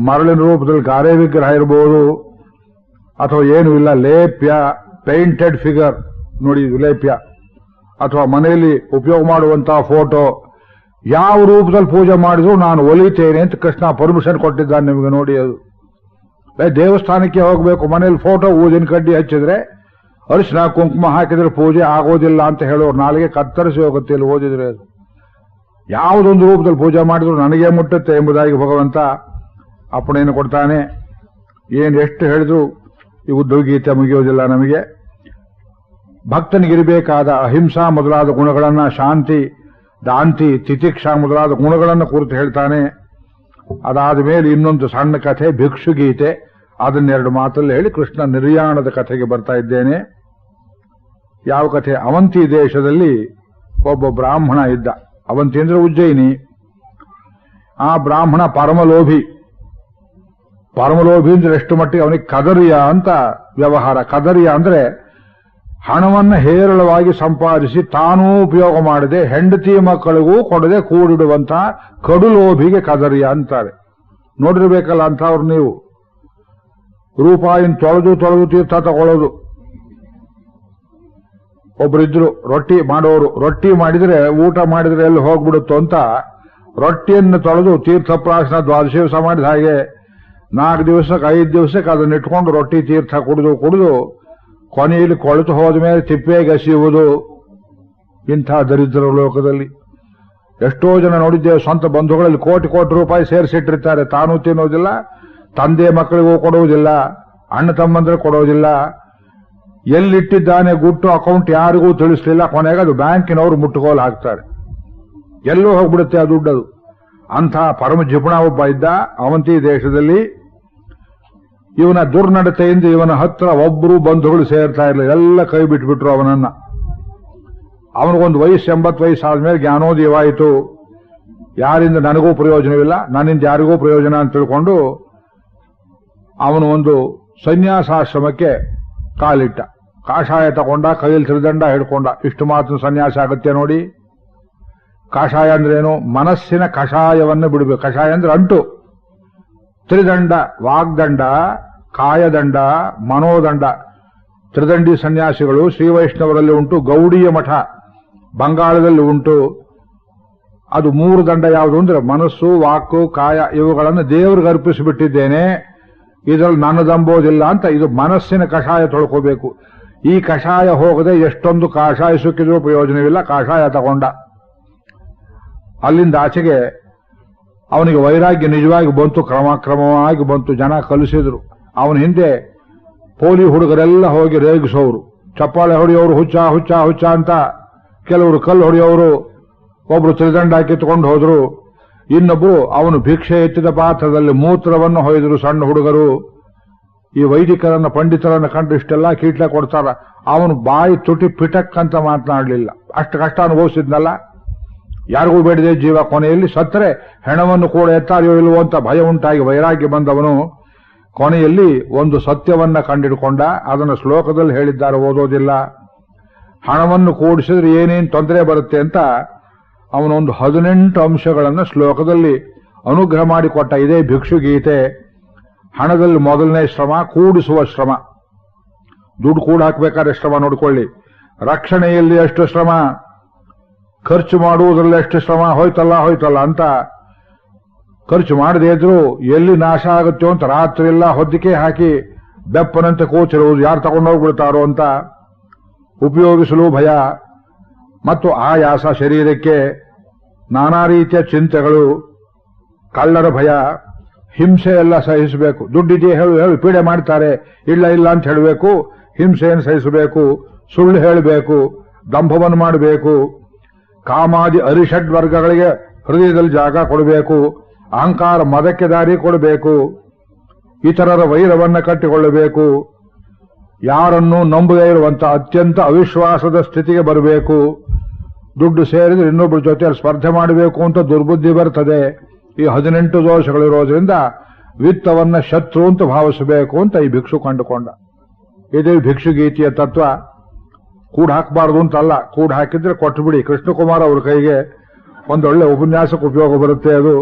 ಮರಳಿನ ರೂಪದಲ್ಲಿ ಗಾರೆ ವಿಗ್ರಹ ಇರಬಹುದು, ಅಥವಾ ಏನೂ ಇಲ್ಲ ಲೇಪ್ಯ ಪೇಂಟೆಡ್ ಫಿಗರ್ ನೋಡಿ ಲೇಪ್ಯ, ಅಥವಾ ಮನೆಯಲ್ಲಿ ಉಪಯೋಗ ಮಾಡುವಂತಹ ಫೋಟೋ. ಯಾವ ರೂಪದಲ್ಲಿ ಪೂಜೆ ಮಾಡಿದ್ರು ನಾನು ಒಲಿತೇನೆ ಅಂತ ಕೃಷ್ಣ ಪರ್ಮಿಷನ್ ಕೊಟ್ಟಿದ್ದಾನೆ ನಿಮಗೆ. ನೋಡಿ, ಅದು ದೇವಸ್ಥಾನಕ್ಕೆ ಹೋಗಬೇಕು, ಮನೇಲಿ ಫೋಟೋ ಊದಿನ ಕಡ್ಡಿ ಹಚ್ಚಿದ್ರೆ ಅರಿಶಿನ ಕುಂಕುಮ ಹಾಕಿದ್ರೆ ಪೂಜೆ ಆಗೋದಿಲ್ಲ ಅಂತ ಹೇಳೋರು ನಾಳೆಗೆ ಕತ್ತರಿಸಿ ಹೋಗುತ್ತೆ ಇಲ್ಲಿ ಓದಿದ್ರೆ. ಅದು ಯಾವುದೊಂದು ರೂಪದಲ್ಲಿ ಪೂಜೆ ಮಾಡಿದ್ರು ನನಗೆ ಮುಟ್ಟುತ್ತೆ ಎಂಬುದಾಗಿ ಭಗವಂತ ಅಪ್ಪಣೆಯನ್ನು ಕೊಡ್ತಾನೆ. ಏನು ಎಷ್ಟು ಹೇಳಿದ್ರು ಈ ಉದ್ಯೋಗೀತೆ ಮುಗಿಯೋದಿಲ್ಲ ನಮಗೆ. ಭಕ್ತನಿಗಿರಬೇಕಾದ ಅಹಿಂಸಾ ಮೊದಲಾದ ಗುಣಗಳನ್ನ, ಶಾಂತಿ ದಾಂತಿ ತಿತಿಕ್ಷಾ ಮೊದಲಾದ ಗುಣಗಳನ್ನು ಕುರಿತು ಹೇಳ್ತಾನೆ. ಅದಾದ ಮೇಲೆ ಇನ್ನೊಂದು ಸಣ್ಣ ಕಥೆ ಭಿಕ್ಷುಗೀತೆ. ಅದನ್ನೆರಡು ಮಾತಲ್ಲಿ ಹೇಳಿ ಕೃಷ್ಣ ನಿರ್ಯಾಣದ ಕಥೆಗೆ ಬರ್ತಾ ಇದ್ದೇನೆ. ಯಾವ ಕಥೆ? ಅವಂತಿ ದೇಶದಲ್ಲಿ ಒಬ್ಬ ಬ್ರಾಹ್ಮಣ ಇದ್ದ. ಅವಂತಿ ಅಂದ್ರೆ ಉಜ್ಜಯಿನಿ. ಆ ಬ್ರಾಹ್ಮಣ ಪರಮಲೋಭಿ. ಪರಮಲೋಭಿ ಅಂದ್ರೆ ಎಷ್ಟು ಮಟ್ಟಿಗೆ ಅವನಿಗೆ ಕದರಿಯ ಅಂತ ವ್ಯವಹಾರ. ಕದರಿಯ ಅಂದ್ರೆ ಹಣವನ್ನು ಹೇರಳವಾಗಿ ಸಂಪಾದಿಸಿ ತಾನೂ ಉಪಯೋಗ ಮಾಡದೆ ಹೆಂಡತಿ ಮಕ್ಕಳಿಗೂ ಕೊಡದೆ ಕೂಡಿಡುವಂತ ಕಡುಲೋಭಿಗೆ ಕದರಿಯ ಅಂತಾರೆ. ನೋಡಿರ್ಬೇಕಲ್ಲ ಅಂತವ್ರು ನೀವು. ರೂಪಾಯಿನ ತೊಳೆದು ತೀರ್ಥ ತಗೊಳ್ಳೋದು. ಒಬ್ಬರಿದ್ರು ರೊಟ್ಟಿ ಮಾಡೋರು. ರೊಟ್ಟಿ ಮಾಡಿದ್ರೆ ಊಟ ಮಾಡಿದ್ರೆ ಎಲ್ಲಿ ಹೋಗ್ಬಿಡುತ್ತೋ ಅಂತ ರೊಟ್ಟಿಯನ್ನು ತೊಳೆದು ತೀರ್ಥಪ್ರಾಶನ ದ್ವಾದಶಿ ದಿವಸ ಮಾಡಿದ ಹಾಗೆ 4 ದಿವಸಕ್ಕೆ 5 ದಿವಸಕ್ಕೆ ಅದನ್ನ ಇಟ್ಕೊಂಡು ರೊಟ್ಟಿ ತೀರ್ಥ ಕುಡಿದು ಕೊನೆಯಲ್ಲಿ ಕೊಳೆತು ಹೋದ ಮೇಲೆ ತಿಪ್ಪೆಗೆ ಎಸೆಯುವುದು. ಇಂಥ ದರಿದ್ರ ಲೋಕದಲ್ಲಿ ಎಷ್ಟೋ ಜನ ನೋಡಿದ್ದೇವೆ. ಸ್ವಂತ ಬಂಧುಗಳಲ್ಲಿ ಕೋಟಿ ರೂಪಾಯಿ ಸೇರಿಸಿಟ್ಟಿರ್ತಾರೆ. ತಾನೂ ತಿನ್ನೋದಿಲ್ಲ, ತಂದೆ ಮಕ್ಕಳಿಗೂ ಕೊಡುವುದಿಲ್ಲ, ಅಣ್ಣ ತಮ್ಮಂದ್ರೆ ಕೊಡೋದಿಲ್ಲ. ಎಲ್ಲಿಟ್ಟಿದ್ದಾನೆ ಗುಟ್ಟು ಅಕೌಂಟ್ ಯಾರಿಗೂ ತಿಳಿಸಲಿಲ್ಲ. ಕೊನೆಗೆ ಅದು ಬ್ಯಾಂಕಿನವರು ಮುಟ್ಟುಗೋಲು ಹಾಕ್ತಾರೆ. ಎಲ್ಲೋ ಹೋಗ್ಬಿಡುತ್ತೆ ಆ ದುಡ್ಡದು. ಅಂಥ ಪರಮ ಜಿಪುಣ ಒಬ್ಬ ಇದ್ದ ಅವಂತಿ ದೇಶದಲ್ಲಿ. ಇವನ ದುರ್ನಡತೆಯಿಂದ ಇವನ ಹತ್ರ ಒಬ್ಬರು ಬಂಧುಗಳು ಸೇರ್ತಾ ಇರಲಿಲ್ಲ. ಎಲ್ಲ ಕೈ ಬಿಟ್ಬಿಟ್ರು ಅವನನ್ನ. ಅವನಿಗೊಂದು ವಯಸ್ಸು 80 ವಯಸ್ಸಾದ್ಮೇಲೆ ಜ್ಞಾನೋದಯವಾಯಿತು. ಯಾರಿಂದ ನನಗೂ ಪ್ರಯೋಜನವಿಲ್ಲ, ನನ್ನಿಂದ ಯಾರಿಗೂ ಪ್ರಯೋಜನ ಅಂತ ತಿಳ್ಕೊಂಡು ಅವನು ಒಂದು ಸನ್ಯಾಸಾಶ್ರಮಕ್ಕೆ ಕಾಲಿಟ್ಟ. ಕಾಷಾಯ ತಗೊಂಡ, ಕೈಯಲ್ಲಿ ತ್ರಿದಂಡ ಹಿಡ್ಕೊಂಡ. ಇಷ್ಟು ಮಾತ್ರ ಸನ್ಯಾಸ ಆಗುತ್ತೆ ನೋಡಿ. ಕಾಷಾಯ ಅಂದ್ರೇನು? ಮನಸ್ಸಿನ ಕಷಾಯವನ್ನು ಬಿಡಬೇಕು. ಕಷಾಯ ಅಂದ್ರೆ ಅಂಟು. ತ್ರಿದಂಡ, ವಾಗ್ದಂಡ, ಕಾಯದಂಡ, ಮನೋದಂಡ. ತ್ರಿದಂಡಿ ಸನ್ಯಾಸಿಗಳು ಶ್ರೀವೈಷ್ಣವರಲ್ಲಿ ಉಂಟು. ಗೌಡಿಯ ಮಠ ಬಂಗಾಳದಲ್ಲಿ ಉಂಟು. ಅದು 3 ದಂಡ ಯಾವುದು ಅಂದ್ರೆ ಮನಸ್ಸು, ವಾಕು, ಕಾಯ ಇವುಗಳನ್ನು ದೇವರಿಗೆ ಅರ್ಪಿಸಿಬಿಟ್ಟಿದ್ದೇನೆ, ಇದರಲ್ಲಿ ನನ್ನದಂಬೋದಿಲ್ಲ ಅಂತ. ಇದು ಮನಸ್ಸಿನ ಕಷಾಯ ತೊಳ್ಕೋಬೇಕು. ಈ ಕಷಾಯ ಹೋಗದೆ ಎಷ್ಟೊಂದು ಕಾಷಾಯ ಸುಕ್ಕಿದ್ರೂ ಪ್ರಯೋಜನವಿಲ್ಲ. ಕಾಷಾಯ ತಗೊಂಡ. ಅಲ್ಲಿಂದ ಆಚೆಗೆ ಅವನಿಗೆ ವೈರಾಗ್ಯ ನಿಜವಾಗಿ ಬಂತು, ಕ್ರಮಕ್ರಮವಾಗಿ ಬಂತು. ಜನ ಕಲಿಸಿದ್ರು. ಅವನ ಹಿಂದೆ ಪೋಲಿ ಹುಡುಗರೆಲ್ಲ ಹೋಗಿ ರೇಗಿಸೋರು, ಚಪ್ಪಾಳೆ ಹೊಡೆಯೋರು, ಹುಚ್ಚ ಹುಚ್ಚ ಹುಚ್ಚ ಅಂತ. ಕೆಲವರು ಕಲ್ಲು ಹೊಡೆಯೋರು, ಒಬ್ರು ತ್ರಿದಂಡ ಕಿತ್ಕೊಂಡು ಹೋದ್ರು. ಇನ್ನೊಬ್ರು ಅವನು ಭಿಕ್ಷೆ ಎತ್ತಿದ ಪಾತ್ರದಲ್ಲಿ ಮೂತ್ರವನ್ನು ಹೊಯ್ದರು ಸಣ್ಣ ಹುಡುಗರು. ಈ ವೈದಿಕರನ್ನ ಪಂಡಿತರನ್ನ ಕಂಡು ಇಷ್ಟೆಲ್ಲ ಕೀಟ್ಲೆ ಕೊಡ್ತಾರ. ಅವನು ಬಾಯಿ ತುಟಿ ಪಿಟಕ್ ಅಂತ ಮಾತನಾಡಲಿಲ್ಲ. ಅಷ್ಟು ಕಷ್ಟ ಅನುಭವಿಸಿದ್ನಲ್ಲ, ಯಾರಿಗೂ ಬೇಡದೆ ಜೀವ. ಕೊನೆಯಲ್ಲಿ ಸತ್ತರೆ ಹೆಣವನ್ನು ಕೂಡ ಎತ್ತಾರೆಯೋ ಇಲ್ವೋ ಅಂತ ಭಯ ಉಂಟಾಗಿ ವೈರಾಗ್ಯ ಬಂದವನು ಕೊನೆಯಲ್ಲಿ ಒಂದು ಸತ್ಯವನ್ನ ಕಂಡಿಡ್ಕೊಂಡ. ಅದನ್ನು ಶ್ಲೋಕದಲ್ಲಿ ಹೇಳಿದ್ದಾರೆ, ಓದೋದಿಲ್ಲ. ಹಣವನ್ನು ಕೂಡಿಸಿದ್ರೆ ಏನೇನು ತೊಂದರೆ ಬರುತ್ತೆ ಅಂತ ಅವನೊಂದು 18 ಅಂಶಗಳನ್ನು ಶ್ಲೋಕದಲ್ಲಿ ಅನುಗ್ರಹ ಮಾಡಿಕೊಟ್ಟ. ಇದೇ ಭಿಕ್ಷುಗೀತೆ. ಹಣದಲ್ಲಿ ಮೊದಲನೇ ಶ್ರಮ ಕೂಡಿಸುವ ಶ್ರಮ. ದುಡ್ಡು ಕೂಡ ಹಾಕಬೇಕಾದ್ರೆ ಶ್ರಮ ನೋಡ್ಕೊಳ್ಳಿ. ರಕ್ಷಣೆಯಲ್ಲಿ ಎಷ್ಟು ಶ್ರಮ, ಖರ್ಚು ಮಾಡುವುದರಲ್ಲಿ ಎಷ್ಟು ಶ್ರಮ. ಹೋಯ್ತಲ್ಲ ಅಂತ ಖರ್ಚು ಮಾಡದೇ ಇದ್ರು ಎಲ್ಲಿ ನಾಶ ಆಗುತ್ತೋ ಅಂತ ರಾತ್ರಿ ಎಲ್ಲ ಹೊದ್ದಿಕೆ ಹಾಕಿ ಬೆಪ್ಪನಂತೆ ಕೂಚಿರುವುದು, ಯಾರು ತಗೊಂಡೋಗ್ಬಿಡ್ತಾರೋ ಅಂತ. ಉಪಯೋಗಿಸಲು ಭಯ ಮತ್ತು ಆಯಾಸ, ಶರೀರಕ್ಕೆ ನಾನಾ ರೀತಿಯ ಚಿಂತೆಗಳು, ಕಳ್ಳರ ಭಯ, ಹಿಂಸೆ ಎಲ್ಲ ಸಹಿಸಬೇಕು. ದುಡ್ಡಿದೆಯೇ ಹೇಳು, ಪೀಡೆ ಮಾಡ್ತಾರೆ, ಇಲ್ಲ ಅಂತ ಹೇಳಬೇಕು. ಹಿಂಸೆಯನ್ನು ಸಹಿಸಬೇಕು, ಸುಳ್ಳು ಹೇಳಬೇಕು, ದಂಭವನ್ನು ಮಾಡಬೇಕು, ಕಾಮಾದಿ ಅರಿಷಡ್ ವರ್ಗಗಳಿಗೆ ಹೃದಯದಲ್ಲಿ ಜಾಗ ಕೊಡಬೇಕು, ಅಹಂಕಾರ ಮದಕ್ಕೆ ದಾರಿ ಕೊಡಬೇಕು, ಇತರರ ವೈರವನ್ನ ಕಟ್ಟಿಕೊಳ್ಳಬೇಕು, ಯಾರನ್ನೂ ನಂಬದೇ ಇರುವಂತ ಅತ್ಯಂತ ಅವಿಶ್ವಾಸದ ಸ್ಥಿತಿಗೆ ಬರಬೇಕು. ದುಡ್ಡು ಸೇರಿದ್ರೆ ಇನ್ನೊಬ್ಬರ ಜೊತೆಯಲ್ಲಿ ಸ್ಪರ್ಧೆ ಮಾಡಬೇಕು ಅಂತ ದುರ್ಬುದ್ಧಿ ಬರ್ತದೆ. ಈ 18 ದೋಷಗಳಿರೋದ್ರಿಂದ ವಿತ್ತವನ್ನ ಶತ್ರು ಅಂತ ಭಾವಿಸಬೇಕು ಅಂತ ಈ ಭಿಕ್ಷು ಕಂಡುಕೊಂಡ. ಇದೇ ಭಿಕ್ಷುಗೀತೆಯ ತತ್ವ. ಕೂಡ ಹಾಕಬಾರ್ದು ಅಂತಲ್ಲ, ಕೂಡ ಹಾಕಿದ್ರೆ ಕೊಟ್ಟು ಬಿಡಿ. ಕೃಷ್ಣಕುಮಾರ್ ಅವ್ರ ಕೈಗೆ ಒಂದೊಳ್ಳೆ ಉಪನ್ಯಾಸಕ್ಕೆ ಉಪಯೋಗ ಬರುತ್ತೆ ಅದು.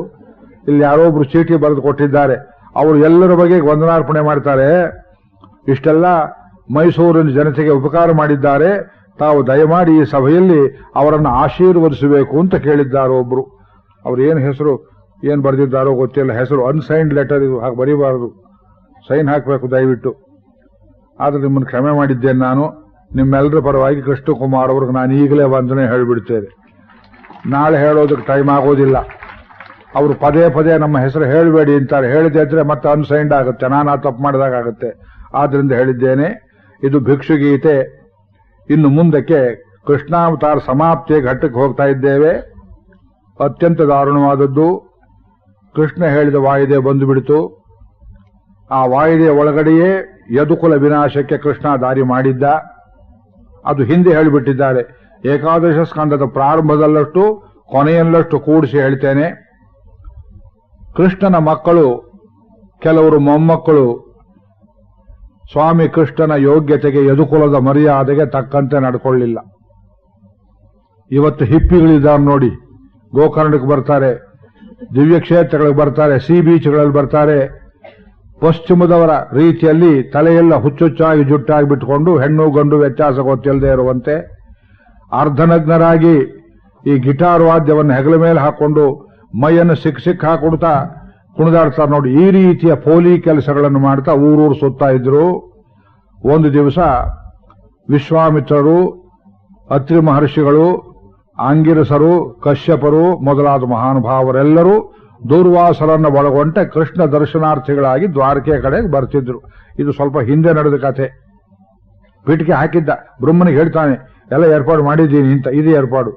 ಇಲ್ಲಿ ಯಾರೋ ಒಬ್ರು ಚೀಟಿ ಬರೆದು ಕೊಟ್ಟಿದ್ದಾರೆ. ಅವರು ಎಲ್ಲರ ಬಗ್ಗೆ ವಂದನಾರ್ಪಣೆ ಮಾಡ್ತಾರೆ. ಇಷ್ಟೆಲ್ಲ ಮೈಸೂರಿನ ಜನತೆಗೆ ಉಪಕಾರ ಮಾಡಿದ್ದಾರೆ, ತಾವು ದಯಮಾಡಿ ಈ ಸಭೆಯಲ್ಲಿ ಅವರನ್ನು ಆಶೀರ್ವದಿಸಬೇಕು ಅಂತ ಕೇಳಿದ್ದಾರೆ ಒಬ್ರು. ಅವ್ರು ಏನು ಹೆಸರು ಏನ್ ಬರೆದಿದ್ದಾರೋ ಗೊತ್ತಿಲ್ಲ. ಹೆಸರು ಅನ್ಸೈನ್ಡ್ ಲೆಟರ್, ಇದು ಹಾಗೆ ಬರೀಬಾರದು, ಸೈನ್ ಹಾಕಬೇಕು ದಯವಿಟ್ಟು. ಆದ್ರೆ ನಿಮ್ಮನ್ನು ಕ್ಷಮೆ ಮಾಡಿದ್ದೇನೆ ನಾನು. ನಿಮ್ಮೆಲ್ಲರ ಪರವಾಗಿ ಕೃಷ್ಣಕುಮಾರ್ ಅವ್ರಿಗೆ ನಾನು ಈಗಲೇ ವಂದನೆ ಹೇಳಿಬಿಡ್ತೇನೆ. ನಾಳೆ ಹೇಳೋದಕ್ಕೆ ಟೈಮ್ ಆಗೋದಿಲ್ಲ. ಅವರು ಪದೇ ನಮ್ಮ ಹೆಸರು ಹೇಳಬೇಡಿ ಅಂತಾರೆ. ಹೇಳಿದೆ ಇದ್ರೆ ಮತ್ತೆ ಅನ್ಸೈನ್ಡ್ ಆಗುತ್ತೆ, ನಾನು ಆ ತಪ್ಪು ಮಾಡಿದಾಗುತ್ತೆ. ಆದ್ರಿಂದ ಹೇಳಿದ್ದೇನೆ. ಇದು ಭಿಕ್ಷುಗೀತೆ. ಇನ್ನು ಮುಂದಕ್ಕೆ ಕೃಷ್ಣಾವತಾರ ಸಮಾಪ್ತಿಯ ಘಟ್ಟಕ್ಕೆ ಹೋಗ್ತಾ ಇದ್ದೇವೆ. ಅತ್ಯಂತ ದಾರುಣವಾದದ್ದು. ಕೃಷ್ಣ ಹೇಳಿದ ವಾಯಿದೆ ಬಂದು ಬಿಡಿತು. ಆ ವಾಯಿದೆಯ ಒಳಗಡೆಯೇ ಯದುಕುಲ ವಿನಾಶಕ್ಕೆ ಕೃಷ್ಣ ದಾರಿ ಮಾಡಿದ್ದ. ಅದು ಹಿಂದೆ ಹೇಳಿಬಿಟ್ಟಿದ್ದಾರೆ. ಏಕಾದಶ ಸ್ಕಂದದ ಪ್ರಾರಂಭದಲ್ಲಷ್ಟು ಕೊನೆಯಲ್ಲಷ್ಟು ಕೂಡಿಸಿ ಹೇಳ್ತೇನೆ. ಕೃಷ್ಣನ ಮಕ್ಕಳು, ಕೆಲವರು ಮೊಮ್ಮಕ್ಕಳು, ಸ್ವಾಮಿ ಕೃಷ್ಣನ ಯೋಗ್ಯತೆಗೆ ಯದುಕುಲದ ಮರ್ಯಾದೆಗೆ ತಕ್ಕಂತೆ ನಡ್ಕೊಳ್ಳಿಲ್ಲ. ಇವತ್ತು ಹಿಪ್ಪಿಗಳಿದ್ದಾರೆ ನೋಡಿ, ಗೋಕರ್ಣಕ್ಕೆ ಬರ್ತಾರೆ, ದಿವ್ಯಕ್ಷೇತ್ರಗಳಿಗೆ ಬರ್ತಾರೆ, ಸಿ ಬೀಚ್ಗಳಲ್ಲಿ ಬರ್ತಾರೆ. ಪಶ್ಚಿಮದವರ ರೀತಿಯಲ್ಲಿ ತಲೆಯೆಲ್ಲ ಹುಚ್ಚುಚ್ಚಾಗಿ ಜುಟ್ಟಾಗಿ ಬಿಟ್ಟುಕೊಂಡು ಹೆಣ್ಣು ಗಂಡು ವ್ಯತ್ಯಾಸ ಗೊತ್ತಿಲ್ಲದೆ ಇರುವಂತೆ ಅರ್ಧನಗ್ನರಾಗಿ ಈ ಗಿಟಾರ್ ವಾದ್ಯವನ್ನು ಹೆಗಲ ಮೇಲೆ ಹಾಕೊಂಡು ಮೈಯನ್ನು ಸಿಕ್ಕ ಹಾಕೊಡ್ತಾ ಕುಣಿದಾಡ್ತಾರೆ ನೋಡಿ. ಈ ರೀತಿಯ ಪೋಲಿ ಕೆಲಸಗಳನ್ನು ಮಾಡ್ತಾ ಊರೂರು ಸುತ್ತಾ ಇದ್ರು. ಒಂದು ದಿವಸ ವಿಶ್ವಾಮಿತ್ರರು, ಅತ್ರಿ ಮಹರ್ಷಿಗಳು, ಆಂಗಿರಸರು, ಕಶ್ಯಪರು ಮೊದಲಾದ ಮಹಾನುಭಾವರೆಲ್ಲರೂ ದೂರ್ವಾಸರನ್ನು ಒಳಗೊಂಡ ಕೃಷ್ಣ ದರ್ಶನಾರ್ಥಿಗಳಾಗಿ ದ್ವಾರಕೆ ಕಡೆಗೆ ಬರ್ತಿದ್ರು. ಇದು ಸ್ವಲ್ಪ ಹಿಂದೆ ನಡೆದ ಕಥೆ. ಪೀಠಿಕೆ ಹಾಕಿದ್ದ ಬ್ರಹ್ಮನಿಗೆ ಹೇಳ್ತಾನೆ, ಎಲ್ಲ ಏರ್ಪಾಡು ಮಾಡಿದ್ದೀನಿ ಅಂತ. ಇದು ಏರ್ಪಾಡು.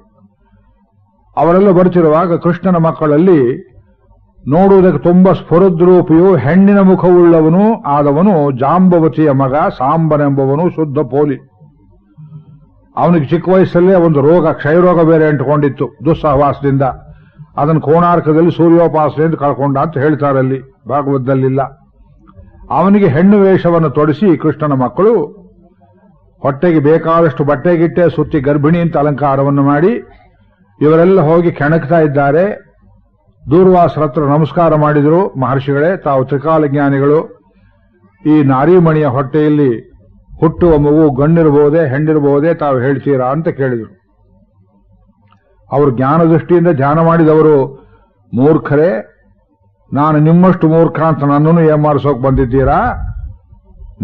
ಅವರೆಲ್ಲ ಬರ್ತಿರುವಾಗ ಕೃಷ್ಣನ ಮಕ್ಕಳಲ್ಲಿ ನೋಡುವುದಕ್ಕೆ ತುಂಬಾ ಸ್ಫುರದ್ರೂಪಿಯು ಹೆಣ್ಣಿನ ಮುಖವುಳ್ಳವನು ಆದವನು ಜಾಂಬವತಿಯ ಮಗ ಸಾಂಬನೆಂಬವನು ಶುದ್ಧ ಪೋಲಿ. ಅವನಿಗೆ ಚಿಕ್ಕ ವಯಸ್ಸಲ್ಲೇ ಒಂದು ರೋಗ, ಕ್ಷಯರೋಗ ಬೇರೆ ಅಂಟುಕೊಂಡಿತ್ತು ದುಸ್ಸಹವಾಸದಿಂದ. ಅದನ್ನು ಕೋಣಾರ್ಕದಲ್ಲಿ ಸೂರ್ಯೋಪಾಸನೆಯಿಂದ ಕಳ್ಕೊಂಡ ಅಂತ ಹೇಳ್ತಾರಲ್ಲಿ, ಭಾಗವತದಲ್ಲಿಲ್ಲ. ಅವನಿಗೆ ಹೆಣ್ಣು ವೇಷವನ್ನು ತೊಡಿಸಿ ಕೃಷ್ಣನ ಮಕ್ಕಳು ಹೊಟ್ಟೆಗೆ ಬೇಕಾದಷ್ಟು ಬಟ್ಟೆಗಿಟ್ಟೆ ಸುತ್ತಿ ಗರ್ಭಿಣಿ ಅಂತ ಅಲಂಕಾರವನ್ನು ಮಾಡಿ ಇವರೆಲ್ಲ ಹೋಗಿ ಕೆಣಕ್ತಾ ಇದ್ದಾರೆ. ದೂರ್ವಾಸರ ಹತ್ರ ನಮಸ್ಕಾರ ಮಾಡಿದರು. ಮಹರ್ಷಿಗಳೇ, ತಾವು ತ್ರಿಕಾಲ ಜ್ಞಾನಿಗಳು, ಈ ನಾರಿಮಣಿಯ ಹೊಟ್ಟೆಯಲ್ಲಿ ಹುಟ್ಟುವ ಮಗು ಗಣ್ಣಿರಬಹುದೇ ಹೆಣ್ಣಿರಬಹುದೇ, ತಾವು ಹೇಳ್ತೀರಾ ಅಂತ ಕೇಳಿದರು. ಅವರು ಜ್ಞಾನ ದೃಷ್ಟಿಯಿಂದ ಧ್ಯಾನ ಮಾಡಿದವರು. ಮೂರ್ಖರೇ, ನಾನು ನಿಮ್ಮಷ್ಟು ಮೂರ್ಖ ಅಂತ ನನ್ನನ್ನು ಏಮಾರಿಸೋಕೆ ಬಂದಿದ್ದೀರಾ?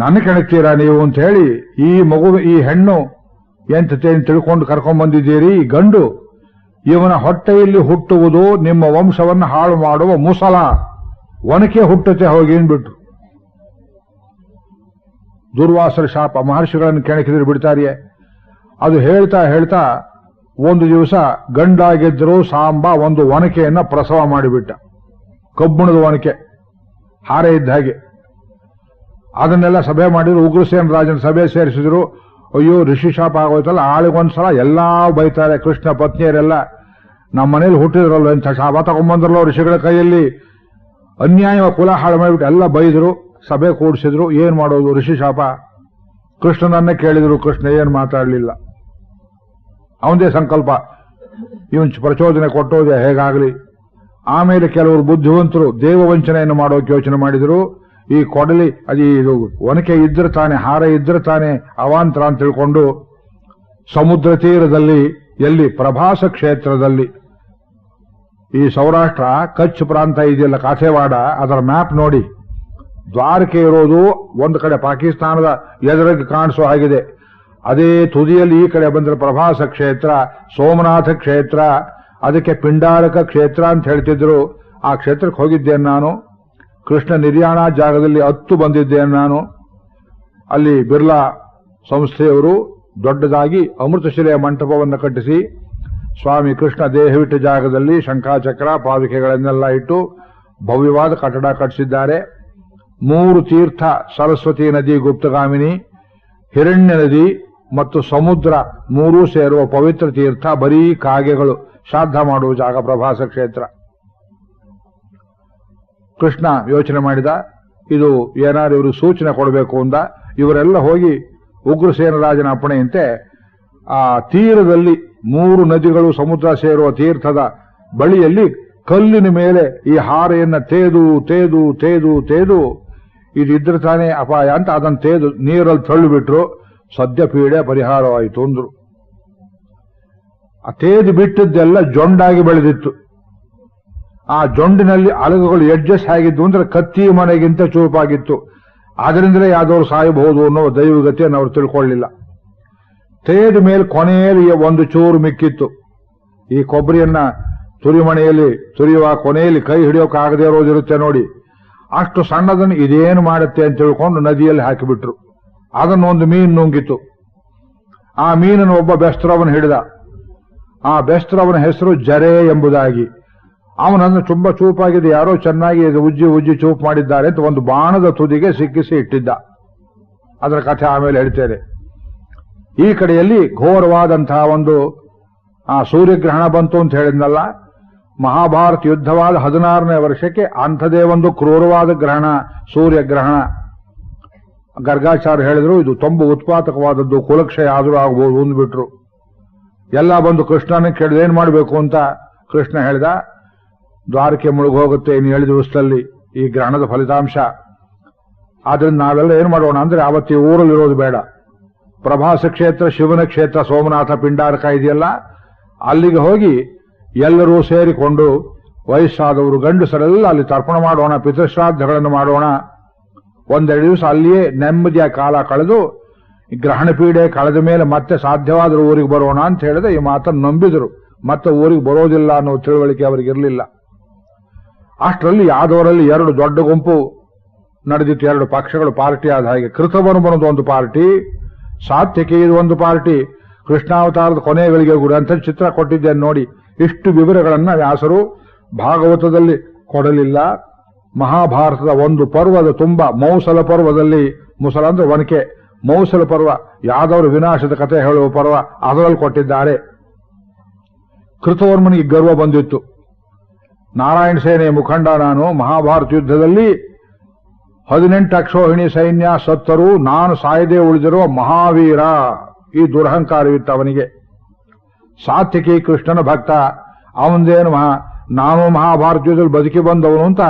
ನನ್ನ ಕೆಣಕ್ತೀರಾ ನೀವು ಅಂತ ಹೇಳಿ, ಈ ಮಗು, ಈ ಹೆಣ್ಣು ಎಂತತೇನು ತಿಳ್ಕೊಂಡು ಕರ್ಕೊಂಡ್ ಬಂದಿದ್ದೀರಿ, ಈ ಗಂಡು ಇವನ ಹೊಟ್ಟೆಯಲ್ಲಿ ಹುಟ್ಟುವುದು ನಿಮ್ಮ ವಂಶವನ್ನು ಹಾಳು ಮಾಡುವ ಮುಸಲ, ಒನಕೆ ಹುಟ್ಟುತ್ತೆ ಹೋಗಿ ಅಂದ್ಬಿಟ್ಟು. ದುರ್ವಾಸರ ಶಾಪ, ಮಹರ್ಷಿಗಳನ್ನು ಕೆಣಕಿದ್ರೆ ಬಿಡ್ತಾರಿಯೇ? ಅದು ಹೇಳ್ತಾ ಹೇಳ್ತಾ ಒಂದು ದಿವಸ ಗಂಡಾಗಿದ್ದರೂ ಸಾಂಬ ಒಂದು ಒನಕೆಯನ್ನ ಪ್ರಸವ ಮಾಡಿಬಿಟ್ಟ. ಕಬ್ಬಣದ ಒನಕೆ, ಹಾರೆ ಇದ್ದ ಹಾಗೆ. ಅದನ್ನೆಲ್ಲ ಸಭೆ ಮಾಡಿದ್ರು. ಉಗ್ರಸೇನ ರಾಜನ ಸಭೆ ಸೇರಿಸಿದ್ರು. ಅಯ್ಯೋ ಋಷಿ ಶಾಪ ಆಗೋಯ್ತಲ್ಲ, ಆಳಿಗೊಂದ್ಸಲ ಎಲ್ಲಾ ಬೈತಾರೆ. ಕೃಷ್ಣ ಪತ್ನಿಯರೆಲ್ಲ ನಮ್ಮ ಮನೇಲಿ ಹುಟ್ಟಿದ್ರಲ್ಲ ಇಂಥ ಶಾಪ ತಗೊಂಡ್ಬಂದ್ರಲ್ಲ ಋಷಿಗಳ ಕೈಯಲ್ಲಿ, ಅನ್ಯಾಯ ಕುಲ ಹಾಳು ಮಾಡಿಬಿಟ್ಟು ಎಲ್ಲ ಬೈದ್ರು. ಸಭೆ ಕೂಡಿಸಿದ್ರು. ಏನ್ ಮಾಡೋದು? ಋಷಿ ಶಾಪ. ಕೃಷ್ಣನನ್ನೇ ಕೇಳಿದ್ರು. ಕೃಷ್ಣ ಏನ್ ಮಾತಾಡಲಿಲ್ಲ. ಅವನದೇ ಸಂಕಲ್ಪ, ಇವನ್ ಪ್ರಚೋದನೆ ಕೊಟ್ಟೋದೆ ಹೇಗಾಗಲಿ. ಆಮೇಲೆ ಕೆಲವರು ಬುದ್ಧಿವಂತರು ದೇವವಂಚನೆಯನ್ನು ಮಾಡೋಕೆ ಯೋಚನೆ ಮಾಡಿದ್ರು. ಈ ಕೊಡಲಿ ಇದು ಒನಕೆ ಇದ್ರೆ ತಾನೆ, ಹಾರ ಇದ್ರೆ ತಾನೆ ಅವಾಂತರ ಅಂತ ತಿಳ್ಕೊಂಡು ಸಮುದ್ರ ತೀರದಲ್ಲಿ, ಎಲ್ಲಿ ಪ್ರಭಾಸ ಕ್ಷೇತ್ರದಲ್ಲಿ, ಈ ಸೌರಾಷ್ಟ್ರ ಕಚ್ ಪ್ರಾಂತ ಇದೆಯಲ್ಲ, ಕಾಥೇವಾಡ, ಅದರ ಮ್ಯಾಪ್ ನೋಡಿ. ದ್ವಾರಕೆ ಇರೋದು ಒಂದು ಕಡೆ ಪಾಕಿಸ್ತಾನದ ಎದುರಿಗೆ ಕಾಣಿಸೋ ಹಾಗಿದೆ. ಅದೇ ತುದಿಯಲ್ಲಿ ಈ ಕಡೆ ಬಂದ್ರೆ ಪ್ರಭಾಸ ಕ್ಷೇತ್ರ, ಸೋಮನಾಥ ಕ್ಷೇತ್ರ, ಅದಕ್ಕೆ ಪಿಂಡಾರಕ ಕ್ಷೇತ್ರ ಅಂತ ಹೇಳ್ತಿದ್ರು. ಆ ಕ್ಷೇತ್ರಕ್ಕೆ ಹೋಗಿದ್ದೇನೆ ನಾನು. ಕೃಷ್ಣ ನಿರ್ಯಾಣ ಜಾಗದಲ್ಲಿ 10 ಬಂದಿದ್ದೇನೆ ನಾನು. ಅಲ್ಲಿ ಬಿರ್ಲಾ ಸಂಸ್ಥೆಯವರು ದೊಡ್ಡದಾಗಿ ಅಮೃತಶಿಲೆಯ ಮಂಟಪವನ್ನು ಕಟ್ಟಿಸಿ ಸ್ವಾಮಿ ಕೃಷ್ಣ ದೇಹವಿಟ್ಟ ಜಾಗದಲ್ಲಿ ಶಂಖಾಚಕ್ರ ಪಾದುಕೆಗಳನ್ನೆಲ್ಲ ಇಟ್ಟು ಭವ್ಯವಾದ ಕಟ್ಟಡ ಕಟ್ಟಿಸಿದ್ದಾರೆ. 3 ತೀರ್ಥ, ಸರಸ್ವತಿ ನದಿ ಗುಪ್ತಗಾಮಿನಿ, ಹಿರಣ್ಯ ನದಿ ಮತ್ತು ಸಮುದ್ರ 3 ಸೇರುವ ಪವಿತ್ರ ತೀರ್ಥ. ಬರೀ ಕಾಗೆಗಳು ಶ್ರಾದ್ದ ಮಾಡುವ ಜಾಗ ಪ್ರಭಾಸ ಕ್ಷೇತ್ರ. ಕೃಷ್ಣ ಯೋಚನೆ ಮಾಡಿದ, ಇದು ಏನಾದ್ರು ಇವರು ಸೂಚನೆ ಕೊಡಬೇಕು ಅಂದ. ಇವರೆಲ್ಲ ಹೋಗಿ ಉಗ್ರಸೇನ ರಾಜನ ಅಪ್ಪಣೆಯಂತೆ ಆ ತೀರದಲ್ಲಿ 3 ನದಿಗಳು ಸಮುದ್ರ ಸೇರುವ ತೀರ್ಥದ ಬಳಿಯಲ್ಲಿ ಕಲ್ಲಿನ ಮೇಲೆ ಈ ಹಾರೆಯನ್ನ ತೇದು ತೇದು ತೇದು ತೇದು, ಇದಿದ್ರೆ ತಾನೇ ಅಪಾಯ ಅಂತ ಅದನ್ನು ತೇದು ನೀರಲ್ಲಿ ತಳ್ಳಿಬಿಟ್ರು. ಸದ್ಯ ಪೀಡೆ ಪರಿಹಾರವಾಯಿತು ಅಂದ್ರು. ಆ ತೇದು ಬಿಟ್ಟದ್ದೆಲ್ಲ ಜೊಂಡಾಗಿ ಬೆಳೆದಿತ್ತು. ಆ ಜೊಂಡಿನಲ್ಲಿ ಅಲಗುಗಳು ಎಡ್ಜಸ್ಟ್ ಆಗಿದ್ದು ಅಂದ್ರೆ ಕತ್ತಿ ಮನೆಗಿಂತ ಚೂಪಾಗಿತ್ತು. ಆದ್ರಿಂದಲೇ ಯಾವ್ದವ್ರು ಸಾಯಬಹುದು ಅನ್ನೋ ದೈವಗತಿಯನ್ನು ಅವರು ತಿಳ್ಕೊಳ್ಳಿಲ್ಲ. ತೇದ ಮೇಲೆ ಕೊನೆಯಲ್ಲಿ ಒಂದು ಚೂರು ಮಿಕ್ಕಿತ್ತು. ಈ ಕೊಬ್ಬರಿಯನ್ನ ತುರಿಮಣೆಯಲ್ಲಿ ತುರಿಯುವ ಕೊನೆಯಲ್ಲಿ ಕೈ ಹಿಡಿಯೋಕ್ಕಾಗದೇ ಇರೋದಿರುತ್ತೆ ನೋಡಿ, ಅಷ್ಟು ಸಣ್ಣದನ್ನು ಇದೇನು ಮಾಡುತ್ತೆ ಅಂತ ತಿಳ್ಕೊಂಡು ನದಿಯಲ್ಲಿ ಹಾಕಿಬಿಟ್ರು. ಅದನ್ನೊಂದು ಮೀನು ನುಂಗಿತು. ಆ ಮೀನನ್ನು ಒಬ್ಬ ಬೆಸ್ತರವನು ಹಿಡಿದ. ಆ ಬೆಸ್ತರವನ ಹೆಸರು ಜರೆ ಎಂಬುದಾಗಿ. ಅವನನ್ನು ತುಂಬಾ ಚೂಪಾಗಿದೆ, ಯಾರೋ ಚೆನ್ನಾಗಿ ಉಜ್ಜಿ ಉಜ್ಜಿ ಚೂಪ್ ಮಾಡಿದ್ದಾರೆ ಅಂತ ಒಂದು ಬಾಣದ ತುದಿಗೆ ಸಿಕ್ಕಿಸಿ ಇಟ್ಟಿದ್ದ. ಅದರ ಕಥೆ ಆಮೇಲೆ ಹೇಳ್ತೇನೆ. ಈ ಕಡೆಯಲ್ಲಿ ಘೋರವಾದಂತಹ ಒಂದು ಸೂರ್ಯಗ್ರಹಣ ಬಂತು ಅಂತ ಹೇಳಿದ್ನಲ್ಲ, ಮಹಾಭಾರತ ಯುದ್ಧವಾದ 16ನೇ ವರ್ಷಕ್ಕೆ ಅಂಥದೇ ಒಂದು ಕ್ರೂರವಾದ ಗ್ರಹಣ, ಸೂರ್ಯಗ್ರಹಣ. ಗರ್ಗಾಚಾರ್ಯ ಹೇಳಿದ್ರು ಇದು ತುಂಬ ಉತ್ಪಾತಕವಾದದ್ದು, ಕುಲಕ್ಷಯ ಆದರೂ ಆಗಬಹುದು ಅಂದ್ಬಿಟ್ರು. ಎಲ್ಲ ಬಂದು ಕೃಷ್ಣನ ಕೇಳಿದ ಏನ್ ಮಾಡಬೇಕು ಅಂತ. ಕೃಷ್ಣ ಹೇಳಿದ, ದ್ವಾರಕೆ ಮುಳುಗೋಗುತ್ತೆ ಇನ್ನು 7 ದಿವಸದಲ್ಲಿ ಈ ಗ್ರಹಣದ ಫಲಿತಾಂಶ. ಆದ್ರಿಂದ ನಾವೆಲ್ಲ ಏನ್ ಮಾಡೋಣ ಅಂದ್ರೆ ಅವತ್ತಿ ಊರಲ್ಲಿರೋದು ಬೇಡ. ಪ್ರಭಾಸ ಕ್ಷೇತ್ರ, ಶಿವನ ಕ್ಷೇತ್ರ, ಸೋಮನಾಥ ಪಿಂಡಾರಕ ಇದೆಯಲ್ಲ, ಅಲ್ಲಿಗೆ ಹೋಗಿ ಎಲ್ಲರೂ ಸೇರಿಕೊಂಡು ವಯಸ್ಸಾದವರು ಗಂಡಸರೆಲ್ಲ ಅಲ್ಲಿ ತರ್ಪಣ ಮಾಡೋಣ, ಪಿತೃಶ್ರಾದ್ದಗಳನ್ನು ಮಾಡೋಣ. 1-2 ದಿವಸ ಅಲ್ಲಿಯೇ ನೆಮ್ಮದಿಯ ಕಾಲ ಕಳೆದು ಗ್ರಹಣ ಪೀಡೆ ಕಳೆದ ಮೇಲೆ ಮತ್ತೆ ಸಾಧ್ಯವಾದರೂ ಊರಿಗೆ ಬರೋಣ ಅಂತ ಹೇಳಿದ್ರೆ ಈ ಮಾತನ್ನು ನಂಬಿದರು. ಮತ್ತೆ ಊರಿಗೆ ಬರೋದಿಲ್ಲ ಅನ್ನೋ ತಿಳುವಳಿಕೆ ಅವರಿಗೆ ಇರಲಿಲ್ಲ. ಅಷ್ಟರಲ್ಲಿ ಯಾದವರಲ್ಲಿ 2 ದೊಡ್ಡ ಗುಂಪು ನಡೆದಿತ್ತು, 2 ಪಕ್ಷಗಳು ಪಾರ್ಟಿ ಆದ ಹಾಗೆ. ಕೃತವರ್ಮನದು ಒಂದು ಪಾರ್ಟಿ, ಸಾತ್ಯಕಿಯದು ಒಂದು ಪಾರ್ಟಿ. ಕೃಷ್ಣಾವತಾರದ ಕೊನೆಗಳಿಗೆ ಗ್ರಂಥ ಚಿತ್ರ ಕೊಟ್ಟಿದ್ದೇನೆ ನೋಡಿ. ಇಷ್ಟು ವಿವರಗಳನ್ನ ವ್ಯಾಸರು ಭಾಗವತದಲ್ಲಿ ಕೊಡಲಿಲ್ಲ. ಮಹಾಭಾರತದ ಒಂದು ಪರ್ವದ ತುಂಬ ಮೌಸಲ ಪರ್ವದಲ್ಲಿ, ಮುಸಲ ಅಂದ್ರೆ ಒನಕೆ, ಮೌಸಲ ಪರ್ವ ಯಾದವರ ವಿನಾಶದ ಕಥೆ ಹೇಳುವ ಪರ್ವ, ಅದರಲ್ಲಿ ಕೊಟ್ಟಿದ್ದಾರೆ. ಕೃತವರ್ಮನಿಗೆ ಗರ್ವ ಬಂದಿತ್ತು. ನಾರಾಯಣ ಸೇನೆಯ ಮುಖಂಡ ನಾನು, ಮಹಾಭಾರತ ಯುದ್ಧದಲ್ಲಿ 18 ಅಕ್ಷೋಹಿಣಿ ಸೈನ್ಯ ಸತ್ತರೂ ನಾನು ಸಾಯದೆ ಉಳಿದಿರುವ ಮಹಾವೀರ, ಈ ದುರಹಂಕಾರವಿತ್ತು ಅವನಿಗೆ. ಸಾತ್ಯಕಿ ಕೃಷ್ಣನ ಭಕ್ತ, ಅವನದೇನು ನಾನು ಮಹಾಭಾರತ ಯುದ್ಧದಲ್ಲಿ ಬದುಕಿ ಬಂದವನು ಅಂತ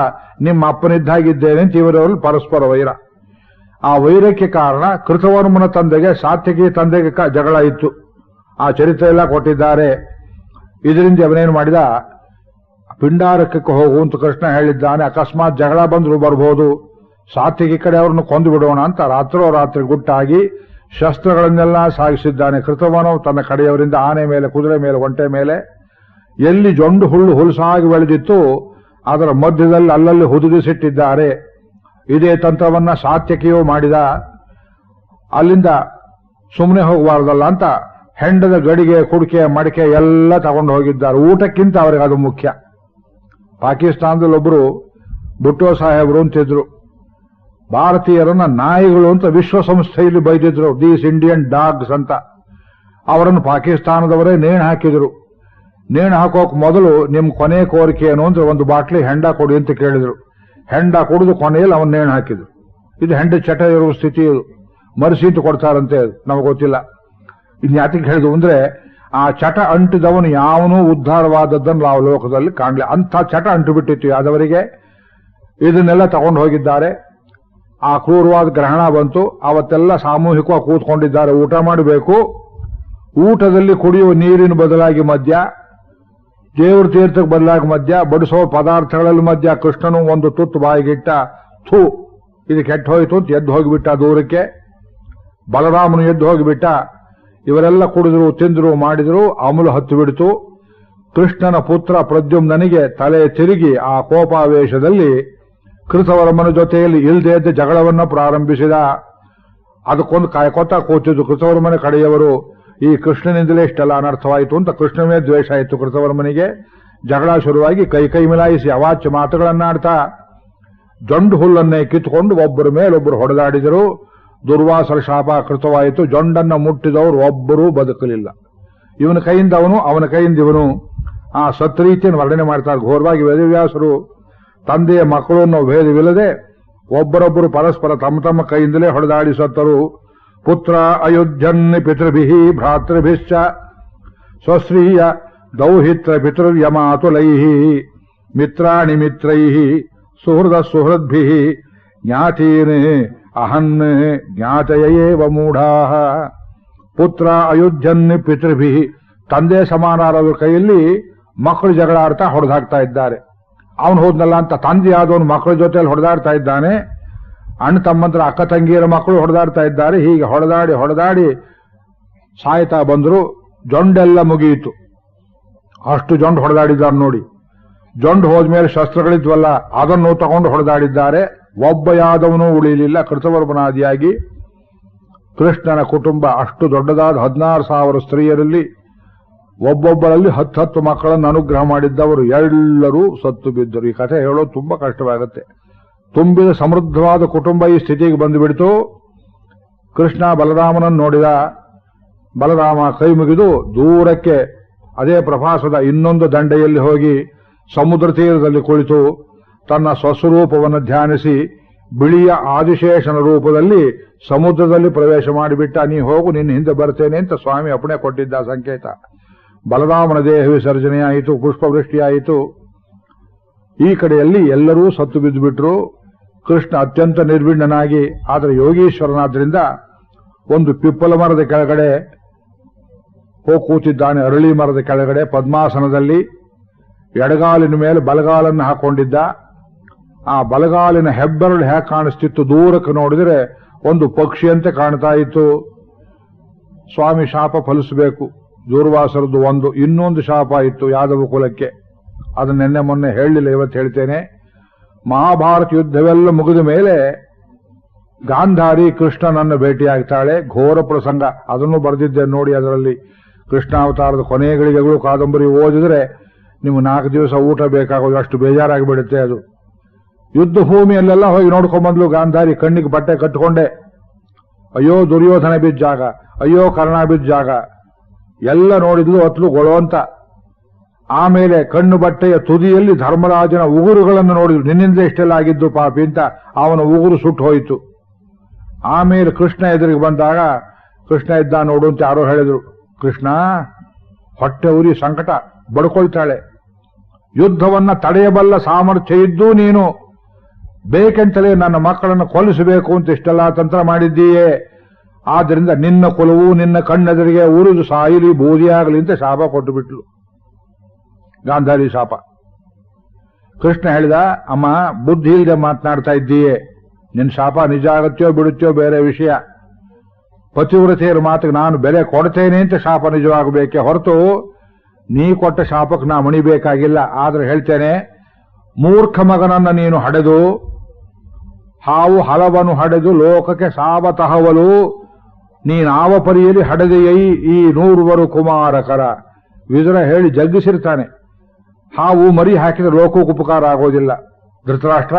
ನಿಮ್ಮ ಅಪ್ಪನಿದ್ದಾಗಿದ್ದೇನೆ ಅಂತ ಇವರವರಲ್ಲಿ ಪರಸ್ಪರ ವೈರ. ಆ ವೈರಕ್ಕೆ ಕಾರಣ ಕೃತವರ್ಮನ ತಂದೆಗೆ ಸಾತ್ಯಕಿ ತಂದೆಗೆ ಜಗಳ ಇತ್ತು. ಆ ಚರಿತ್ರೆ ಎಲ್ಲ ಕೊಟ್ಟಿದ್ದಾರೆ. ಇದರಿಂದ ಅವನೇನು ಮಾಡಿದ, ಪಿಂಡಾರಕಕ್ಕೆ ಹೋಗುವಂತ ಕೃಷ್ಣ ಹೇಳಿದ್ದಾನೆ. ಅಕಸ್ಮಾತ್ ಜಗಳ ಬಂದ್ರು ಬರ್ಬೋದು, ಸಾತ್ಯಕಿ ಕಡೆ ಅವ್ರನ್ನು ಕೊಂದು ಬಿಡೋಣ ಅಂತ ರಾತ್ರಿ ಗುಟ್ಟಾಗಿ ಶಸ್ತ್ರಗಳನ್ನೆಲ್ಲ ಸಾಗಿಸಿದ್ದಾನೆ. ಕೃತವನು ತನ್ನ ಕಡೆಯವರಿಂದ ಆನೆ ಮೇಲೆ, ಕುದುರೆ ಮೇಲೆ, ಒಂಟೆ ಮೇಲೆ ಎಲ್ಲಿ ಜೊಂಡು ಹುಲ್ಲು ಹುಲಸಾಗಿ ಬೆಳೆದಿತ್ತು ಅದರ ಮಧ್ಯದಲ್ಲಿ ಅಲ್ಲಲ್ಲಿ ಹುದುಗಿಸಿಟ್ಟಿದ್ದಾರೆ. ಇದೇ ತಂತ್ರವನ್ನ ಸಾತ್ಯಕಿಯೂ ಮಾಡಿದ. ಅಲ್ಲಿಂದ ಸುಮ್ಮನೆ ಹೋಗಬಾರ್ದಲ್ಲ ಅಂತ ಹೆಂಡದ ಗಡಿಗೆ ಕುಡಿಕೆ ಮಡಿಕೆ ಎಲ್ಲ ತಗೊಂಡು ಹೋಗಿದ್ದಾರೆ. ಊಟಕ್ಕಿಂತ ಅವರಿಗೆ ಅದು ಮುಖ್ಯ. ಪಾಕಿಸ್ತಾನದಲ್ಲಿ ಒಬ್ಬರು ಭುಟ್ಟೋ ಸಾಹೇಬರು ಅಂತಿದ್ರು. ಭಾರತೀಯರನ್ನ ನಾಯಿಗಳು ಅಂತ ವಿಶ್ವಸಂಸ್ಥೆಯಲ್ಲಿ ಬೈದಿದ್ರು, ದೀಸ್ ಇಂಡಿಯನ್ ಡಾಗ್ಸ್ ಅಂತ. ಅವರನ್ನು ಪಾಕಿಸ್ತಾನದವರೇ ನೇಣು ಹಾಕಿದ್ರು. ನೇಣು ಹಾಕೋಕ್ ಮೊದಲು ನಿಮ್ ಕೊನೆ ಕೋರಿಕೆ ಏನು ಅಂದ್ರೆ ಒಂದು ಬಾಟ್ಲಿ ಹೆಂಡ ಕೊಡಿ ಅಂತ ಕೇಳಿದ್ರು. ಹೆಂಡ ಕುಡಿದು ಕೊನೆಯಲ್ಲಿ ಅವನ್ ನೇಣು ಹಾಕಿದ್ರು. ಇದು ಹೆಂಡ ಚಟ ಇರುವ ಸ್ಥಿತಿ. ಇದು ಮರೆಸಿ ಅಂತ ಕೊಡ್ತಾರಂತೆ, ನಮಗೆ ಗೊತ್ತಿಲ್ಲ. ಇನ್ ಯಾತಿಗೆ ಹೇಳಿದ್ರು ಅಂದ್ರೆ ಆ ಚಟ ಅಂಟಿದವನು ಯಾವನೂ ಉದ್ಧಾರವಾದದ್ದನ್ನು ನಾವು ಲೋಕದಲ್ಲಿ ಕಾಣಲಿ. ಅಂಥ ಚಟ ಅಂಟು ಬಿಟ್ಟಿತ್ತು ಯಾದವರಿಗೆ. ಇದನ್ನೆಲ್ಲ ತಗೊಂಡು ಹೋಗಿದ್ದಾರೆ. ಆ ಕ್ರೂರವಾದ ಗ್ರಹಣ ಬಂತು. ಅವತ್ತೆಲ್ಲ ಸಾಮೂಹಿಕವಾಗಿ ಕೂತ್ಕೊಂಡಿದ್ದಾರೆ. ಊಟ ಮಾಡಬೇಕು. ಊಟದಲ್ಲಿ ಕುಡಿಯುವ ನೀರಿನ ಬದಲಾಗಿ ಮದ್ಯ, ದೇವ್ರ ತೀರ್ಥಕ್ಕೆ ಬದಲಾಗಿ ಮದ್ಯ, ಬಡಿಸೋ ಪದಾರ್ಥಗಳಲ್ಲಿ ಮದ್ಯ. ಕೃಷ್ಣನು ಒಂದು ತುತ್ತು ಬಾಯಿಗಿಟ್ಟ. ಥೂ, ಇದು ಕೆಟ್ಟ ಹೋಯಿತು ಅಂತ ಎದ್ದು ಹೋಗಿಬಿಟ್ಟ ದೂರಕ್ಕೆ. ಬಲರಾಮನು ಎದ್ದು ಹೋಗಿಬಿಟ್ಟ. ಇವರೆಲ್ಲ ಕುಡಿದ್ರು, ತಿಂದ್ರು, ಮಾಡಿದ್ರು. ಅಮಲು ಹತ್ತು ಬಿಡಿತು. ಕೃಷ್ಣನ ಪುತ್ರ ಪ್ರದ್ಯುಮ್ನನಿಗೆ ತಲೆ ತಿರುಗಿ ಆ ಕೋಪಾವೇಶದಲ್ಲಿ ಕೃತವರ್ಮನ ಜೊತೆಯಲ್ಲಿ ಇಲ್ಲದೆ ಇದ್ದ ಜಗಳವನ್ನ ಪ್ರಾರಂಭಿಸಿದ. ಅದಕ್ಕೊಂದು ಕಾಯ್ಕೋತಾ ಕೂತಿದ್ದು ಕೃತವರ್ಮನ ಕಡೆಯವರು. ಈ ಕೃಷ್ಣನಿಂದಲೇ ಇಷ್ಟೆಲ್ಲ ಅನರ್ಥವಾಯಿತು ಅಂತ ಕೃಷ್ಣನೇ ದ್ವೇಷ ಆಯಿತು ಕೃತವರ್ಮನಿಗೆ. ಜಗಳ ಶುರುವಾಗಿ ಕೈ ಮಿಲಾಯಿಸಿ ಅವಾಚ್ಯ ಮಾತುಗಳನ್ನಾಡ್ತಾ ಜೊಂಡು ಹುಲ್ಲನ್ನೇ ಕಿತ್ತುಕೊಂಡು ಒಬ್ಬರ ಮೇಲೊಬ್ಬರು ಹೊಡೆದಾಡಿದರು. ದುರ್ವಾಸರ ಶಾಪ ಕೃತವಾಯಿತು. ಜೊಂಡನ್ನ ಮುಟ್ಟಿದವರು ಒಬ್ಬರೂ ಬದುಕಲಿಲ್ಲ. ಇವನ ಕೈಯಿಂದ ಅವನು, ಅವನ ಕೈಯಿಂದ ಇವನು. ಆ ಸತ್ರೀತಿಯನ್ನು ವರ್ಣನೆ ಮಾಡ್ತಾರೆ ಘೋರವಾಗಿ ವೇದವ್ಯಾಸರು. ತಂದೆಯ ಮಕ್ಕಳು ಅನ್ನೋ ಭೇದವಿಲ್ಲದೆ ಒಬ್ಬರೊಬ್ಬರು ಪರಸ್ಪರ ತಮ್ಮ ತಮ್ಮ ಕೈಯಿಂದಲೇ ಹೊಡೆದಾಡಿ ಸತ್ತರು. ಪುತ್ರ ಅಯುಧ್ಯನ್ ಪಿತೃಭಿ ಭ್ರಾತೃಭಿಶ್ಚ ಸ್ವಶ್ರೀಯ ದೌಹಿತ್ರ ಪಿತೃರ್ಯಮಾತುಲೈ ಮಿತ್ರಾಣಿ ಮಿತ್ರೈ ಸುಹೃದ ಸುಹೃದ್ಭಿ ಜ್ಞಾತೀನ್ ಅಹನ್ ಜ್ಞಾತಯೇವ ಮೂಢಾ. ಪುತ್ರ ಅಯುಧ್ಯನ್ ಪಿತೃಭಿ, ತಂದೆ ಸಮಾನರಾದ ಕೈಯಲ್ಲಿ ಮಕ್ಕಳು ಜಗಳ ಆಡ್ತಾ ಹೊಡೆದಾಡ್ತಾ ಇದ್ದಾರೆ. ಅವನು ಹೋದ್ನಲ್ಲ ಅಂತ ತಂದೆ ಆದವನು ಮಕ್ಕಳ ಜೊತೆಯಲ್ಲಿ ಹೊಡೆದಾಡ್ತಾ ಇದ್ದಾನೆ. ಅಣ್ಣ ತಮ್ಮಂತರ ಅಕ್ಕ ತಂಗಿಯರ ಮಕ್ಕಳು ಹೊಡೆದಾಡ್ತಾ ಇದ್ದಾರೆ. ಹೀಗೆ ಹೊಡೆದಾಡಿ ಸಾಯ್ತಾ ಬಂದ್ರು. ಜೊಂಡೆಲ್ಲ ಮುಗಿಯಿತು. ಅಷ್ಟು ಜೊಂಡು ಹೊಡೆದಾಡಿದ್ದಾರೆ ನೋಡಿ. ಜೊಂಡು ಹೋದ್ಮೇಲೆ ಶಸ್ತ್ರಗಳಿದ್ವಲ್ಲ ಅದನ್ನು ತಗೊಂಡು ಹೊಡೆದಾಡಿದ್ದಾರೆ. ಒಬ್ಬ ಯಾದವನೂ ಉಳಿಯಲಿಲ್ಲ ಕೃತವರ್ಮನಾದಿಯಾಗಿ. ಕೃಷ್ಣನ ಕುಟುಂಬ ಅಷ್ಟು ದೊಡ್ಡದಾದ 16,000 ಸ್ತ್ರೀಯರಲ್ಲಿ ಒಬ್ಬೊಬ್ಬರಲ್ಲಿ 10 ಮಕ್ಕಳನ್ನು ಅನುಗ್ರಹ ಮಾಡಿದ್ದವರು ಎಲ್ಲರೂ ಸತ್ತು ಬಿದ್ದರು. ಈ ಕಥೆ ಹೇಳೋದು ತುಂಬಾ ಕಷ್ಟವಾಗುತ್ತೆ. ತುಂಬಿದ ಸಮೃದ್ಧವಾದ ಕುಟುಂಬ ಈ ಸ್ಥಿತಿಗೆ ಬಂದುಬಿಡ್ತು. ಕೃಷ್ಣ ಬಲರಾಮನನ್ನು ನೋಡಿದ. ಬಲರಾಮ ಕೈ ಮುಗಿದು ದೂರಕ್ಕೆ ಅದೇ ಪ್ರಭಾಸದ ಇನ್ನೊಂದು ದಂಡೆಯಲ್ಲಿ ಹೋಗಿ ಸಮುದ್ರ ತೀರದಲ್ಲಿ ಕುಳಿತು ತನ್ನ ಸ್ವಸ್ವರೂಪವನ್ನು ಧ್ಯಾನಿಸಿ ಬಿಳಿಯ ಆದಿಶೇಷನ ರೂಪದಲ್ಲಿ ಸಮುದ್ರದಲ್ಲಿ ಪ್ರವೇಶ ಮಾಡಿಬಿಟ್ಟ. ನೀ ಹೋಗು, ನಿನ್ನ ಹಿಂದೆ ಬರ್ತೇನೆ ಅಂತ ಸ್ವಾಮಿ ಅಪ್ಪಣೆ ಕೊಟ್ಟಿದ್ದ ಸಂಕೇತ. ಬಲರಾಮನ ದೇಹ ವಿಸರ್ಜನೆಯಾಯಿತು, ಪುಷ್ಪವೃಷ್ಟಿಯಾಯಿತು. ಈ ಕಡೆಯಲ್ಲಿ ಎಲ್ಲರೂ ಸತ್ತು ಬಿದ್ದುಬಿಟ್ರು. ಕೃಷ್ಣ ಅತ್ಯಂತ ನಿರ್ವಿಣ್ಣನಾಗಿ, ಆದರೆ ಯೋಗೀಶ್ವರನಾದ್ರಿಂದ ಒಂದು ಪಿಪ್ಪಲ ಮರದ ಕೆಳಗಡೆ ಹೋಗಿ ಕೂತಿದ್ದಾನೆ. ಅರಳಿ ಮರದ ಕೆಳಗಡೆ ಪದ್ಮಾಸನದಲ್ಲಿ ಎಡಗಾಲಿನ ಮೇಲೆ ಬಲಗಾಲನ್ನು ಹಾಕೊಂಡಿದ್ದ. ಆ ಬಲಗಾಲಿನ ಹೆಬ್ಬೆರಳು ಹೇಗೆ ಕಾಣಿಸ್ತಿತ್ತು ದೂರಕ್ಕೆ ನೋಡಿದರೆ ಒಂದು ಪಕ್ಷಿಯಂತೆ ಕಾಣ್ತಾ ಇತ್ತು. ಸ್ವಾಮಿ ಶಾಪ ಫಲಿಸಬೇಕು. ದೂರ್ವಾಸರದ್ದು ಒಂದು, ಇನ್ನೊಂದು ಶಾಪ ಇತ್ತು ಯಾದವ ಕುಲಕ್ಕೆ. ಅದನ್ನೆನ್ನೆ ಮೊನ್ನೆ ಹೇಳಲಿಲ್ಲ, ಇವತ್ತು ಹೇಳ್ತೇನೆ. ಮಹಾಭಾರತ ಯುದ್ಧವೆಲ್ಲ ಮುಗಿದ ಮೇಲೆ ಗಾಂಧಾರಿ ಕೃಷ್ಣನನ್ನು ಭೇಟಿಯಾಗ್ತಾಳೆ. ಘೋರ ಪ್ರಸಂಗ, ಅದನ್ನು ಬರೆದಿದ್ದೆ ನೋಡಿ. ಅದರಲ್ಲಿ ಕೃಷ್ಣಾವತಾರದ ಕೊನೆಗಳಿಗೆಗಳು ಕಾದಂಬರಿ ಓದಿದ್ರೆ ನಿಮ್ಗೆ 4 ದಿವಸ ಊಟ ಬೇಕಾಗೋದು, ಅಷ್ಟು ಬೇಜಾರಾಗಿಬಿಡುತ್ತೆ ಅದು. ಯುದ್ಧ ಭೂಮಿಯಲ್ಲೆಲ್ಲ ಹೋಗಿ ನೋಡ್ಕೊಂಡ್ಬಂದ್ಲು ಗಾಂಧಾರಿ. ಕಣ್ಣಿಗೆ ಬಟ್ಟೆ ಕಟ್ಟಿಕೊಂಡೆ. ಅಯ್ಯೋ ದುರ್ಯೋಧನ ಬಿದ್ದ ಜಾಗ, ಅಯ್ಯೋ ಕರ್ಣ ಬಿದ್ದ ಜಾಗ ಎಲ್ಲ ನೋಡಿದ್ಲು. ಅತ್ಲು ಗೊಳೋ ಅಂತ. ಆಮೇಲೆ ಕಣ್ಣು ಬಟ್ಟೆಯ ತುದಿಯಲ್ಲಿ ಧರ್ಮರಾಜನ ಉಗುರುಗಳನ್ನು ನೋಡಿದ್ರು. ನಿನ್ನಿಂದ ಇಷ್ಟೆಲ್ಲ ಆಗಿದ್ದು ಪಾಪಿ ಅಂತ ಅವನ ಉಗುರು ಸುಟ್ಟು ಹೋಯಿತು. ಆಮೇಲೆ ಕೃಷ್ಣ ಎದುರಿಗೆ ಬಂದಾಗ ಕೃಷ್ಣ ಇದ್ದ ನೋಡು ಅಂತ ಯಾರೋ ಹೇಳಿದ್ರು. ಕೃಷ್ಣ ಹೊಟ್ಟೆ ಉರಿ ಸಂಕಟ ಬಡ್ಕೊಳ್ತಾಳೆ. ಯುದ್ಧವನ್ನ ತಡೆಯಬಲ್ಲ ಸಾಮರ್ಥ್ಯ ಇದ್ದು ನೀನು ಬೇಕೆಂತಲೇ ನನ್ನ ಮಕ್ಕಳನ್ನು ಕೊಲ್ಲಿಸಬೇಕು ಅಂತ ಇಷ್ಟೆಲ್ಲ ತಂತ್ರ ಮಾಡಿದ್ದೀಯೇ. ಆದ್ದರಿಂದ ನಿನ್ನ ಕುಲವು ನಿನ್ನ ಕಣ್ಣೆದುರಿಗೆ ಉರಿದು ಸಾಯಿಲಿ, ಬೂದಿಯಾಗಲಿ ಅಂತ ಶಾಪ ಕೊಟ್ಟು ಬಿಟ್ಲು ಗಾಂಧಾರಿ ಶಾಪ. ಕೃಷ್ಣ ಹೇಳಿದ, ಅಮ್ಮ ಬುದ್ಧಿ ಇಲ್ಲದೆ ಮಾತನಾಡ್ತಾ ಇದ್ದೀಯೇ. ನಿನ್ನ ಶಾಪ ನಿಜ ಆಗತ್ಯೋ ಬಿಡುತ್ತೋ ಬೇರೆ ವಿಷಯ. ಪತಿವ್ರತೆಯರ ಮಾತಿಗೆ ನಾನು ಬೆಲೆ ಕೊಡ್ತೇನೆ ಅಂತ ಶಾಪ ನಿಜವಾಗಬೇಕೆ ಹೊರತು ನೀ ಕೊಟ್ಟ ಶಾಪಕ್ಕೆ ನಾ ಮಣಿಬೇಕಾಗಿಲ್ಲ. ಆದ್ರೆ ಹೇಳ್ತೇನೆ, ಮೂರ್ಖ ಮಗನನ್ನ ನೀನು ಹಡೆದು, ಹಾವು ಹಲವನ್ನು ಹಡೆದು ಲೋಕಕ್ಕೆ ಸಾವತಹವಲು ನೀನಾವ ಪರಿಯಲ್ಲಿ ಹಡೆದೆಯೈ ಈ 100 ಕುಮಾರಕರ. ವಿದುರ ಹೇಳಿ ಜಗ್ಗಿಸಿರ್ತಾನೆ. ಹಾವು ಮರಿ ಹಾಕಿದ್ರೆ ಲೋಕಕ್ಕೆ ಉಪಕಾರ ಆಗೋದಿಲ್ಲ. ಧೃತರಾಷ್ಟ್ರ,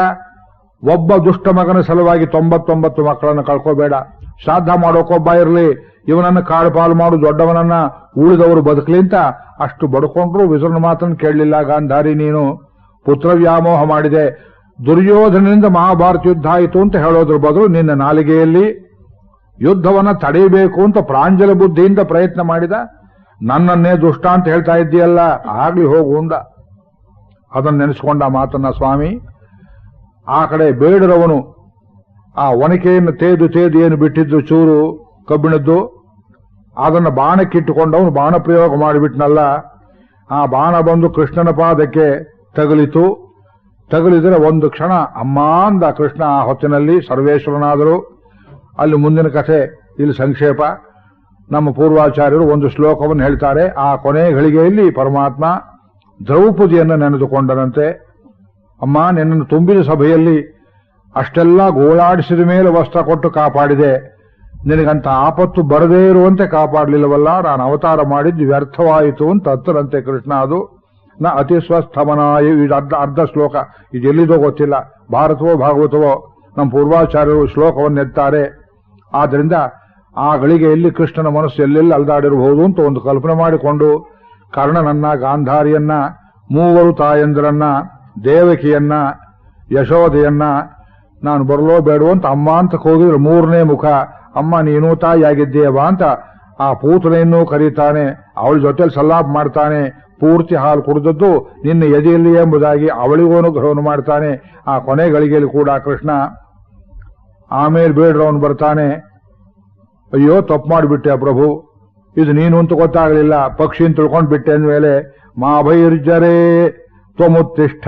ಒಬ್ಬ ದುಷ್ಟ ಮಗನ ಸಲುವಾಗಿ 99 ಮಕ್ಕಳನ್ನು ಕಳ್ಕೋಬೇಡ. ಶ್ರಾದ್ದ ಮಾಡೋಕೊಬ್ಬ ಇರಲಿ, ಇವನನ್ನು ಕಾಳುಪಾಲು ಮಾಡು, ದೊಡ್ಡವನನ್ನ ಉಳಿದವರು ಬದುಕಲಿ ಅಂತ ಅಷ್ಟು ಬಡ್ಕೊಂಡ್ರು ವಿದುರನ ಮಾತನ್ನು ಕೇಳಲಿಲ್ಲ. ಗಾಂಧಾರಿ, ನೀನು ಪುತ್ರ ವ್ಯಾಮೋಹ ಮಾಡಿದೆ. ದುರ್ಯೋಧನನಿಂದ ಮಹಾಭಾರತ ಯುದ್ಧ ಆಯಿತು ಅಂತ ಹೇಳೋದ್ರ ಬದಲು ನಿನ್ನ ನಾಲಿಗೆಯಲ್ಲಿ ಯುದ್ಧವನ್ನ ತಡೆಯಬೇಕು ಅಂತ ಪ್ರಾಂಜಲ ಬುದ್ಧಿಯಿಂದ ಪ್ರಯತ್ನ ಮಾಡಿದ. ನನ್ನನ್ನೇ ದುಷ್ಟ ಅಂತ ಹೇಳ್ತಾ ಇದ್ದೀಯಲ್ಲ, ಆಗ್ಲಿ ಹೋಗು ಅಂದ. ಅದನ್ನು ನೆನೆಸ್ಕೊಂಡ ಮಾತನ್ನ ಸ್ವಾಮಿ. ಆ ಕಡೆ ಬೇಡರವನು ಆ ಒನಕೆಯನ್ನು ತೇದು ಏನು ಬಿಟ್ಟಿದ್ದು ಚೂರು ಕಬ್ಬಿಣದ್ದು, ಅದನ್ನು ಬಾಣಕ್ಕಿಟ್ಟುಕೊಂಡವನು ಬಾಣ ಪ್ರಯೋಗ ಮಾಡಿಬಿಟ್ನಲ್ಲ. ಆ ಬಾಣ ಬಂದು ಕೃಷ್ಣನ ಪಾದಕ್ಕೆ ತಗುಲಿತು. ತಗುಲಿದರೆ ಒಂದು ಕ್ಷಣ ಅಮ್ಮ ಅಂದ ಕೃಷ್ಣ. ಆ ಹೊತ್ತಿನಲ್ಲಿ ಸರ್ವೇಶ್ವರನಾದರು. ಅಲ್ಲಿ ಮುಂದಿನ ಕಥೆ, ಇಲ್ಲಿ ಸಂಕ್ಷೇಪ. ನಮ್ಮ ಪೂರ್ವಾಚಾರ್ಯರು ಒಂದು ಶ್ಲೋಕವನ್ನು ಹೇಳ್ತಾರೆ. ಆ ಕೊನೆ ಘಳಿಗೆಯಲ್ಲಿ ಪರಮಾತ್ಮ ದ್ರೌಪದಿಯನ್ನು ನೆನೆದುಕೊಂಡನಂತೆ. ಅಮ್ಮ, ನಿನ್ನನ್ನು ತುಂಬಿದ ಸಭೆಯಲ್ಲಿ ಅಷ್ಟೆಲ್ಲ ಗೋಳಾಡಿಸಿದ ಮೇಲೆ ವಸ್ತ್ರ ಕೊಟ್ಟು ಕಾಪಾಡಿದೆ, ನಿನಗಂತ ಆಪತ್ತು ಬರದೇ ಇರುವಂತೆ ಕಾಪಾಡಲಿಲ್ಲವಲ್ಲ, ನಾನು ಅವತಾರ ಮಾಡಿದ್ದು ವ್ಯರ್ಥವಾಯಿತು ಅಂತ ಹತ್ತರಂತೆ ಕೃಷ್ಣ. ಅದು ನ ಅತಿ ಸ್ವಸ್ಥಮನಾಯ. ಇದು ಅರ್ಧ ಶ್ಲೋಕ. ಇದೆಲ್ಲಿದೋ ಗೊತ್ತಿಲ್ಲ, ಭಾರತವೋ ಭಾಗವತವೋ. ನಮ್ಮ ಪೂರ್ವಾಚಾರ್ಯರು ಶ್ಲೋಕವನ್ನು ಎತ್ತಾರೆ. ಆದ್ದರಿಂದ ಆ ಗಳಿಗೆಯಲ್ಲಿ ಕೃಷ್ಣನ ಮನಸ್ಸು ಎಲ್ಲೆಲ್ಲಿ ಅಲ್ದಾಡಿರಬಹುದು ಅಂತ ಒಂದು ಕಲ್ಪನೆ ಮಾಡಿಕೊಂಡು ಕರ್ಣನನ್ನ, ಗಾಂಧಾರಿಯನ್ನ, 3 ತಾಯಂದಿರನ್ನ, ದೇವಕಿಯನ್ನ, ಯಶೋದೆಯನ್ನ ನಾನು ಬರಲೋ ಬೇಡವೋ ಅಂತ ಅಮ್ಮ ಅಂತ ಹೋಗಿದ್ರೆ 3ನೇ ಮುಖ, ಅಮ್ಮ ನೀನು ತಾಯಿಯಾಗಿದ್ದೀಯವಾ ಅಂತ ಆ ಪೂತನೆಯನ್ನು ಕರೀತಾನೆ. ಅವಳ ಜೊತೆಲಿ ಸಲ್ಲಾಪ ಮಾಡ್ತಾನೆ. ಪೂರ್ತಿ ಹಾಲು ಕುಡಿದದ್ದು ನಿನ್ನ ಎದೆಯಲ್ಲಿ ಎಂಬುದಾಗಿ ಅವಳಿಗೂ ಅನುಗ್ರಹವನ್ನು ಮಾಡ್ತಾನೆ. ಆ ಕೊನೆ ಗಳಿಗೆಯಲ್ಲಿ ಕೂಡ ಕೃಷ್ಣ. ಆಮೇಲೆ ಬೇಡ್ರವನು ಬರ್ತಾನೆ. ಅಯ್ಯೋ, ತಪ್ಪು ಮಾಡಿಬಿಟ್ಟೆ ಪ್ರಭು, ಇದು ನೀನು ಅಂತ ಗೊತ್ತಾಗಲಿಲ್ಲ, ಪಕ್ಷಿ ಅಂತ ತಿಳ್ಕೊಂಡು ಬಿಟ್ಟೆ ಅಂದ್ಮೇಲೆ ಮಾ ಭೈರ್ಜರೇ ತ್ವಮುತ್ತಿಷ್ಠ.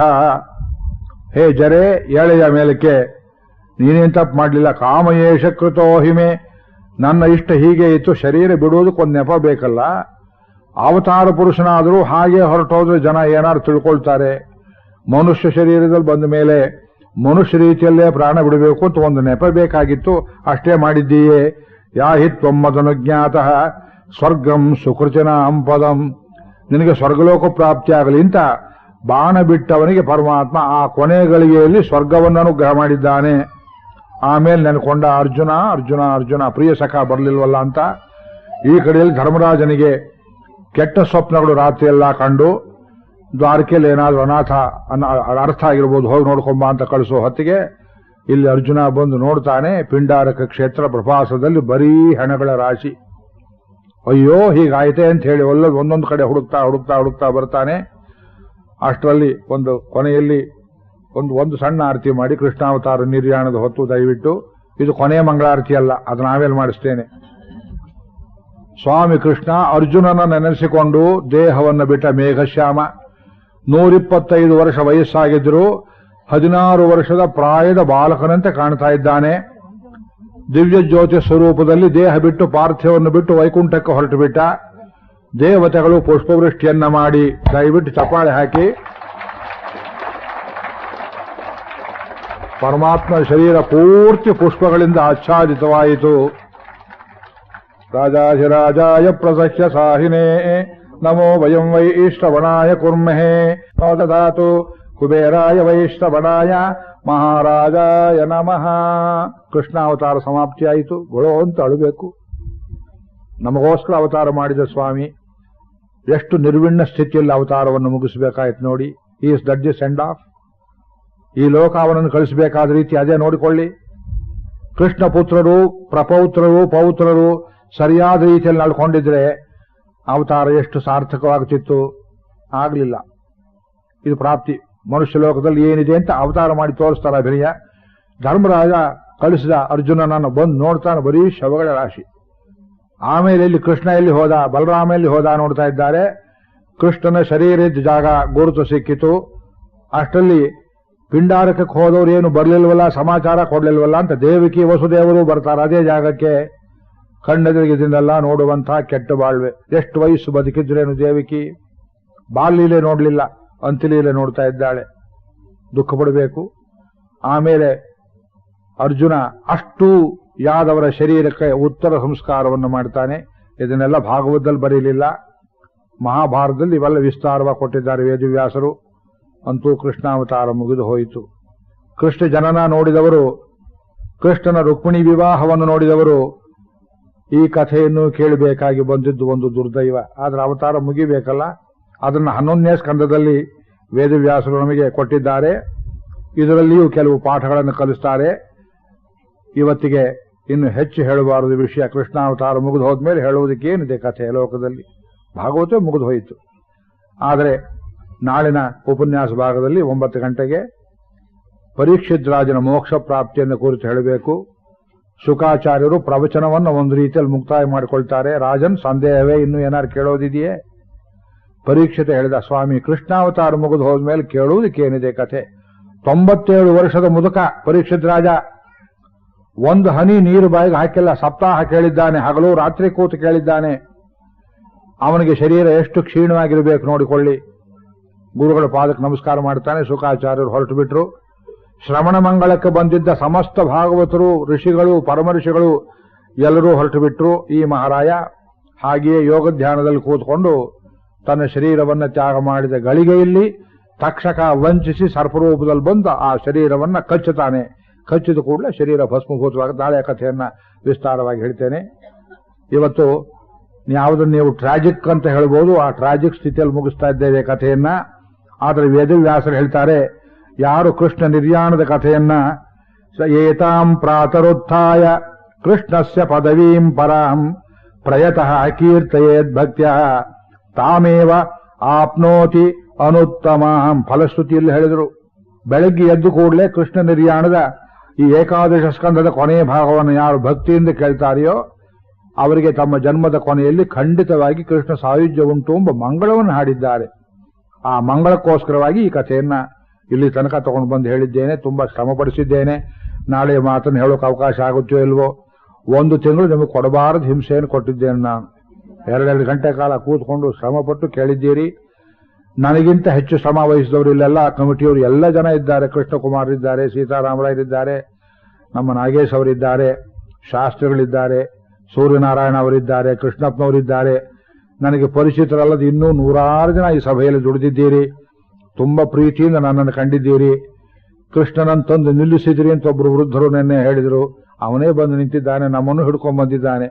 ಹೇ ಜರೆ, ಎಳೆಯ ಮೇಲಕ್ಕೆ, ನೀನೇನ್ ತಪ್ಪು ಮಾಡಲಿಲ್ಲ. ಕಾಮಯೇಷ ಕೃತೋ ಹಿಮೆ, ನನ್ನ ಇಷ್ಟ ಹೀಗೆ ಇತ್ತು. ಶರೀರ ಬಿಡುವುದಕ್ಕೊಂದು ನೆಪ ಬೇಕಲ್ಲ. ಅವತಾರ ಪುರುಷನಾದರೂ ಹಾಗೆ ಹೊರಟೋದ್ರೆ ಜನ ಏನಾದ್ರು ತಿಳ್ಕೊಳ್ತಾರೆ. ಮನುಷ್ಯ ಶರೀರದಲ್ಲಿ ಬಂದ ಮೇಲೆ ಮನುಷ್ಯ ರೀತಿಯಲ್ಲೇ ಪ್ರಾಣ ಬಿಡಬೇಕು ಅಂತ ಒಂದು ನೆಪ ಬೇಕಾಗಿತ್ತು. ಅಷ್ಟೇ ಮಾಡಿದ್ದೀಯೇ. ಯಾಹಿ ತ್ವಮ್ಮದನುಜ್ಞಾತಃ ಸ್ವರ್ಗಂ ಸುಕೃತಿನಾಂ ಪದಂ. ನಿನಗೆ ಸ್ವರ್ಗಲೋಕ ಪ್ರಾಪ್ತಿಯಾಗಲಿ ಅಂತ ಬಾಣ ಬಿಟ್ಟವನಿಗೆ ಪರಮಾತ್ಮ ಆ ಕೊನೆ ಗಳಿಗೆಯಲ್ಲಿ ಸ್ವರ್ಗವನ್ನು ಅನುಗ್ರಹ ಮಾಡಿದ್ದಾನೆ. ಆಮೇಲೆ ನೆನ್ಕೊಂಡ ಅರ್ಜುನ ಅರ್ಜುನ ಅರ್ಜುನ ಪ್ರಿಯ ಸಖ ಬರಲಿಲ್ವಲ್ಲ ಅಂತ. ಈ ಕಡೆಯಲ್ಲಿ ಧರ್ಮರಾಜನಿಗೆ ಕೆಟ್ಟ ಸ್ವಪ್ನಗಳು ರಾತ್ರಿಯೆಲ್ಲ ಕಂಡು ದ್ವಾರಕೆಯಲ್ಲಿ ಏನಾದರೂ ಅನಾಥ ಅರ್ಥ ಆಗಿರ್ಬೋದು, ಹೋಗಿ ನೋಡ್ಕೊಂಬ ಅಂತ ಕಳಿಸೋ ಹೊತ್ತಿಗೆ ಇಲ್ಲಿ ಅರ್ಜುನ ಬಂದು ನೋಡ್ತಾನೆ. ಪಿಂಡಾರಕ ಕ್ಷೇತ್ರ ಪ್ರಪಾಸದಲ್ಲಿ ಬರೀ ಹೆಣಗಳ ರಾಶಿ. ಅಯ್ಯೋ, ಹೀಗಾಯ್ತೆ ಅಂತ ಹೇಳಿ ಒಂದೊಂದು ಕಡೆ ಹುಡುಕ್ತಾ ಹುಡುಕ್ತಾ ಹುಡುಕ್ತಾ ಬರ್ತಾನೆ. ಅಷ್ಟರಲ್ಲಿ ಒಂದು ಕೊನೆಯಲ್ಲಿ ಒಂದು ಸಣ್ಣ ಆರತಿ ಮಾಡಿ, ಕೃಷ್ಣಾವತಾರ ನಿರ್ಯಾಣದ ಹೊತ್ತು ದಯವಿಟ್ಟು, ಇದು ಕೊನೆಯ ಮಂಗಳಾರತಿ ಅಲ್ಲ, ಅದು ನಾವೇಲೆ ಮಾಡಿಸ್ತೇನೆ. ಸ್ವಾಮಿ ಕೃಷ್ಣ ಅರ್ಜುನನ ನೆನೆಸಿಕೊಂಡು ದೇಹವನ್ನು ಬಿಟ್ಟ ಮೇಘಶ್ಯಾಮ. 125 ವರ್ಷ ವಯಸ್ಸಾಗಿದ್ದರೂ 16 ವರ್ಷದ ಪ್ರಾಯದ ಬಾಲಕನಂತೆ ಕಾಣ್ತಾ ಇದ್ದಾನೆ. ದಿವ್ಯ ಜ್ಯೋತಿ ಸ್ವರೂಪದಲ್ಲಿ ದೇಹ ಬಿಟ್ಟು ಪಾರ್ಥಿವವನ್ನು ಬಿಟ್ಟು ವೈಕುಂಠಕ್ಕೆ ಹೊರಟು ಬಿಟ್ಟ. ದೇವತೆಗಳು ಪುಷ್ಪವೃಷ್ಟಿಯನ್ನ ಮಾಡಿ ದಯವಿಟ್ಟು ಚಪ್ಪಾಳೆ ಹಾಕಿ ಪರಮಾತ್ಮ ಶರೀರ ಪೂರ್ತಿ ಪುಷ್ಪಗಳಿಂದ ಆಚ್ಛಾದಿತವಾಯಿತು. ರಾಜಾಧಿರಾಜಾಯ ಪ್ರಸಹ್ಯ ಸಾಹಿನೇ ನಮೋ ವಯಂ ವೈಶ್ರವಣಾಯ ಕುರ್ಮಹೇ ದದಾತು ಕುಬೇರಾಯ ವೈಶ್ರವಣಾಯ ಮಹಾರಾಜಾಯ ನಮಃ. ಕೃಷ್ಣಾವತಾರ ಸಮಾಪ್ತಿಯಾಯಿತು. ಗೊಳೋ ಅಂತ ಅಳಬೇಕು. ನಮಗೋಸ್ಕರ ಅವತಾರ ಮಾಡಿದ ಸ್ವಾಮಿ ಎಷ್ಟು ನಿರ್ವಿಣ್ಣ ಸ್ಥಿತಿಯಲ್ಲಿ ಅವತಾರವನ್ನು ಮುಗಿಸಬೇಕಾಯ್ತು ನೋಡಿ. Is that the send off. ಈ ಲೋಕ ಅವನನ್ನು ಕಳಿಸಬೇಕಾದ ರೀತಿ ಅದೇ ನೋಡಿಕೊಳ್ಳಿ. ಕೃಷ್ಣ ಪುತ್ರರು, ಪ್ರಪೌತ್ರರು, ಪೌತ್ರರು ಸರಿಯಾದ ರೀತಿಯಲ್ಲಿ ನಡ್ಕೊಂಡಿದ್ರೆ ಅವತಾರ ಎಷ್ಟು ಸಾರ್ಥಕವಾಗುತ್ತಿತ್ತು. ಆಗಲಿಲ್ಲ. ಇದು ಪ್ರಾಪ್ತಿ. ಮನುಷ್ಯ ಲೋಕದಲ್ಲಿ ಏನಿದೆ ಅಂತ ಅವತಾರ ಮಾಡಿ ತೋರಿಸ್ತಾರೆ ಅಭಿನಯ. ಧರ್ಮರಾಜ ಕಳಿಸಿದ ಅರ್ಜುನನನ್ನು ಬಂದು ನೋಡ್ತಾನೆ, ಬರೀ ಶವಗಳ ರಾಶಿ. ಆಮೇಲೆ ಇಲ್ಲಿ ಕೃಷ್ಣ ಎಲ್ಲಿ ಹೋದ, ಬಲರಾಮ ಎಲ್ಲಿ ಹೋದ ನೋಡ್ತಾ ಇದ್ದಾರೆ. ಕೃಷ್ಣನ ಶರೀರದ ಜಾಗ ಗುರುತು ಸಿಕ್ಕಿತು. ಅಷ್ಟರಲ್ಲಿ ಪಿಂಡಾರಕಕ್ಕೆ ಹೋದವರು ಏನು ಬರಲಿಲ್ವಲ್ಲ, ಸಮಾಚಾರ ಕೊಡ್ಲಿಲ್ವಲ್ಲ ಅಂತ ದೇವಕಿ ವಸುದೇವರು ಬರ್ತಾರೆ ಅದೇ ಜಾಗಕ್ಕೆ. ಕಣ್ಣೆದುರಿಗಿದ್ದೆಲ್ಲ ನೋಡುವಂತಹ ಕೆಟ್ಟ ಬಾಳ್ವೆ. ಎಷ್ಟು ವಯಸ್ಸು ಬದುಕಿದ್ರೇನು ದೇವಕಿ. ಬಾಲ್ಯಲೀಲೆ ನೋಡ್ಲಿಲ್ಲ, ಅಂತ್ಯಲೀಲೆ ನೋಡ್ತಾ ಇದ್ದಾಳೆ. ದುಃಖ ಪಡಬೇಕು. ಆಮೇಲೆ ಅರ್ಜುನ ಅಷ್ಟು ಯಾದವರ ಶರೀರಕ್ಕೆ ಉತ್ತರ ಸಂಸ್ಕಾರವನ್ನು ಮಾಡ್ತಾನೆ. ಇದನ್ನೆಲ್ಲ ಭಾಗವತದಲ್ಲಿ ಬರೀಲಿಲ್ಲ, ಮಹಾಭಾರತದಲ್ಲಿ ಇವೆಲ್ಲ ವಿಸ್ತಾರವಾಗಿ ಕೊಟ್ಟಿದ್ದಾರೆ ವೇದವ್ಯಾಸರು. ಅಂತೂ ಕೃಷ್ಣಾವತಾರ ಮುಗಿದು ಹೋಯಿತು. ಕೃಷ್ಣ ಜನನ ನೋಡಿದವರು, ಕೃಷ್ಣನ ರುಕ್ಮಿಣಿ ವಿವಾಹವನ್ನು ನೋಡಿದವರು ಈ ಕಥೆಯನ್ನು ಕೇಳಬೇಕಾಗಿ ಬಂದಿದ್ದು ಒಂದು ದುರ್ದೈವ. ಆದರೆ ಅವತಾರ ಮುಗಿಬೇಕಲ್ಲ, ಅದನ್ನು 11ನೇ ಸ್ಕಂದದಲ್ಲಿ ವೇದವ್ಯಾಸರು ನಮಗೆ ಕೊಟ್ಟಿದ್ದಾರೆ. ಇದರಲ್ಲಿಯೂ ಕೆಲವು ಪಾಠಗಳನ್ನು ಕಲಿಸ್ತಾರೆ. ಇವತ್ತಿಗೆ ಇನ್ನು ಹೆಚ್ಚು ಹೇಳಬಾರದು ವಿಷಯ. ಕೃಷ್ಣಾವತಾರ ಮುಗಿದು ಹೋದ್ಮೇಲೆ ಹೇಳುವುದಕ್ಕೇನಿದೆ ಕಥೆ ಲೋಕದಲ್ಲಿ? ಭಾಗವತ ಮುಗಿದು ಹೋಯಿತು. ಆದರೆ ನಾಳಿನ ಉಪನ್ಯಾಸ ಭಾಗದಲ್ಲಿ 9 ಗಂಟೆಗೆ ಪರೀಕ್ಷಿತ್ ರಾಜನ ಮೋಕ್ಷ ಪ್ರಾಪ್ತಿಯನ್ನು ಕುರಿತು ಹೇಳಬೇಕು. ಶುಕಾಚಾರ್ಯರು ಪ್ರವಚನವನ್ನು ಒಂದು ರೀತಿಯಲ್ಲಿ ಮುಕ್ತಾಯ ಮಾಡಿಕೊಳ್ತಾರೆ. ರಾಜನ್, ಸಂದೇಹವೇ? ಇನ್ನೂ ಏನಾರು ಕೇಳೋದಿದೆಯೇ? ಪರೀಕ್ಷಿತ ಹೇಳಿದ, ಸ್ವಾಮಿ, ಕೃಷ್ಣಾವತಾರ ಮುಗಿದು ಹೋದ್ಮೇಲೆ ಕೇಳುವುದಕ್ಕೇನಿದೆ ಕಥೆ? 97 ವರ್ಷದ ಮುದುಕ ಪರೀಕ್ಷಿತ್ ರಾಜ, ಒಂದು ಹನಿ ನೀರು ಬಾಯಿಗೆ ಹಾಕಿಲ್ಲ. ಸಪ್ತಾಹ ಕೇಳಿದ್ದಾನೆ, ಹಗಲು ರಾತ್ರಿ ಕೂತು ಕೇಳಿದ್ದಾನೆ. ಅವನಿಗೆ ಶರೀರ ಎಷ್ಟು ಕ್ಷೀಣವಾಗಿರಬೇಕು ನೋಡಿಕೊಳ್ಳಿ. ಗುರುಗಳ ಪಾದಕ್ಕೆ ನಮಸ್ಕಾರ ಮಾಡ್ತಾನೆ. ಶುಕಾಚಾರ್ಯರು ಹೊರಟು ಬಿಟ್ರು. ಶ್ರವಣ ಮಂಗಳಕ್ಕೆ ಬಂದಿದ್ದ ಸಮಸ್ತ ಭಾಗವತರು, ಋಷಿಗಳು, ಪರಮಋಷಿಗಳು ಎಲ್ಲರೂ ಹೊರಟು ಬಿಟ್ರು. ಈ ಮಹಾರಾಯ ಹಾಗೆಯೇ ಯೋಗ ಧ್ಯಾನದಲ್ಲಿ ಕೂತ್ಕೊಂಡು ತನ್ನ ಶರೀರವನ್ನು ತ್ಯಾಗ ಮಾಡಿದ ಗಳಿಗೆಯಲ್ಲಿ ತಕ್ಷಕ ವಂಚಿಸಿ ಸರ್ಪರೂಪದಲ್ಲಿ ಬಂದು ಆ ಶರೀರವನ್ನು ಕಚ್ಚುತ್ತಾನೆ. ಕಚ್ಚಿದ ಕೂಡಲೇ ಶರೀರ ಭಸ್ಮಭೂತವಾಗ. ನಾಳೆಯ ಕಥೆಯನ್ನ ವಿಸ್ತಾರವಾಗಿ ಹೇಳ್ತೇನೆ. ಇವತ್ತು ಯಾವುದನ್ನು ನೀವು ಟ್ರಾಜಿಕ್ ಅಂತ ಹೇಳ್ಬೋದು, ಆ ಟ್ರಾಜಿಕ್ ಸ್ಥಿತಿಯಲ್ಲಿ ಮುಗಿಸ್ತಾ ಇದ್ದೇವೆ ಕಥೆಯನ್ನ. ಆದರೆ ವೇದವ್ಯಾಸರು ಹೇಳ್ತಾರೆ, ಯಾರು ಕೃಷ್ಣ ನಿರ್ಯಾಣದ ಕಥೆಯನ್ನ ಏತಾಂ ಪ್ರಾತರುತ್ಥಾಯ ಕೃಷ್ಣಸ್ಯ ಪದವೀಂ ಪರಾಂ ಪ್ರಯತಃ ಕೀರ್ತಯೇದ್ ಭಕ್ತ್ಯ ತಾಮೇವ ಆಪ್ನೋತಿ ಅನುತ್ತಮಾಂ. ಫಲಶ್ರುತಿಯಲ್ಲಿ ಹೇಳಿದರು, ಬೆಳಗ್ಗೆ ಎದ್ದು ಕೂಡಲೇ ಕೃಷ್ಣ ನಿರ್ಯಾಣದ ಈ ಏಕಾದಶ ಸ್ಕಂದದ ಕೊನೆಯ ಭಾಗವನ್ನು ಯಾರು ಭಕ್ತಿಯಿಂದ ಕೇಳ್ತಾರೆಯೋ ಅವರಿಗೆ ತಮ್ಮ ಜನ್ಮದ ಕೊನೆಯಲ್ಲಿ ಖಂಡಿತವಾಗಿ ಕೃಷ್ಣ ಸಾಯುಜ್ಯ ಉಂಟು ಎಂಬ ಮಂಗಳವನ್ನು ಹಾಡಿದ್ದಾರೆ. ಆ ಮಂಗಳಕ್ಕೋಸ್ಕರವಾಗಿ ಈ ಕಥೆಯನ್ನ ಇಲ್ಲಿ ತನಕ ತಗೊಂಡು ಬಂದು ಹೇಳಿದ್ದೇನೆ. ತುಂಬಾ ಶ್ರಮಪಡಿಸಿದ್ದೇನೆ. ನಾಳೆ ಮಾತನ್ನು ಹೇಳೋಕೆ ಅವಕಾಶ ಆಗುತ್ತೋ ಇಲ್ವೋ? 1 ತಿಂಗಳು ನಿಮಗೆ ಕೊಡಬಾರದು ಹಿಂಸೆಯನ್ನು ಕೊಟ್ಟಿದ್ದೇನೆ ನಾನು. 2 ಗಂಟೆ ಕಾಲ ಕೂತ್ಕೊಂಡು ಶ್ರಮಪಟ್ಟು ಕೇಳಿದ್ದೀರಿ. ನನಗಿಂತ ಹೆಚ್ಚು ಶ್ರಮ ವಹಿಸಿದವರು ಇಲ್ಲೆಲ್ಲ ಕಮಿಟಿಯವರು ಎಲ್ಲ ಜನ ಇದ್ದಾರೆ. ಕೃಷ್ಣಕುಮಾರ್ ಇದ್ದಾರೆ, ಸೀತಾರಾಮರಾಯರಿದ್ದಾರೆ, ನಮ್ಮ ನಾಗೇಶ್ ಅವರಿದ್ದಾರೆ, ಶಾಸ್ತ್ರಿಗಳಿದ್ದಾರೆ, ಸೂರ್ಯನಾರಾಯಣ ಅವರಿದ್ದಾರೆ, ಕೃಷ್ಣಪ್ಪನವರಿದ್ದಾರೆ. ನನಗೆ ಪರಿಚಿತರಲ್ಲದ ಇನ್ನೂ 100 ಜನ ಈ ಸಭೆಯಲ್ಲಿ ದುಡಿದಿದ್ದೀರಿ. ತುಂಬಾ ಪ್ರೀತಿಯಿಂದ ನನ್ನನ್ನು ಕಂಡಿದ್ದೀರಿ. ಕೃಷ್ಣನನ್ನು ತಂದು ನಿಲ್ಲಿಸಿದಿರಿ ಅಂತ ಒಬ್ಬರು ವೃದ್ಧರು ನಿನ್ನೆ ಹೇಳಿದರು. ಅವನೇ ಬಂದು ನಿಂತಿದ್ದಾನೆ, ನಮ್ಮನ್ನು ಹಿಡ್ಕೊಂಡು ಬಂದಿದ್ದಾನೆ.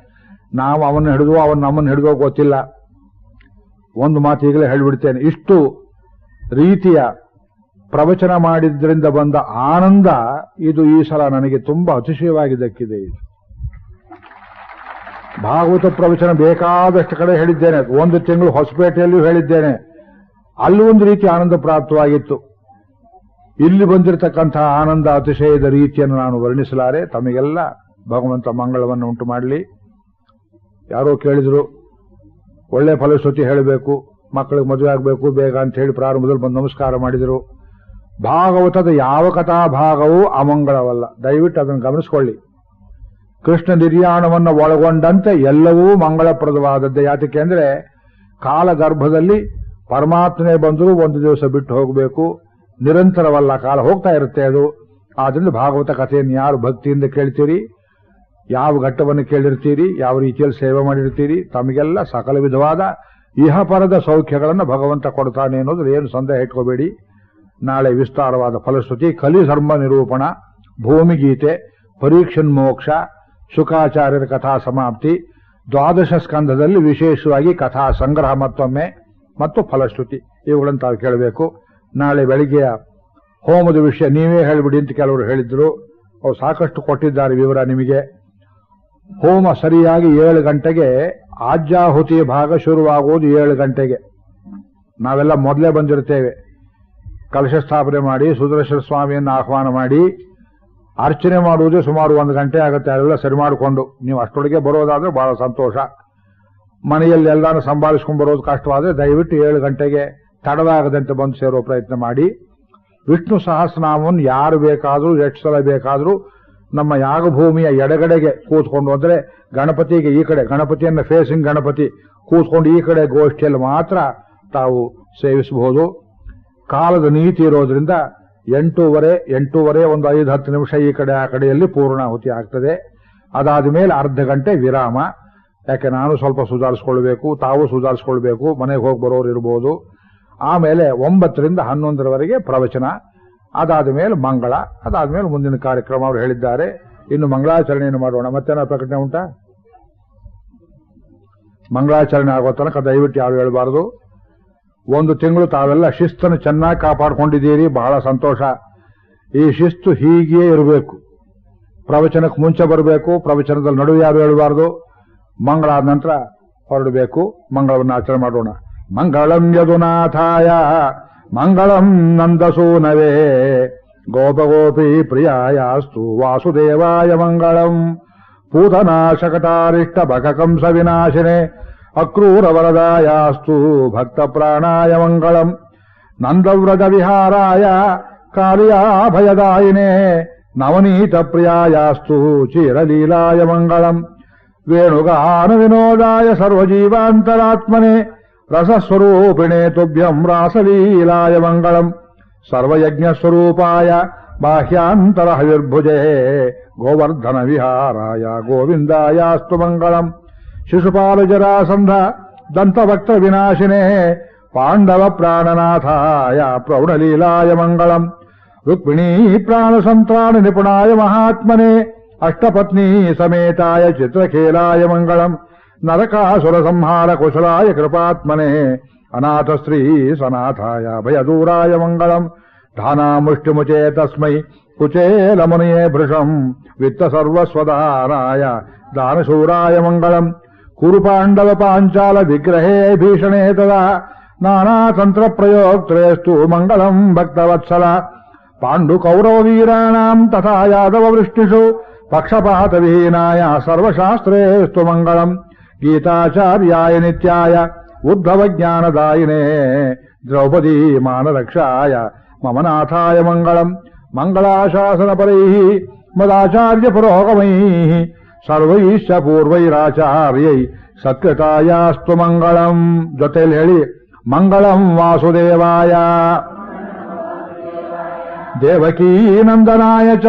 ನಾವು ಅವನ್ನ ಹಿಡಿದು ಅವನು ನಮ್ಮನ್ನು ಹಿಡಿದೋ ಗೊತ್ತಿಲ್ಲ. ಒಂದು ಮಾತು ಈಗಲೇ ಹೇಳಿಬಿಡ್ತೇನೆ, ಇಷ್ಟು ರೀತಿಯ ಪ್ರವಚನ ಮಾಡಿದ್ರಿಂದ ಬಂದ ಆನಂದ ಇದು ಈ ಸಲ ನನಗೆ ತುಂಬಾ ಅತಿಶಯವಾಗಿ ದಕ್ಕಿದೆ. ಇದು ಭಾಗವತ ಪ್ರವಚನ ಬೇಕಾದಷ್ಟು ಕಡೆ ಹೇಳಿದ್ದೇನೆ. 1 ತಿಂಗಳು ಹೊಸಪೇಟೆಯಲ್ಲೂ ಹೇಳಿದ್ದೇನೆ. ಅಲ್ಲಿ ಒಂದು ರೀತಿ ಆನಂದ ಪ್ರಾಪ್ತವಾಗಿತ್ತು. ಇಲ್ಲಿ ಬಂದಿರತಕ್ಕಂತಹ ಆನಂದ ಅತಿಶಯದ ರೀತಿಯನ್ನು ನಾನು ವರ್ಣಿಸಲಾರೆ. ತಮಗೆಲ್ಲ ಭಗವಂತ ಮಂಗಳವನ್ನು ಉಂಟು ಮಾಡಲಿ. ಯಾರೋ ಕೇಳಿದ್ರು, ಒಳ್ಳೆ ಫಲಶ್ರುತಿ ಹೇಳಬೇಕು, ಮಕ್ಕಳಿಗೆ ಮದುವೆ ಆಗಬೇಕು ಬೇಗ ಅಂತ ಹೇಳಿ ಪ್ರಾರಂಭದಲ್ಲಿ ಬಂದು ನಮಸ್ಕಾರ ಮಾಡಿದರು. ಭಾಗವತದ ಯಾವ ಕಥಾ ಭಾಗವೂ ಅಮಂಗಳವಲ್ಲ. ದಯವಿಟ್ಟು ಅದನ್ನು ಗಮನಿಸಿಕೊಳ್ಳಿ. ಕೃಷ್ಣ ನಿರ್ಯಾಣವನ್ನು ಒಳಗೊಂಡಂತೆ ಎಲ್ಲವೂ ಮಂಗಳಪ್ರದವಾದದ್ದೇ. ಯಾತಕ್ಕೆ ಅಂದ್ರೆ ಕಾಲಗರ್ಭದಲ್ಲಿ ಪರಮಾತ್ಮನೇ ಬಂದರೂ 1 ದಿವಸ ಬಿಟ್ಟು ಹೋಗಬೇಕು, ನಿರಂತರವಲ್ಲ, ಕಾಲ ಹೋಗ್ತಾ ಇರುತ್ತೆ ಅದು. ಆದ್ರಿಂದ ಭಾಗವತ ಕಥೆಯನ್ನು ಯಾರು ಭಕ್ತಿಯಿಂದ ಕೇಳ್ತೀರಿ, ಯಾವ ಘಟ್ಟವನ್ನು ಕೇಳಿರ್ತೀರಿ, ಯಾವ ರೀತಿಯಲ್ಲಿ ಸೇವೆ ಮಾಡಿರ್ತೀರಿ, ತಮಗೆಲ್ಲ ಸಕಲ ವಿಧವಾದ ಇಹಪರದ ಸೌಖ್ಯಗಳನ್ನು ಭಗವಂತ ಕೊಡ್ತಾನೆ ಅನ್ನೋದು ಏನು ಸಂದೇಹ ಇಟ್ಕೋಬೇಡಿ. ನಾಳೆ ವಿಸ್ತಾರವಾದ ಫಲಶ್ರುತಿ, ಕಲಿಧರ್ಮ ನಿರೂಪಣ, ಭೂಮಿಗೀತೆ, ಪರೀಕ್ಷನ್ ಮೋಕ್ಷ, ಶುಕಾಚಾರ್ಯರ ಕಥಾ ಸಮಾಪ್ತಿ, 12 ಸ್ಕಂಧದಲ್ಲಿ ವಿಶೇಷವಾಗಿ ಕಥಾ ಸಂಗ್ರಹ ಮತ್ತೊಮ್ಮೆ ಮತ್ತು ಫಲಶ್ರುತಿ ಇವುಗಳನ್ನು ತಾವು ಕೇಳಬೇಕು. ನಾಳೆ ಬೆಳಿಗ್ಗೆಯ ಹೋಮದ ವಿಷಯ ನೀವೇ ಹೇಳಿಬಿಡಿ ಅಂತ ಕೆಲವರು ಹೇಳಿದ್ರು. ಅವ್ರು ಸಾಕಷ್ಟು ಕೊಟ್ಟಿದ್ದಾರೆ ವಿವರ ನಿಮಗೆ. ಹೋಮ ಸರಿಯಾಗಿ 7 ಗಂಟೆಗೆ, ಆಜ್ಯಾಹುತಿಯ ಭಾಗ ಶುರುವಾಗುವುದು 7 ಗಂಟೆಗೆ. ನಾವೆಲ್ಲ ಮೊದಲೇ ಬಂದಿರ್ತೇವೆ. ಕಲಶ ಸ್ಥಾಪನೆ ಮಾಡಿ ಸುದರ್ಶನ ಸ್ವಾಮಿಯನ್ನು ಆಹ್ವಾನ ಮಾಡಿ ಅರ್ಚನೆ ಮಾಡುವುದೇ ಸುಮಾರು 1 ಗಂಟೆ ಆಗುತ್ತೆ. ಅದೆಲ್ಲ ಸರಿ ಮಾಡಿಕೊಂಡು ನೀವು ಅಷ್ಟೊಳಗೆ ಬರೋದಾದ್ರೆ ಬಹಳ ಸಂತೋಷ. ಮನೆಯಲ್ಲಿ ಎಲ್ಲಾನು ಸಂಭಾಳಿಸ್ಕೊಂಡು ಬರೋದು ಕಷ್ಟವಾದ್ರೆ ದಯವಿಟ್ಟು 7 ಗಂಟೆಗೆ ತಡವಾಗದಂತೆ ಬಂದು ಸೇರೋ ಪ್ರಯತ್ನ ಮಾಡಿ. ವಿಷ್ಣು ಸಹಸ್ರನಾಮವನ್ನು ಯಾರು ಬೇಕಾದರೂ ಎಷ್ಟು ಸಲ ಬೇಕಾದರೂ ನಮ್ಮ ಯಾಗಭೂಮಿಯ ಎಡಗಡೆಗೆ ಕೂತ್ಕೊಂಡು, ಅಂದ್ರೆ ಗಣಪತಿಗೆ ಈ ಕಡೆ, ಗಣಪತಿಯನ್ನ ಫೇಸಿಂಗ್ ಗಣಪತಿ ಕೂತ್ಕೊಂಡು ಈ ಕಡೆ ಗೋಷ್ಠಿಯಲ್ಲಿ ಮಾತ್ರ ತಾವು ಸೇವಿಸಬಹುದು. ಕಾಲದ ನೀತಿ ಇರೋದ್ರಿಂದ 8:30 ಒಂದು 5-10 ನಿಮಿಷ ಈ ಕಡೆ ಆ ಕಡೆಯಲ್ಲಿ ಪೂರ್ಣಾಹುತಿ ಆಗ್ತದೆ. ಅದಾದ ಮೇಲೆ ಅರ್ಧ ಗಂಟೆ ವಿರಾಮ. ಯಾಕೆ ನಾನು ಸ್ವಲ್ಪ ಸುಧಾರಿಸ್ಕೊಳ್ಬೇಕು, ತಾವು ಸುಧಾರಿಸ್ಕೊಳ್ಬೇಕು, ಮನೆಗೆ ಹೋಗಿ ಬರೋರು ಇರ್ಬೋದು. ಆಮೇಲೆ 9 ರಿಂದ 11 ಪ್ರವಚನ, ಅದಾದ ಮೇಲೆ ಮಂಗಳ, ಅದಾದ ಮೇಲೆ ಮುಂದಿನ ಕಾರ್ಯಕ್ರಮ ಅವರು ಹೇಳಿದ್ದಾರೆ. ಇನ್ನು ಮಂಗಳಾಚರಣೆಯನ್ನು ಮಾಡೋಣ. ಮತ್ತೇನೋ ಪ್ರಕಟಣೆ ಉಂಟಾ? ಮಂಗಳಾಚರಣೆ ಆಗೋ ತನಕ ದಯವಿಟ್ಟು ಯಾರು ಹೇಳಬಾರದು. 1 ತಿಂಗಳು ತಾವೆಲ್ಲ ಶಿಸ್ತನ್ನು ಚೆನ್ನಾಗಿ ಕಾಪಾಡಿಕೊಂಡಿದ್ದೀರಿ, ಬಹಳ ಸಂತೋಷ. ಈ ಶಿಸ್ತು ಹೀಗೆಯೇ ಇರಬೇಕು. ಪ್ರವಚನಕ್ಕೆ ಮುಂಚೆ ಬರಬೇಕು, ಪ್ರವಚನದಲ್ಲಿ ನಡುವೆ ಯಾರು ಹೇಳಬಾರದು. ಮಂಗಳ ಆದ ನಂತರ ಹೊರಡಬೇಕು. ಮಂಗಳವನ್ನು ಆಚರಣೆ ಮಾಡೋಣ. ಮಂಗಳಂ ಯದುನಾಥಾಯ ಮಂಗಳಂ ನಂದಸೂನವೇ ಗೋಪಗೋಪಿ ಪ್ರಿಯಾಯಾಸ್ತು ವಾಸುದೇವಾಯ ಮಂಗಳಂ ಪೂತನಾಶಕಟಾರಿಷ್ಟ ಭಕಕಂಸ ವಿನಾಶಿನೇ ಅಕ್ರೂರವರದಾಯಾಸ್ತು ಭಕ್ತ ಪ್ರಾಣಾಯ ಮಂಗಳಂ ನಂದವ್ರಜ ವಿಹಾರಾಯ ಕಾರ್ಯಾಭಯದಾಯಿನೇ ನವನೀತ ಪ್ರಿಯಾಯಾಸ್ತು ಚಿರಲೀಲಾಯ ಮಂಗಳಂ ವೇಣುಗಾನ ವಿನೋದಾಯ ಸರ್ವಜೀವಾಂತರಾತ್ಮನೆ ರಸಸ್ವರೂಪಿಣೆ ತುಭ್ಯಂ ರಾಸಲೀಲಾಯ ಮಂಗಳಂ ಸರ್ವಯಜ್ಞಸ್ವರೂಪಾಯ ಬಾಹ್ಯಾಂತರ ಹವಿರ್ಭುಜೇ ಗೋವರ್ಧನ ವಿಹಾರಾಯ ಗೋವಿಂದಾಯಾಸ್ತು ಮಂಗಳಂ ಶಿಶುಪಾಲ ಜರಾಸಂಧ ದಂತವಕ್ತ ವಿನಾಶಿನೇ ಪಾಂಡವ ಪ್ರಾಣನಾಥಾಯ ಪ್ರೌಢಲೀಲಾಯ ಮಂಗಳಂ ರುಕ್ಮಿಣೀ ಪ್ರಾಣಸಂತ್ರಾಣ ನಿಪುಣಾಯ ಮಹಾತ್ಮನೆ ಅಷ್ಟಪತ್ನಿ ಸಮೇತಾಯ ಚಿತ್ರಖೇಲಾಯ ಮಂಗಳಂ ನರಕಾಸುರ ಸಂಹಾರ ಕುಶಲಾಯ ಕೃಪಾತ್ಮನೆ ಅನಾಥ ಸ್ತ್ರೀ ಸನಾಥಾಯ ಭಯದೂರಾಯ ಮಂಗಳಂ ಧಾನಾಮುಷ್ಟಿಮುಚೇ ತಸ್ಮೈ ಕುಚೇಲಮುನಿಯೇ ಭೃಶಂ ವಿತ್ತ ಸರ್ವಸ್ವದಾನಾಯ ದಾನಶೂರಾಯ ಮಂಗಳಂ ಕುರು ಪಾಂಡವ ಪಾಂಚಾಲ ವಿಗ್ರಹೇ ಭೀಷಣೇ ತದಾ ನಾನಾ ತಂತ್ರ ಪ್ರಯೋಕ್ತೇಸ್ತು ಮಂಗಳಂ ಭಕ್ತವತ್ಸಲ ಪಾಂಡು ಕೌರವ ವೀರಾಣಾಂ ತಥಾ ಯಾದವ ವೃಷ್ಟಿಷು ಪಕ್ಷಪಾತ ವಿಹೀನಾಯ ಸರ್ವಶಾಸ್ತ್ರೇಸ್ತು ಮಂಗಳಂ ಗೀತಾಚಾರ್ಯಾಯ ನಿತ್ಯಾಯ ಉದ್ಧವ ಜ್ಞಾನದಾಯಿನೇ ದ್ರೌಪದೀ ಮಾನರಕ್ಷಾಯ ಮಮ ನಾಥಾಯ ಮಂಗಳಂ ಮಂಗಳಾಶಾಸನ ಪರೈಃ ಮದಾಚಾರ್ಯ ಪುರೋಗಮೈಃ ಸರ್ವೈಶ್ಚ ಪೂರ್ವೈರಾಚಾರ್ಯೈ ಸತ್ಕೃತಾಯಾಸ್ತು ಮಂಗಳಂ. ಜೊತೆಯಲ್ಲಿ ಹೇಳಿ ಮಂಗಳಂ ವಾಸುದೇವಾಯ ದೇವಕೀ ನಂದನಾಯ ಚ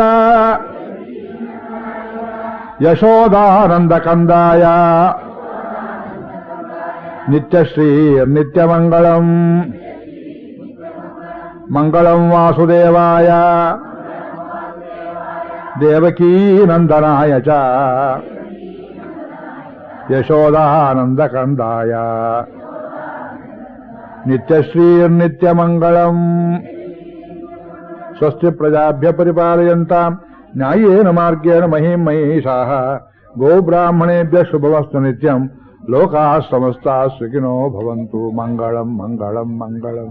ಯಶೋದಾನಂದ ಕಂದಾಯ ನಿತ್ಯಶ್ರೀ ನಿತ್ಯಮಂಗಳಂ ಮಂಗಳಂ ವಾಸುದೇವಾಯ ದೇವಕೀ ನಂದನಾಯ ಚ ಯಶೋದಾನಂದ ಕಂದಾಯ ನಿತ್ಯಶ್ರೀರ್ನಿತ್ಯಮಂಗಳಂ. ಸ್ವಸ್ತಿ ಪ್ರಜಾಭ್ಯ ಪರಿಪಾಲಯಂತಾಂ ನ್ಯಾಯೇನ ಮಾರ್ಗೇಣ ಮಹಿಂ ಮಹಿಷಾಃ ಗೋಬ್ರಾಹ್ಮಣೇಭ್ಯ ಶುಭಮಸ್ತು ನಿತ್ಯಂ ಲೋಕಾಃ ಸಮಸ್ತಾಃ ಸುಖಿನೋ ಭವಂತು. ಮಂಗಳಂ ಮಂಗಳಂ ಮಂಗಳಂ.